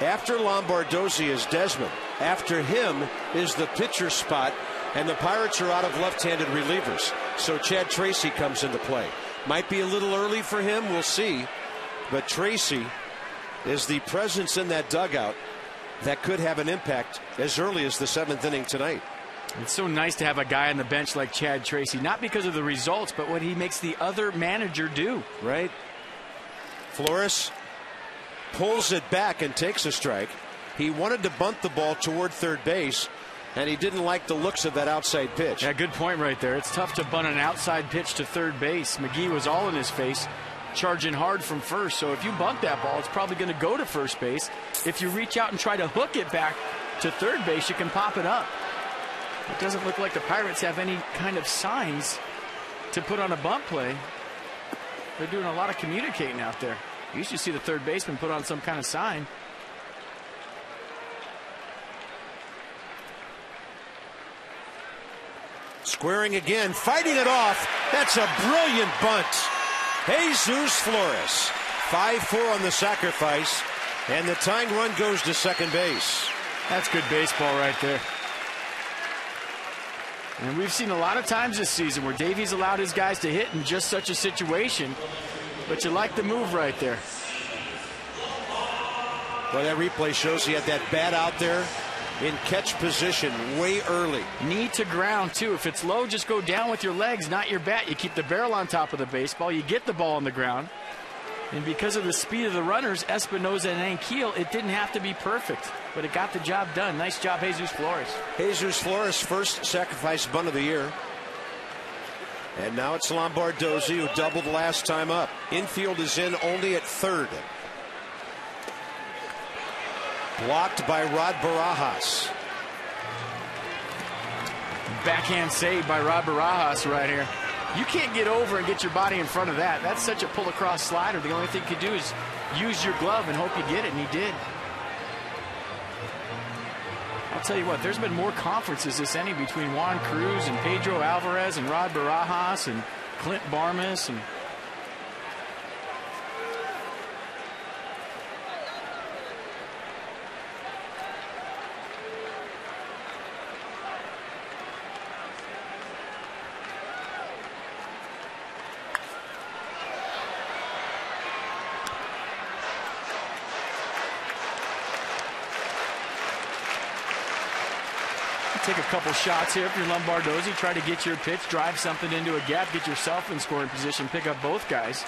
After Lombardozzi is Desmond. After him is the pitcher spot, and the Pirates are out of left-handed relievers. So Chad Tracy comes into play. Might be a little early for him, we'll see. But Tracy is the presence in that dugout that could have an impact as early as the 7th inning tonight. It's so nice to have a guy on the bench like Chad Tracy, not because of the results, but what he makes the other manager do. Right. Flores pulls it back and takes a strike. He wanted to bunt the ball toward third base, and he didn't like the looks of that outside pitch. Yeah, good point right there. It's tough to bunt an outside pitch to third base. McGee was all in his face, charging hard from first. So if you bunt that ball, it's probably going to go to first base. If you reach out and try to hook it back to third base, you can pop it up. It doesn't look like the Pirates have any kind of signs to put on a bunt play. They're doing a lot of communicating out there. You usually see the third baseman put on some kind of sign. Squaring again, fighting it off. That's a brilliant bunt. Jesus Flores, 5-4 on the sacrifice, and the tying run goes to second base. That's good baseball right there. And we've seen a lot of times this season where Davey's allowed his guys to hit in just such a situation. But you like the move right there. Well, that replay shows he had that bat out there in catch position way early. Knee to ground, too. If it's low, just go down with your legs, not your bat. You keep the barrel on top of the baseball. You get the ball on the ground. And because of the speed of the runners, Espinoza and Ankiel, it didn't have to be perfect, but it got the job done. Nice job, Jesus Flores. Jesus Flores, first sacrifice bunt of the year. And now it's Lombardozzi, who doubled last time up. Infield is in only at third. Blocked by Rod Barajas. Backhand save by Rod Barajas right here. You can't get over and get your body in front of that. That's such a pull across slider. The only thing you could do is use your glove and hope you get it, and he did. I'll tell you what, there's been more conferences this inning between Juan Cruz and Pedro Alvarez and Rod Barajas and Clint Barmas and take a couple shots here if you're Lombardozzi. Try to get your pitch, drive something into a gap, get yourself in scoring position, pick up both guys.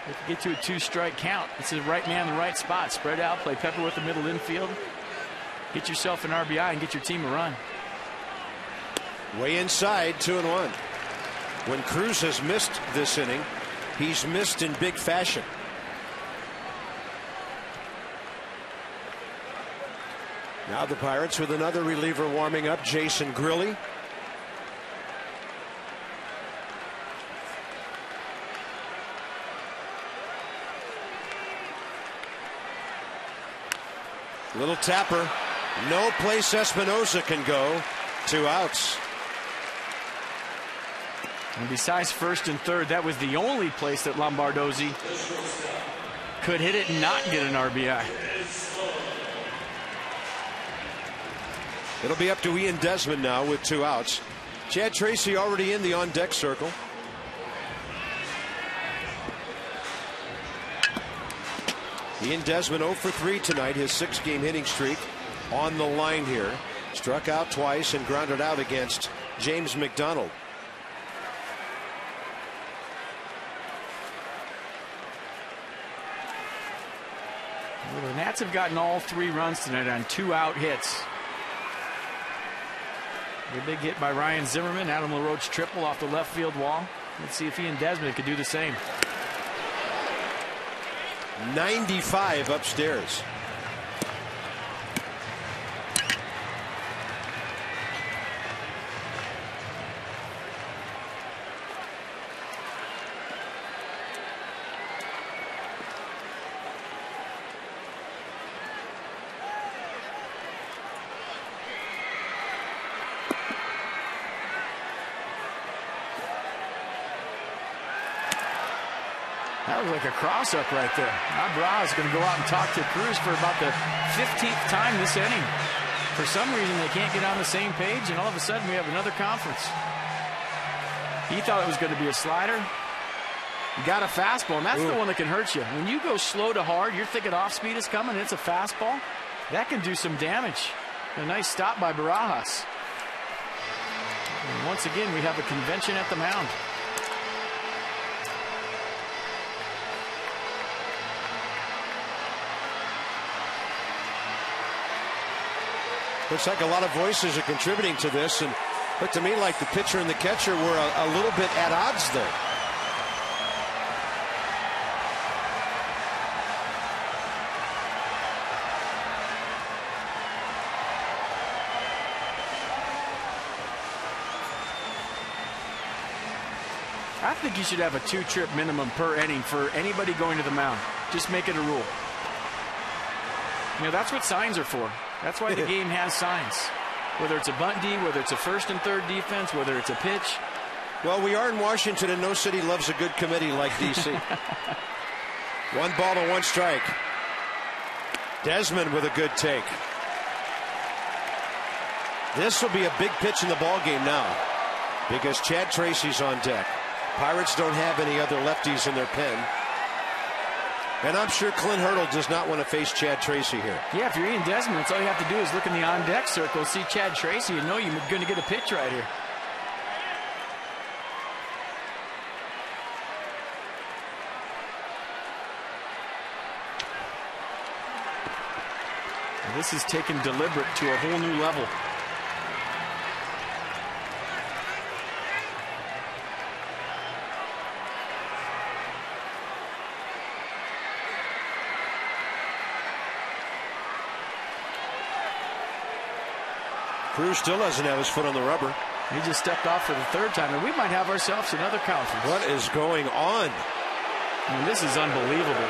If you get to a 2-strike count, it's the right man in the right spot. Spread out, play pepper with the middle infield. Get yourself an RBI and get your team a run. Way inside, 2-1. When Cruz has missed this inning, he's missed in big fashion. Now the Pirates with another reliever warming up, Jason Grilli. Little tapper. No place Espinoza can go. 2 outs. And besides first and third, that was the only place that Lombardozzi could hit it and not get an RBI. It'll be up to Ian Desmond now with 2 outs. Chad Tracy already in the on-deck circle. Ian Desmond 0 for 3 tonight, his 6-game hitting streak on the line here. Struck out twice and grounded out against James McDonald. Well, the Nats have gotten all 3 runs tonight on 2-out hits. The big hit by Ryan Zimmerman, Adam LaRoche triple off the left field wall. Let's see if Ian Desmond could do the same. 95 upstairs. That was like a cross-up right there. Now Bra is going to go out and talk to Cruz for about the 15th time this inning. For some reason, they can't get on the same page, and all of a sudden we have another conference. He thought it was going to be a slider. You got a fastball, and that's the one that can hurt you. When you go slow to hard, you're thinking off-speed is coming, and it's a fastball. That can do some damage. A nice stop by Barajas. And once again, we have a convention at the mound. Looks like a lot of voices are contributing to this, and looked to me like the pitcher and the catcher were a little bit at odds there. I think you should have a 2-trip minimum per inning for anybody going to the mound. Just make it a rule. You know, that's what signs are for. That's why the game has signs. Whether it's a bunt D, whether it's a first and third defense, whether it's a pitch. Well, we are in Washington, and no city loves a good committee like D.C. 1 ball to 1 strike. Desmond with a good take. This will be a big pitch in the ball game now, because Chad Tracy's on deck. Pirates don't have any other lefties in their pen. And I'm sure Clint Hurdle does not want to face Chad Tracy here. Yeah, if you're Ian Desmond, that's all you have to do is look in the on-deck circle, see Chad Tracy, and know you're going to get a pitch right here. This is taken deliberate to a whole new level. Cruz still doesn't have his foot on the rubber. He just stepped off for the third time, and we might have ourselves another conference. What is going on? I mean, this is unbelievable.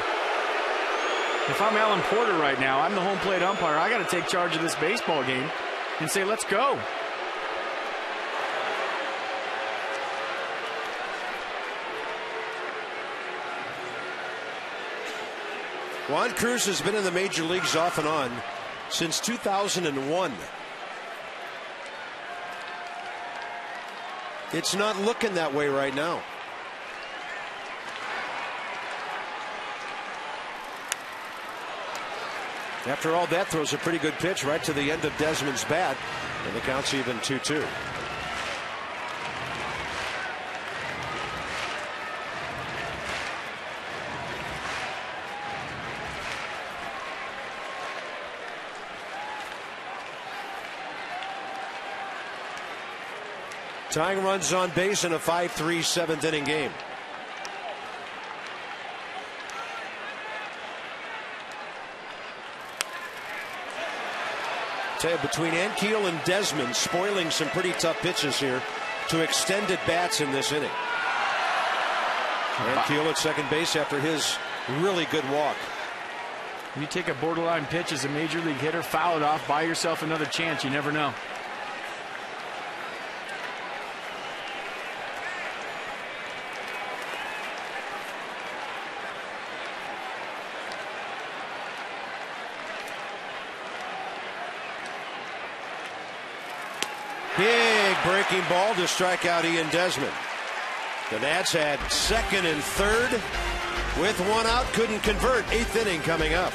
If I'm Alan Porter right now, I'm the home plate umpire. I got to take charge of this baseball game and say, let's go. Juan Cruz has been in the major leagues off and on since 2001. It's not looking that way right now. After all, that throws a pretty good pitch right to the end of Desmond's bat, and the count's even 2-2. Tying runs on base in a 5-3 seventh inning game. Tell you, between Ankiel and Desmond, spoiling some pretty tough pitches here to extended bats in this inning. Ankiel at second base after his really good walk. You take a borderline pitch as a major league hitter, foul it off, buy yourself another chance. You never know. Big breaking ball to strike out Ian Desmond. The Nats had second and third with one out, couldn't convert. Eighth inning coming up.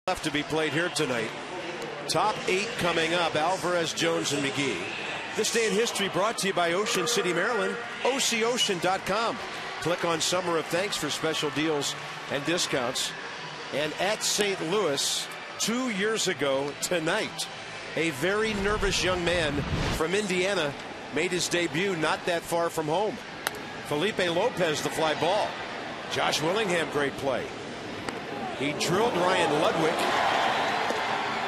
Left to be played here tonight. Top 8 coming up. Alvarez, Jones, and McGee. This Day in History brought to you by Ocean City, Maryland. OCOcean.com. Click on Summer of Thanks for special deals and discounts. And at St. Louis, 2 years ago tonight, a very nervous young man from Indiana made his debut not that far from home. Felipe Lopez, the fly ball. Josh Willingham, great play. He drilled Ryan Ludwig,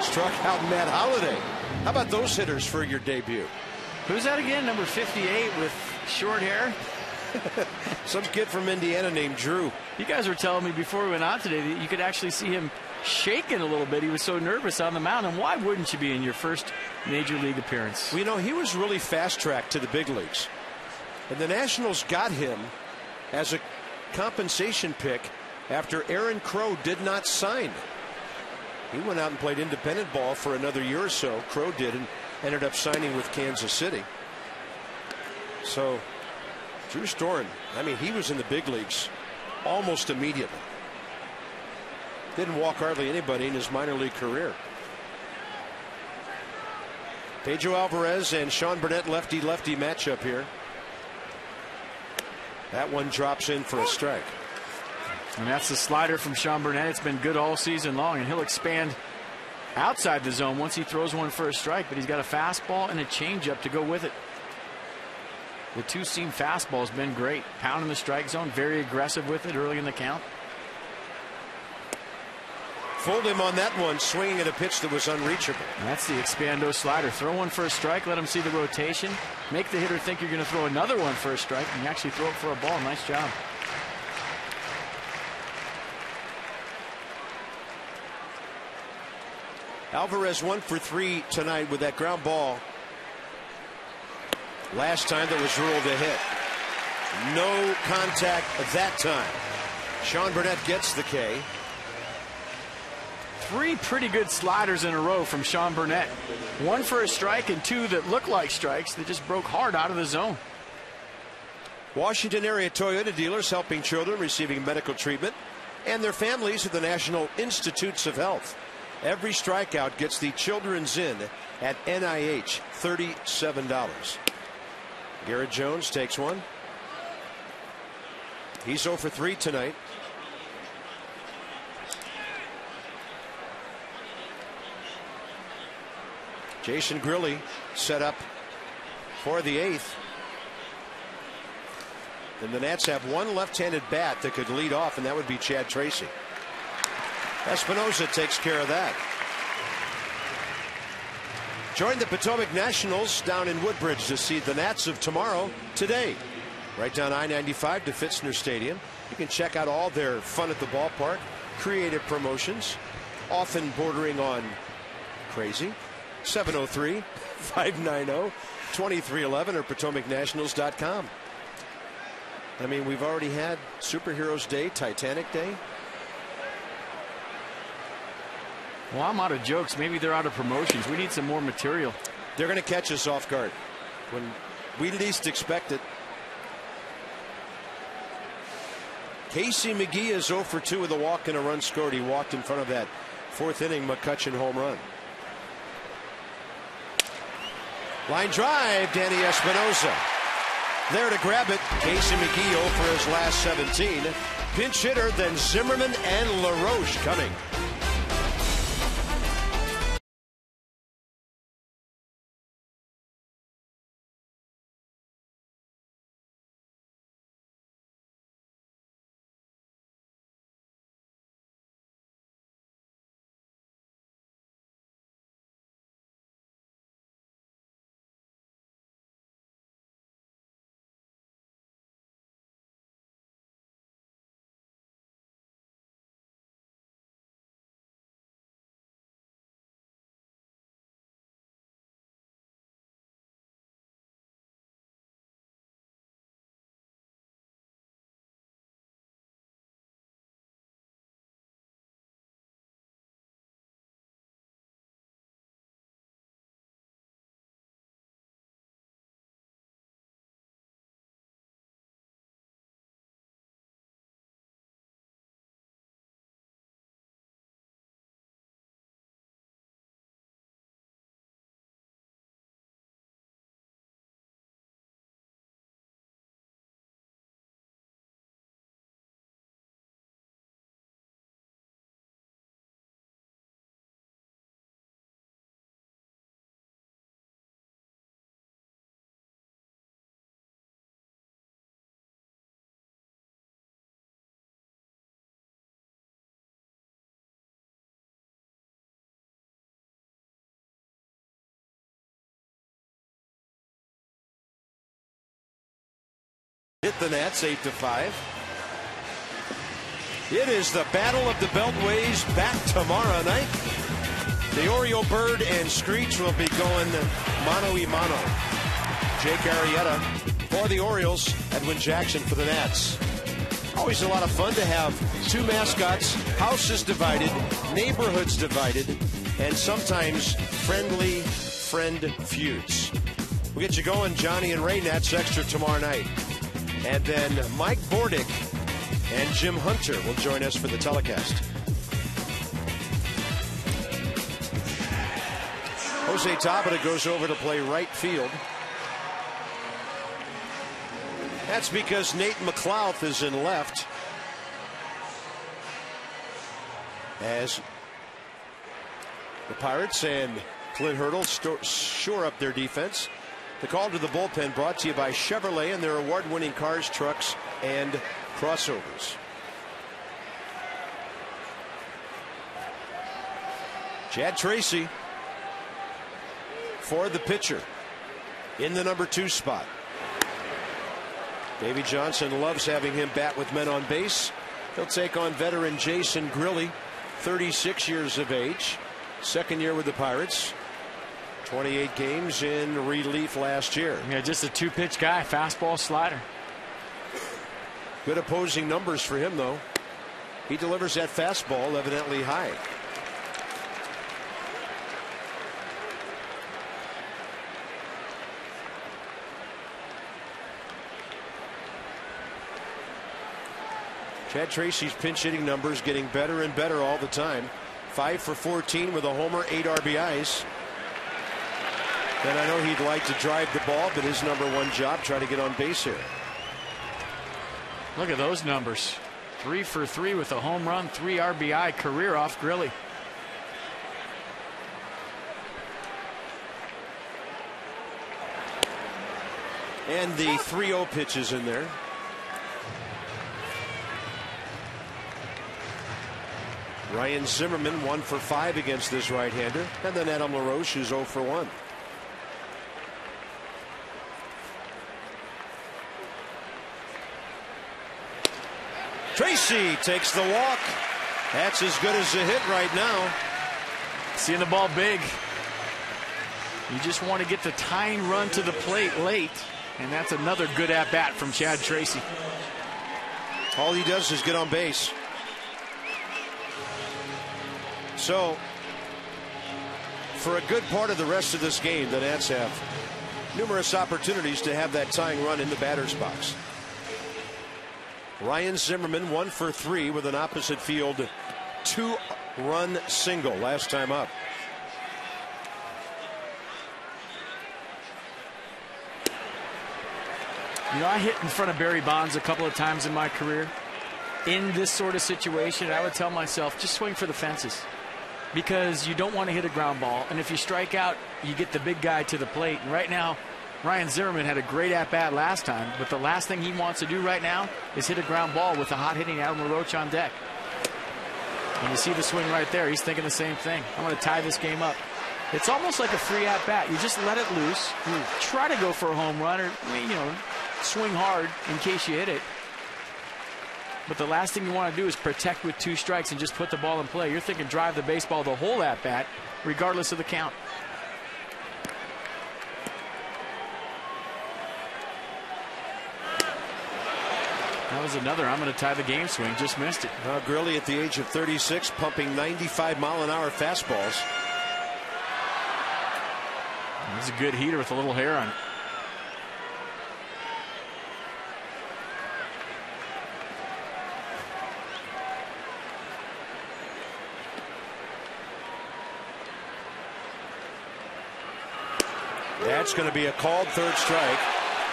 struck out Matt Holliday. How about those hitters for your debut? Who's that again? Number 58 with short hair? Some kid from Indiana named Drew. You guys were telling me before we went on today that you could actually see him shaking a little bit. He was so nervous on the mound. And why wouldn't you be in your first major league appearance? Well, you know, he was really fast-tracked to the big leagues. And the Nationals got him as a compensation pick after Aaron Crow did not sign. He went out and played independent ball for another year or so. Crow did, and ended up signing with Kansas City. So Drew Storen, I mean, he was in the big leagues almost immediately. Didn't walk hardly anybody in his minor league career. Pedro Alvarez and Sean Burnett, lefty-lefty matchup here. That one drops in for a strike. And that's the slider from Sean Burnett. It's been good all season long, and he'll expand outside the zone once he throws one for a strike, but he's got a fastball and a changeup to go with it. The two-seam fastball has been great. Pounding the strike zone, very aggressive with it early in the count. Fooled him on that one, swinging at a pitch that was unreachable. And that's the expando slider. Throw one for a strike, let him see the rotation, make the hitter think you're going to throw another one for a strike, and you actually throw it for a ball. Nice job. Alvarez 1 for 3 tonight with that ground ball. Last time that was ruled a hit. No contact that time. Sean Burnett gets the K. 3 pretty good sliders in a row from Sean Burnett. 1 for a strike and 2 that look like strikes that just broke hard out of the zone. Washington area Toyota dealers helping children receiving medical treatment and their families at the National Institutes of Health. Every strikeout gets the Children's Inn at NIH $37. Garrett Jones takes one. He's 0 for 3 tonight. Jason Grilli set up for the 8th. And the Nats have one left-handed bat that could lead off, and that would be Chad Tracy. Espinosa takes care of that. Join the Potomac Nationals down in Woodbridge to see the Nats of tomorrow today. Right down I-95 to Fitzner Stadium. You can check out all their fun at the ballpark, creative promotions, often bordering on crazy. 703-590-2311 or PotomacNationals.com. I mean, we've already had Superheroes Day, Titanic Day. Well, I'm out of jokes. Maybe they're out of promotions. We need some more material. They're going to catch us off guard when we least expect it. Casey McGee is 0 for 2 with a walk and a run scored. He walked in front of that 4th inning McCutchen home run. Line drive, Danny Espinosa. There to grab it. Casey McGee 0 for his last 17. Pinch hitter, then Zimmerman and LaRoche coming. Hit the Nats 8-5. It is the Battle of the Beltways back tomorrow night. The Oriole Bird and Screech will be going mano-a-mano. Jake Arrieta for the Orioles, Edwin Jackson for the Nats. Always a lot of fun to have two mascots, houses divided, neighborhoods divided, and sometimes friendly friend feuds. We'll get you going, Johnny and Ray. Nats Extra tomorrow night. And then Mike Bordick and Jim Hunter will join us for the telecast. Jose Tabata goes over to play right field. That's because Nate McLouth is in left. As the Pirates and Clint Hurdle shore up their defense. The call to the bullpen brought to you by Chevrolet and their award-winning cars, trucks, and crossovers. Chad Tracy for the pitcher in the number 2 spot. Davey Johnson loves having him bat with men on base. He'll take on veteran Jason Grilli, 36 years of age, second year with the Pirates. 28 games in relief last year. Yeah, just a 2-pitch guy, fastball, slider. Good opposing numbers for him, though. He delivers that fastball evidently high. Chad Tracy's pinch hitting numbers getting better and better all the time. 5 for 14 with a homer, 8 RBIs. And I know he'd like to drive the ball, but his number 1 job, try to get on base here. Look at those numbers. 3 for 3 with a home run, 3 RBI career off Grilli. And the 3-0 pitch is in there. Ryan Zimmerman 1 for 5 against this right-hander. And then Adam LaRoche, who's 0 for 1. Tracy takes the walk. That's as good as a hit right now. Seeing the ball big. You just want to get the tying run to the plate late. And that's another good at-bat from Chad Tracy. All he does is get on base. So, for a good part of the rest of this game, the Nats have numerous opportunities to have that tying run in the batter's box. Ryan Zimmerman 1 for 3 with an opposite field 2-run single last time up. You know, I hit in front of Barry Bonds a couple of times in my career. In this sort of situation, I would tell myself, just swing for the fences. Because you don't want to hit a ground ball. And if you strike out, you get the big guy to the plate. And right now, Ryan Zimmerman had a great at-bat last time. But the last thing he wants to do right now is hit a ground ball with a hot-hitting Adam LaRoche on deck. And you see the swing right there. He's thinking the same thing. I'm going to tie this game up. It's almost like a free at-bat. You just let it loose. You try to go for a home run or, you know, swing hard in case you hit it. But the last thing you want to do is protect with 2 strikes and just put the ball in play. You're thinking drive the baseball the whole at-bat, regardless of the count. That was another I'm going to tie the game swing. Just missed it. Grilli at the age of 36 pumping 95-mile-an-hour fastballs. This is a good heater with a little hair on it. That's going to be a called 3rd strike.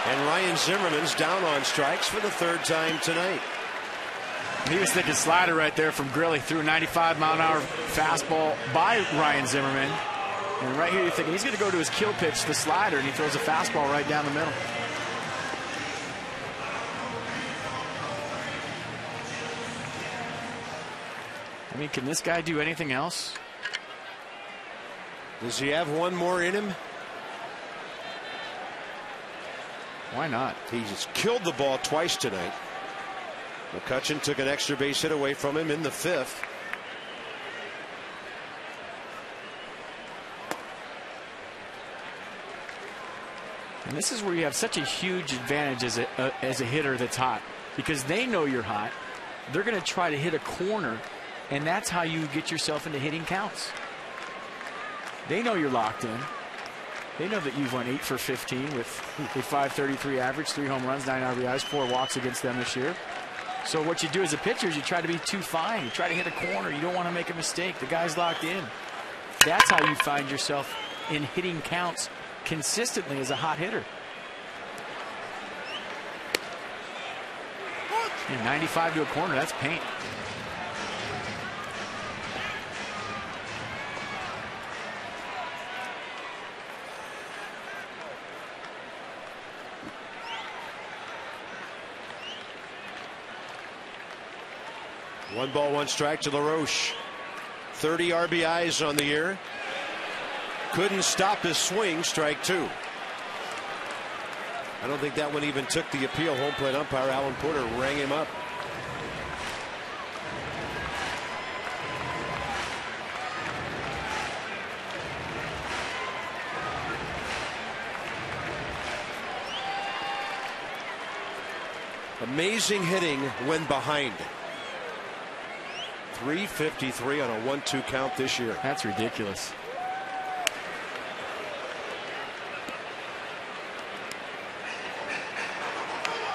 And Ryan Zimmerman's down on strikes for the 3rd time tonight. He was thinking slider right there from Grilli. Threw a 95-mile-an-hour fastball by Ryan Zimmerman. And right here you're thinking he's going to go to his kill pitch, the slider, and he throws a fastball right down the middle. I mean, can this guy do anything else? Does he have one more in him? Why not? He's killed the ball twice tonight. McCutchen took an extra base hit away from him in the 5th. And this is where you have such a huge advantage as a hitter that's hot, because they know you're hot. They're going to try to hit a corner, and that's how you get yourself into hitting counts. They know you're locked in. They know that you've won 8 for 15 with a .533 average, 3 home runs, 9 RBIs, 4 walks against them this year. So what you do as a pitcher is you try to be too fine. You try to hit a corner. You don't want to make a mistake. The guy's locked in. That's how you find yourself in hitting counts consistently as a hot hitter. 95 to a corner, that's paint. One ball, one strike to LaRoche. 30 RBIs on the year. Couldn't stop his swing, strike 2. I don't think that one even took the appeal. Home plate umpire Alan Porter rang him up. Amazing hitting when behind. 353 on a 1-2 count this year. That's ridiculous.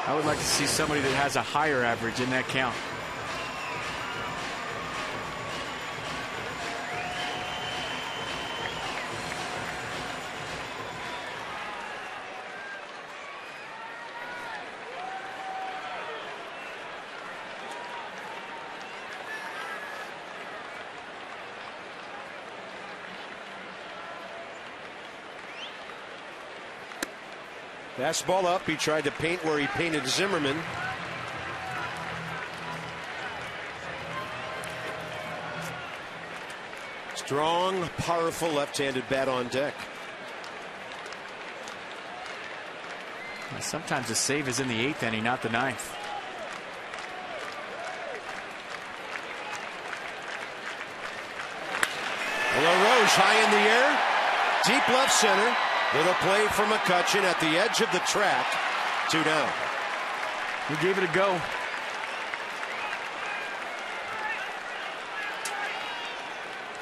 I would like to see somebody that has a higher average in that count. Fastball up. He tried to paint where he painted Zimmerman. Strong, powerful left-handed bat on deck. Sometimes the save is in the 8th inning, not the 9th. LaRoche high in the air. Deep left center. Little play for McCutchen at the edge of the track. 2 down. He gave it a go.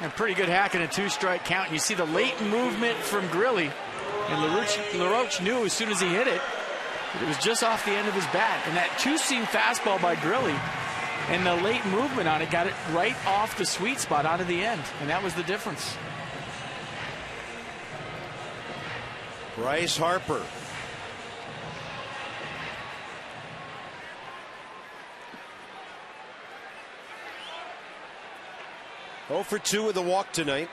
And pretty good hack in a 2-strike count. You see the late movement from Grilli. And LaRoche knew as soon as he hit it that it was just off the end of his bat. And that 2-seam fastball by Grilli and the late movement on it got it right off the sweet spot out of the end. And that was the difference. Bryce Harper. Oh for 2 with a walk tonight.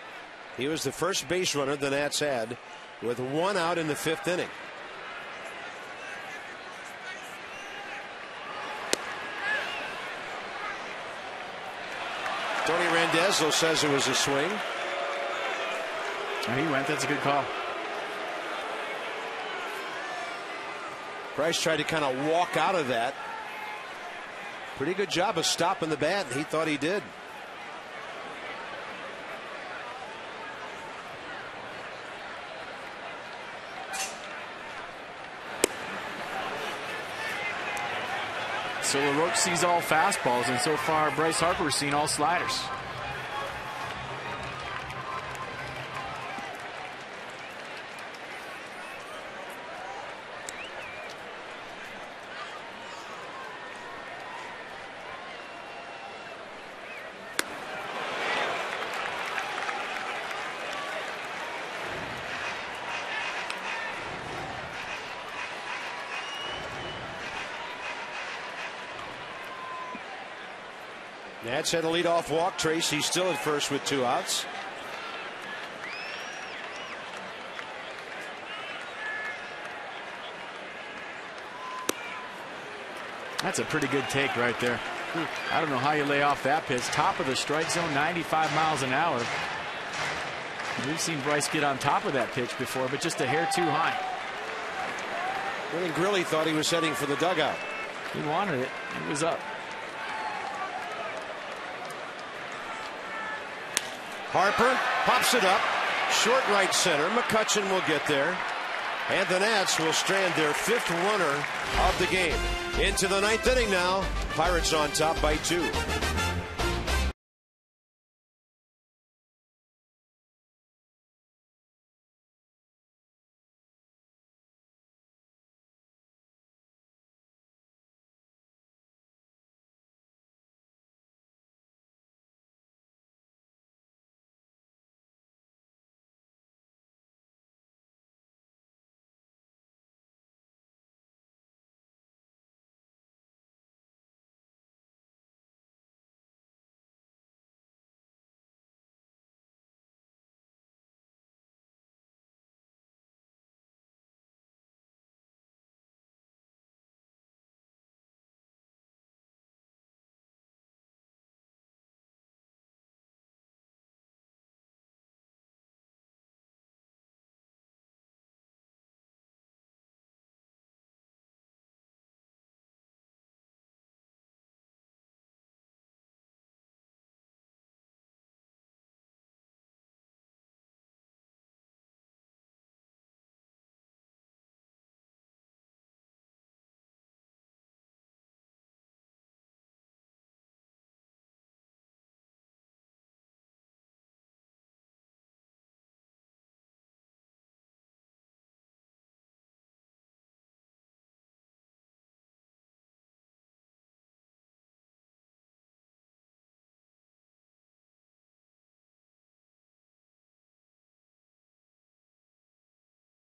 He was the first base runner the Nats had with 1 out in the 5th inning. Tony Randazzo says it was a swing. And he went. That's a good call. Bryce tried to kind of walk out of that. Pretty good job of stopping the bat. He thought he did. So LaRoche sees all fastballs, and so far Bryce Harper has seen all sliders. Nats had a leadoff walk. Tracy's still at first with 2 outs. That's a pretty good take right there. I don't know how you lay off that pitch. Top of the strike zone, 95 miles an hour. We've seen Bryce get on top of that pitch before, but just a hair too high. Willie Grilli thought he was heading for the dugout. He wanted it. It was up. Harper pops it up. Short right center. McCutchen will get there. And the Nats will strand their 5th runner of the game. Into the 9th inning now. Pirates on top by 2.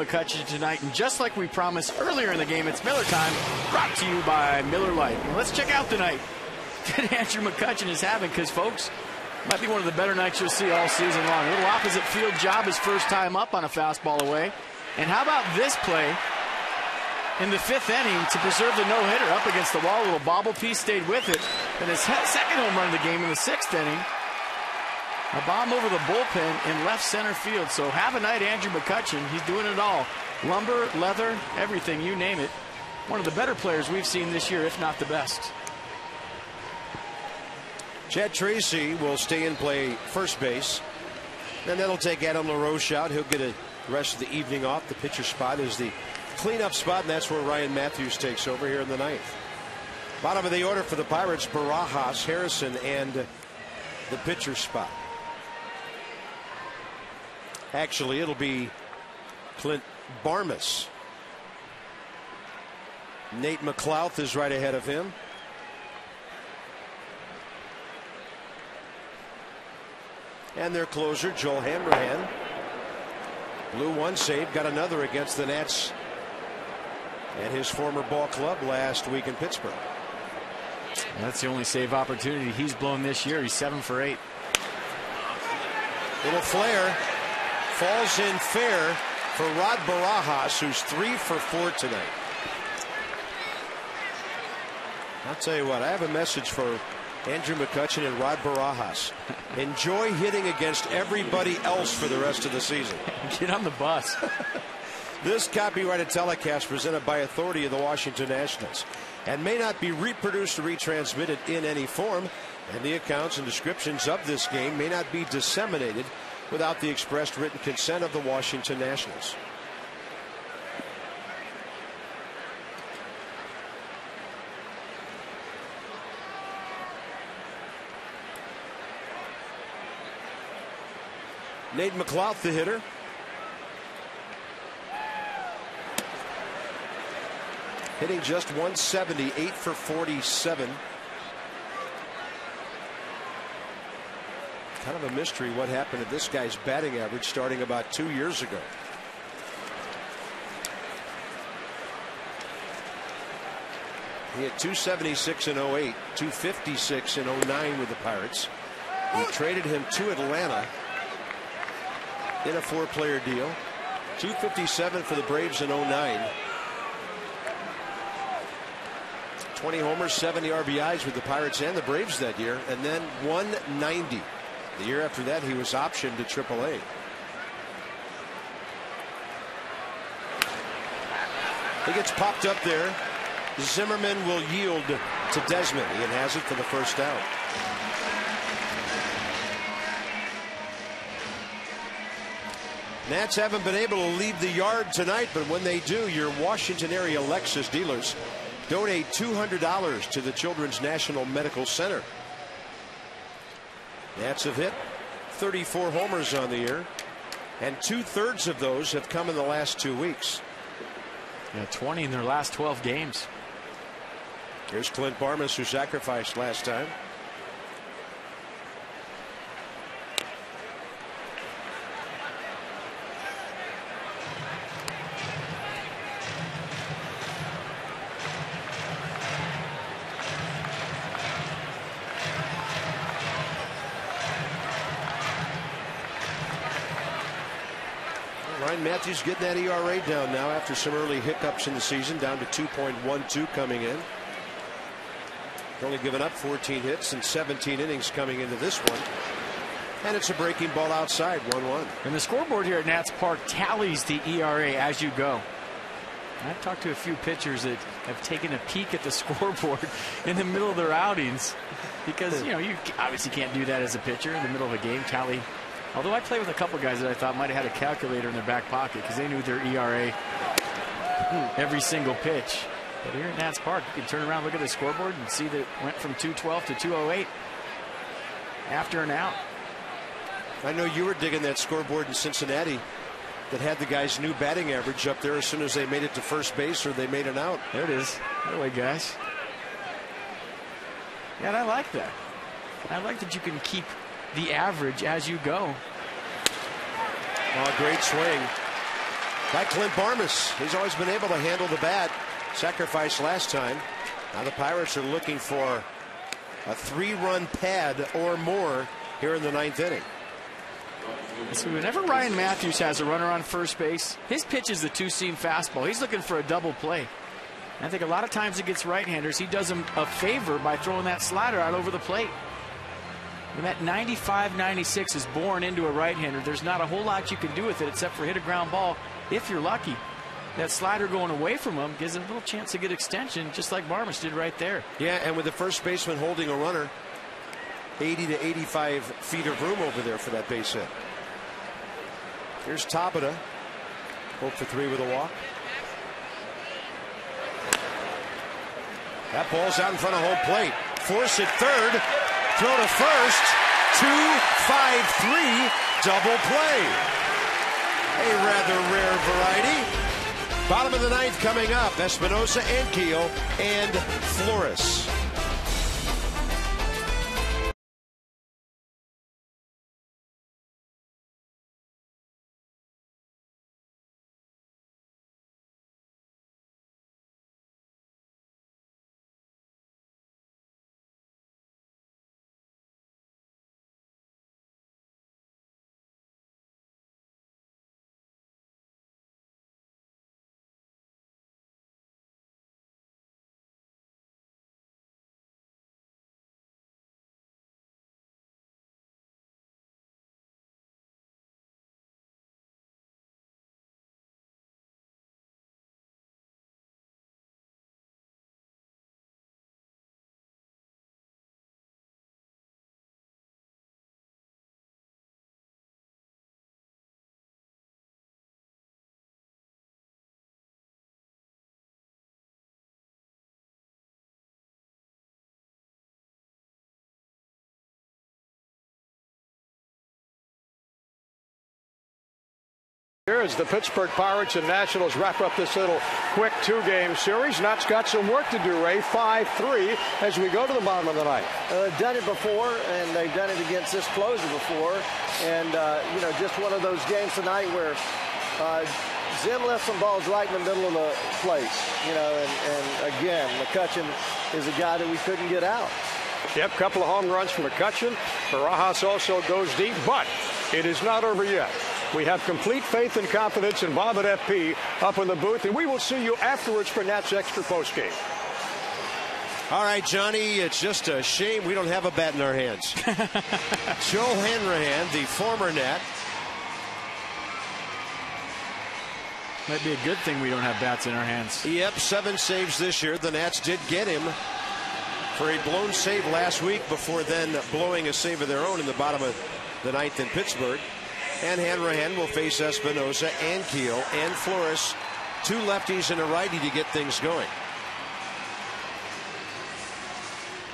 McCutchen tonight, and just like we promised earlier in the game, it's Miller time, brought to you by Miller Lite. Well, let's check out the night that Andrew McCutchen is having, because folks, might be one of the better nights you'll see all season long. A little opposite field job, his first time up on a fastball away. And how about this play in the 5th inning to preserve the no-hitter up against the wall? A little bobble piece stayed with it, and his second home run of the game in the 6th inning. A bomb over the bullpen in left center field. So have a night, Andrew McCutchen. He's doing it all. Lumber, leather, everything, you name it. One of the better players we've seen this year, if not the best. Chad Tracy will stay and play first base. And that'll take Adam LaRoche out. He'll get the rest of the evening off. The pitcher spot is the cleanup spot, and that's where Ryan Matthews takes over here in the 9th. Bottom of the order for the Pirates, Barajas, Harrison, and the pitcher spot. Actually, it'll be Clint Barmas. Nate McLouth is right ahead of him. And their closer, Joel Hammerhand. Blew one save, got another against the Nats and his former ball club last week in Pittsburgh. That's the only save opportunity he's blown this year. He's 7 for 8. Little flare. Falls in fair for Rod Barajas, who's 3 for 4 tonight. I'll tell you what, I have a message for Andrew McCutchen and Rod Barajas. Enjoy hitting against everybody else for the rest of the season. Get on the bus. This copyrighted telecast presented by authority of the Washington Nationals and may not be reproduced or retransmitted in any form, and the accounts and descriptions of this game may not be disseminated without the expressed written consent of the Washington Nationals. Nate McLouth, the hitter. Hitting just 170, 8 for 47. Kind of a mystery what happened to this guy's batting average starting about 2 years ago. He had 276 in 08, 256 in 09 with the Pirates. We traded him to Atlanta in a 4-player deal. 257 for the Braves in 09. 20 homers, 70 RBIs with the Pirates and the Braves that year, and then 190. The year after that, he was optioned to AAA. He gets popped up there. Zimmerman will yield to Desmond. He has it for the first out. Nats haven't been able to leave the yard tonight, but when they do, your Washington area Lexus dealers donate $200 to the Children's National Medical Center. Nats have hit 34 homers on the year, and 2/3 of those have come in the last 2 weeks. Yeah, 20 in their last 12 games. Here's Clint Barmas, who sacrificed last time. Ryan Matthews getting that ERA down now after some early hiccups in the season, down to 2.12 coming in. Only given up 14 hits and 17 innings coming into this one. And it's a breaking ball outside, 1-1. And the scoreboard here at Nats Park tallies the ERA as you go. I've talked to a few pitchers that have taken a peek at the scoreboard in the middle of their outings, because you obviously can't do that as a pitcher in the middle of a game, tally. Although I played with a couple guys that I thought might have had a calculator in their back pocket because they knew their ERA every single pitch. But here at Nats Park, you can turn around, look at the scoreboard, and see that it went from 212 to 208 after an out. I know you were digging that scoreboard in Cincinnati that had the guy's new batting average up there as soon as they made it to first base or they made an out. There it is. That way, guys. Yeah, and I like that. I like that you can keep the average as you go. Oh, great swing. by Clint Barmas. He's always been able to handle the bat. Sacrifice last time. Now the Pirates are looking for a 3-run pad or more here in the 9th inning. So whenever Ryan Matthews has a runner on first base, his pitch is the two-seam fastball. He's looking for a double play. And I think a lot of times against right-handers, he does them a favor by throwing that slider out over the plate. And that 95-96 is born into a right-hander. There's not a whole lot you can do with it except for hit a ground ball if you're lucky. That slider going away from him gives him a little chance to get extension, just like Barmas did right there. Yeah, and with the first baseman holding a runner, 80 to 85 feet of room over there for that base hit. Here's Tabata. Hope for 3 with a walk. That ball's out in front of home plate. Force at third. Throw to first. 2-5-3 double play. A rather rare variety. Bottom of the 9th coming up. Espinosa, Ankiel, and Flores. Here as the Pittsburgh Pirates and Nationals wrap up this little quick 2-game series. Nats got some work to do, Ray. 5-3 as we go to the bottom of the 9th. Done it before, and they've done it against this closer before. And, you know, just one of those games tonight where Zim left some balls right in the middle of the plate. You know, and again, McCutchen is a guy that we couldn't get out. Yep, couple of home runs from McCutchen. Barajas also goes deep, but it is not over yet. We have complete faith and confidence in Bob at FP up in the booth, and we will see you afterwards for Nats Extra postgame. All right, Johnny, it's just a shame we don't have a bat in our hands. Joe Hanrahan, the former Nat. Might be a good thing we don't have bats in our hands. Yep, 7 saves this year. The Nats did get him for a blown save last week before then blowing a save of their own in the bottom of the 9th in Pittsburgh. And Hanrahan will face Espinosa, Ankiel, and Flores. 2 lefties and a righty to get things going.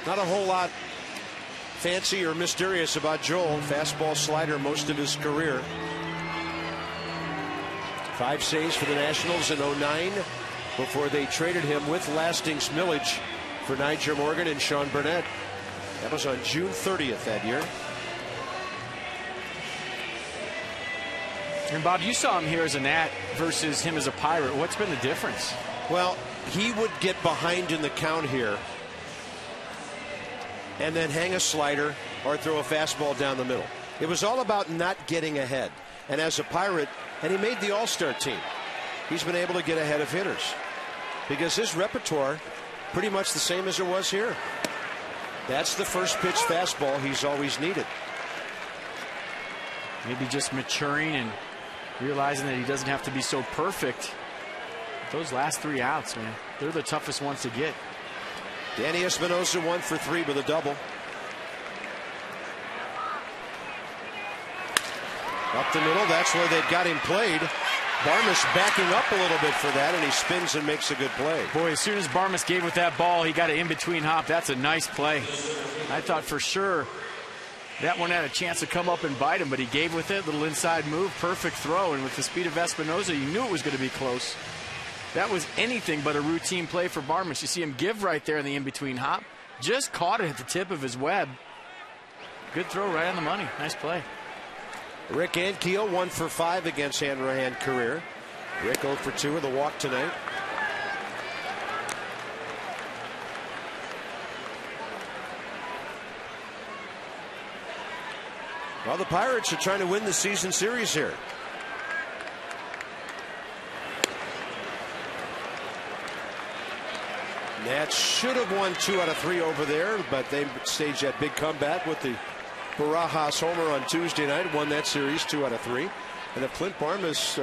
Not a whole lot fancy or mysterious about Joel. Fastball slider most of his career. 5 saves for the Nationals in 09 before they traded him with lasting millage for Nyjer Morgan and Sean Burnett. That was on June 30th that year. And Bob, you saw him here as a Nat versus him as a Pirate. What's been the difference? Well, he would get behind in the count here and then hang a slider or throw a fastball down the middle. It was all about not getting ahead. And as a Pirate, and he made the All-Star team, he's been able to get ahead of hitters because his repertoire pretty much the same as it was here. That's the first pitch fastball he's always needed. Maybe just maturing and realizing that he doesn't have to be so perfect. Those last 3 outs, man, they're the toughest ones to get. Danny Espinosa 1 for 3 with a double. Up the middle, that's where they've got him played. Barmas backing up a little bit for that, and he spins and makes a good play. Boy, as soon as Barmas gave with that ball, he got an in-between hop. That's a nice play. I thought for sure that one had a chance to come up and bite him, but he gave with it. Little inside move, perfect throw, and with the speed of Espinosa, you knew it was going to be close. That was anything but a routine play for Barmas. You see him give right there in the in-between hop. Just caught it at the tip of his web. Good throw right on the money. Nice play. Rick Ankiel 1 for 5 against Hanrahan career. Rick 0 for 2 with a walk tonight. Well, the Pirates are trying to win the season series here. Nats should have won 2 out of 3 over there, but they staged that big comeback with the Barajas homer on Tuesday night, won that series 2 out of 3. And if Clint Hurdle's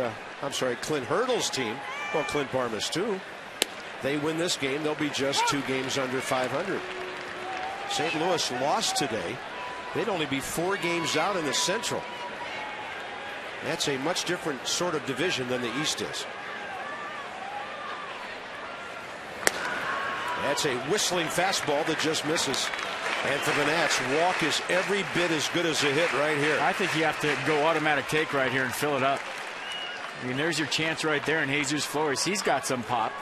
team, well, Clint Barmas too, they win this game, they'll be just 2 games under 500. St. Louis lost today. They'd only be 4 games out in the Central. That's a much different sort of division than the East is. That's a whistling fastball that just misses. And for the Nats, walk is every bit as good as a hit right here. I think you have to go automatic take right here and fill it up. I mean, there's your chance right there in Jesus Flores. He's got some pop.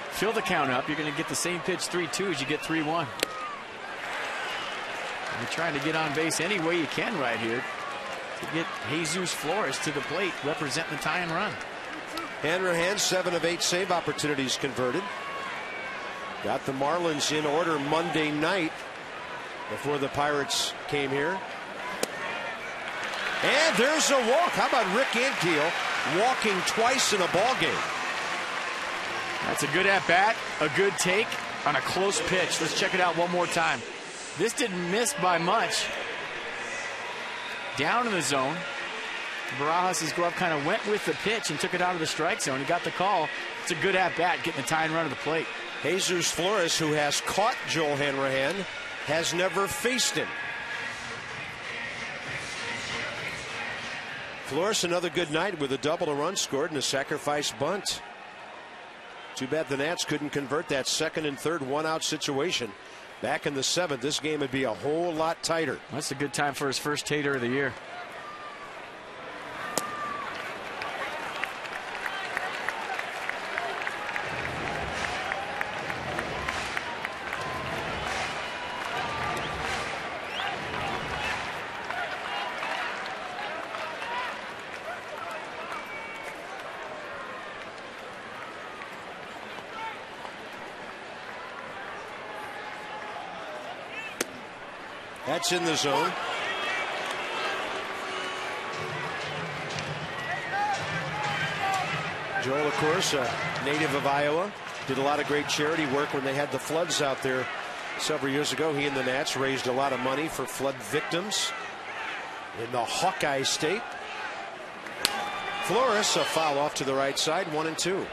Fill the count up. You're going to get the same pitch 3-2 as you get 3-1. You're trying to get on base any way you can right here to get Jesus Flores to the plate, representing the tie and run. Hanrahan, 7 of 8 save opportunities converted. Got the Marlins in order Monday night before the Pirates came here. And there's a walk. How about Rick Ankiel walking twice in a ball game? That's a good at-bat, a good take on a close pitch. Let's check it out one more time. This didn't miss by much. Down in the zone. Barajas' glove kind of went with the pitch and took it out of the strike zone. He got the call. It's a good at-bat, getting the tie and run to the plate. Jesus Flores, who has caught Joel Hanrahan, has never faced him. Flores, another good night with a double, a run scored, and a sacrifice bunt. Too bad the Nats couldn't convert that second and third one-out situation. Back in the 7th, this game would be a whole lot tighter. That's a good time for his first Tater of the year. That's in the zone. Joel, of course, a native of Iowa, did a lot of great charity work when they had the floods out there several years ago. He and the Nats raised a lot of money for flood victims in the Hawkeye State. Flores, a foul off to the right side, 1-2.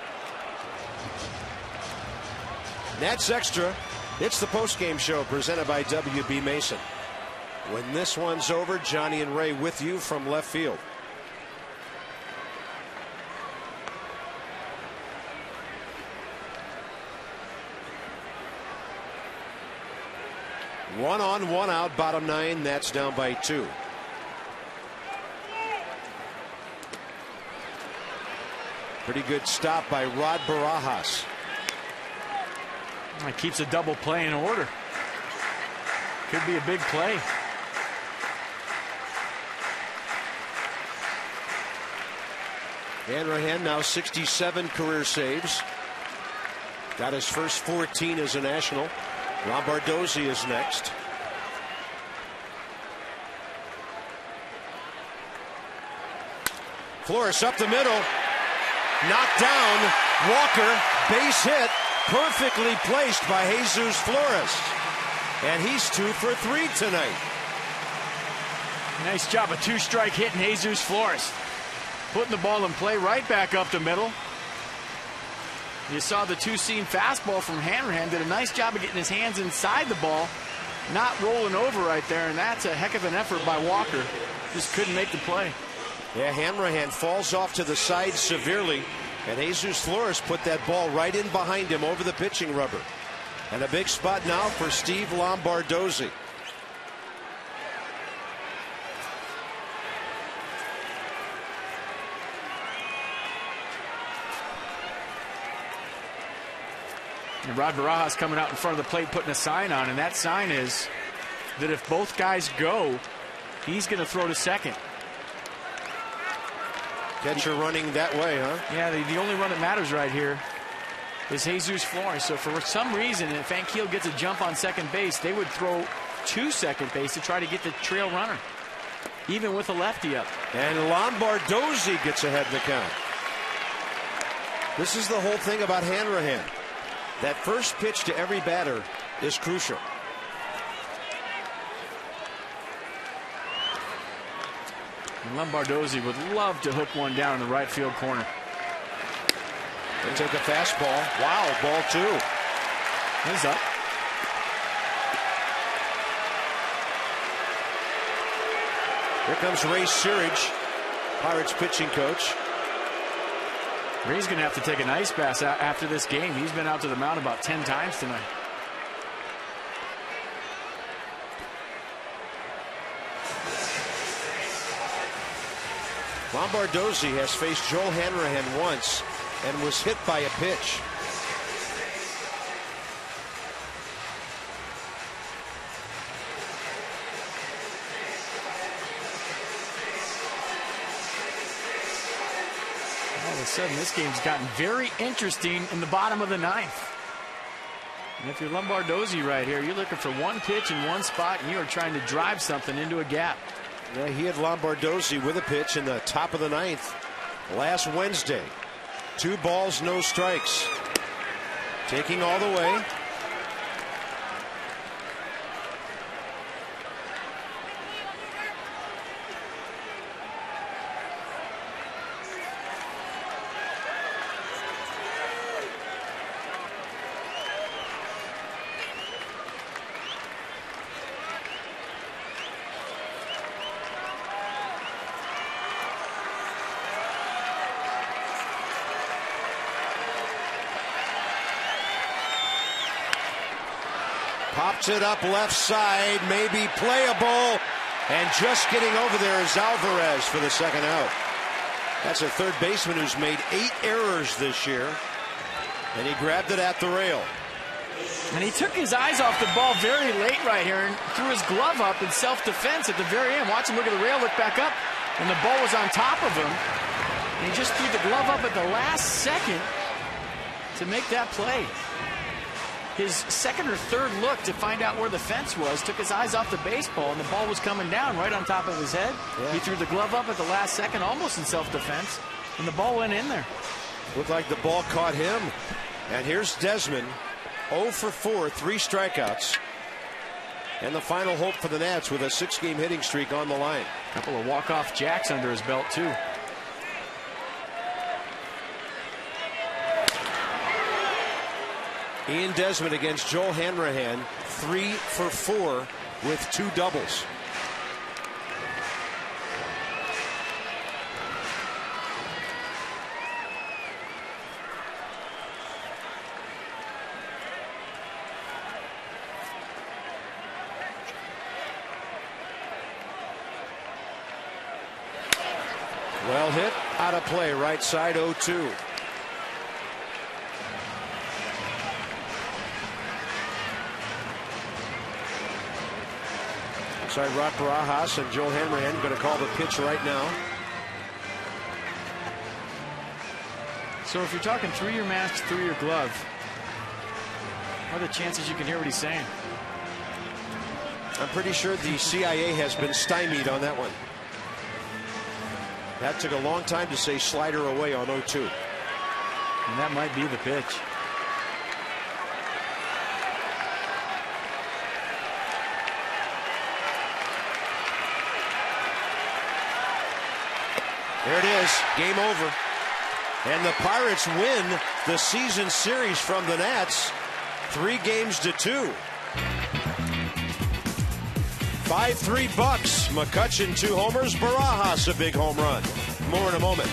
Nats Extra. It's the postgame show presented by WB Mason. When this one's over, Johnny and Ray with you from left field. One on, one out, bottom 9. That's down by 2. Pretty good stop by Rod Barajas. It keeps a double play in order. Could be a big play. Hanrahan now 67 career saves. Got his first 14 as a National. Lombardozzi is next. Flores up the middle. Knocked down. Walker, base hit. Perfectly placed by Jesus Flores. And he's 2 for 3 tonight. Nice job, a 2-strike hit in Jesus Flores. Putting the ball in play right back up the middle. You saw the 2-seam fastball from Hanrahan. Did a nice job of getting his hands inside the ball, not rolling over right there, and that's a heck of an effort by Walker. Just couldn't make the play. Yeah, Hanrahan falls off to the side severely, and Jesus Flores put that ball right in behind him over the pitching rubber. And a big spot now for Steve Lombardozzi. And Rod Barajas coming out in front of the plate putting a sign on, and that sign is that if both guys go, he's going to throw to second. Catcher running that way, huh? Yeah, the only run that matters right here is Jesus Flores. So for some reason, if Ankiel gets a jump on second base, they would throw to second base to try to get the trail runner, even with a lefty up. And Lombardozzi gets ahead in the count. This is the whole thing about Hanrahan. That first pitch to every batter is crucial. And Lombardozzi would love to hook one down in the right field corner. They take a fastball. Wow, ball 2. He's up. Here comes Ray Searage, Pirates pitching coach. Ray's going to have to take an ice bath after this game. He's been out to the mound about 10 times tonight. Lombardozzi has faced Joel Hanrahan once and was hit by a pitch. All of a sudden, this game's gotten very interesting in the bottom of the 9th. And if you're Lombardozzi right here, you're looking for one pitch in one spot, and you are trying to drive something into a gap. Yeah, he had Lombardozzi with a pitch in the top of the 9th last Wednesday. 2 balls, no strikes. Taking all the way. Pops it up left side, maybe playable, and just getting over there is Alvarez for the second out. That's a third baseman who's made 8 errors this year, and he grabbed it at the rail. And he took his eyes off the ball very late right here and threw his glove up in self-defense at the very end. Watch him look at the rail, look back up, and the ball was on top of him. And he just threw the glove up at the last second to make that play. His second or third look to find out where the fence was, took his eyes off the baseball, and the ball was coming down right on top of his head. Yeah. He threw the glove up at the last second, almost in self-defense, and the ball went in there. Looked like the ball caught him. And here's Desmond, 0 for 4, 3 strikeouts. And the final hope for the Nats with a 6-game hitting streak on the line. A couple of walk-off jacks under his belt, too. Ian Desmond against Joel Hanrahan, 3 for 4 with 2 doubles. Well hit, out of play, right side 0-2. Outside Rod Barajas and Joel Hanrahan going to call the pitch right now. So if you're talking through your mask, through your glove, what are the chances you can hear what he's saying? I'm pretty sure the CIA has been stymied on that one. That took a long time to say slider away on 0-2. And that might be the pitch. There it is, game over. And the Pirates win the season series from the Nats, 3-2. 5-3 Bucks. McCutchen 2 homers. Barajas a big home run. More in a moment.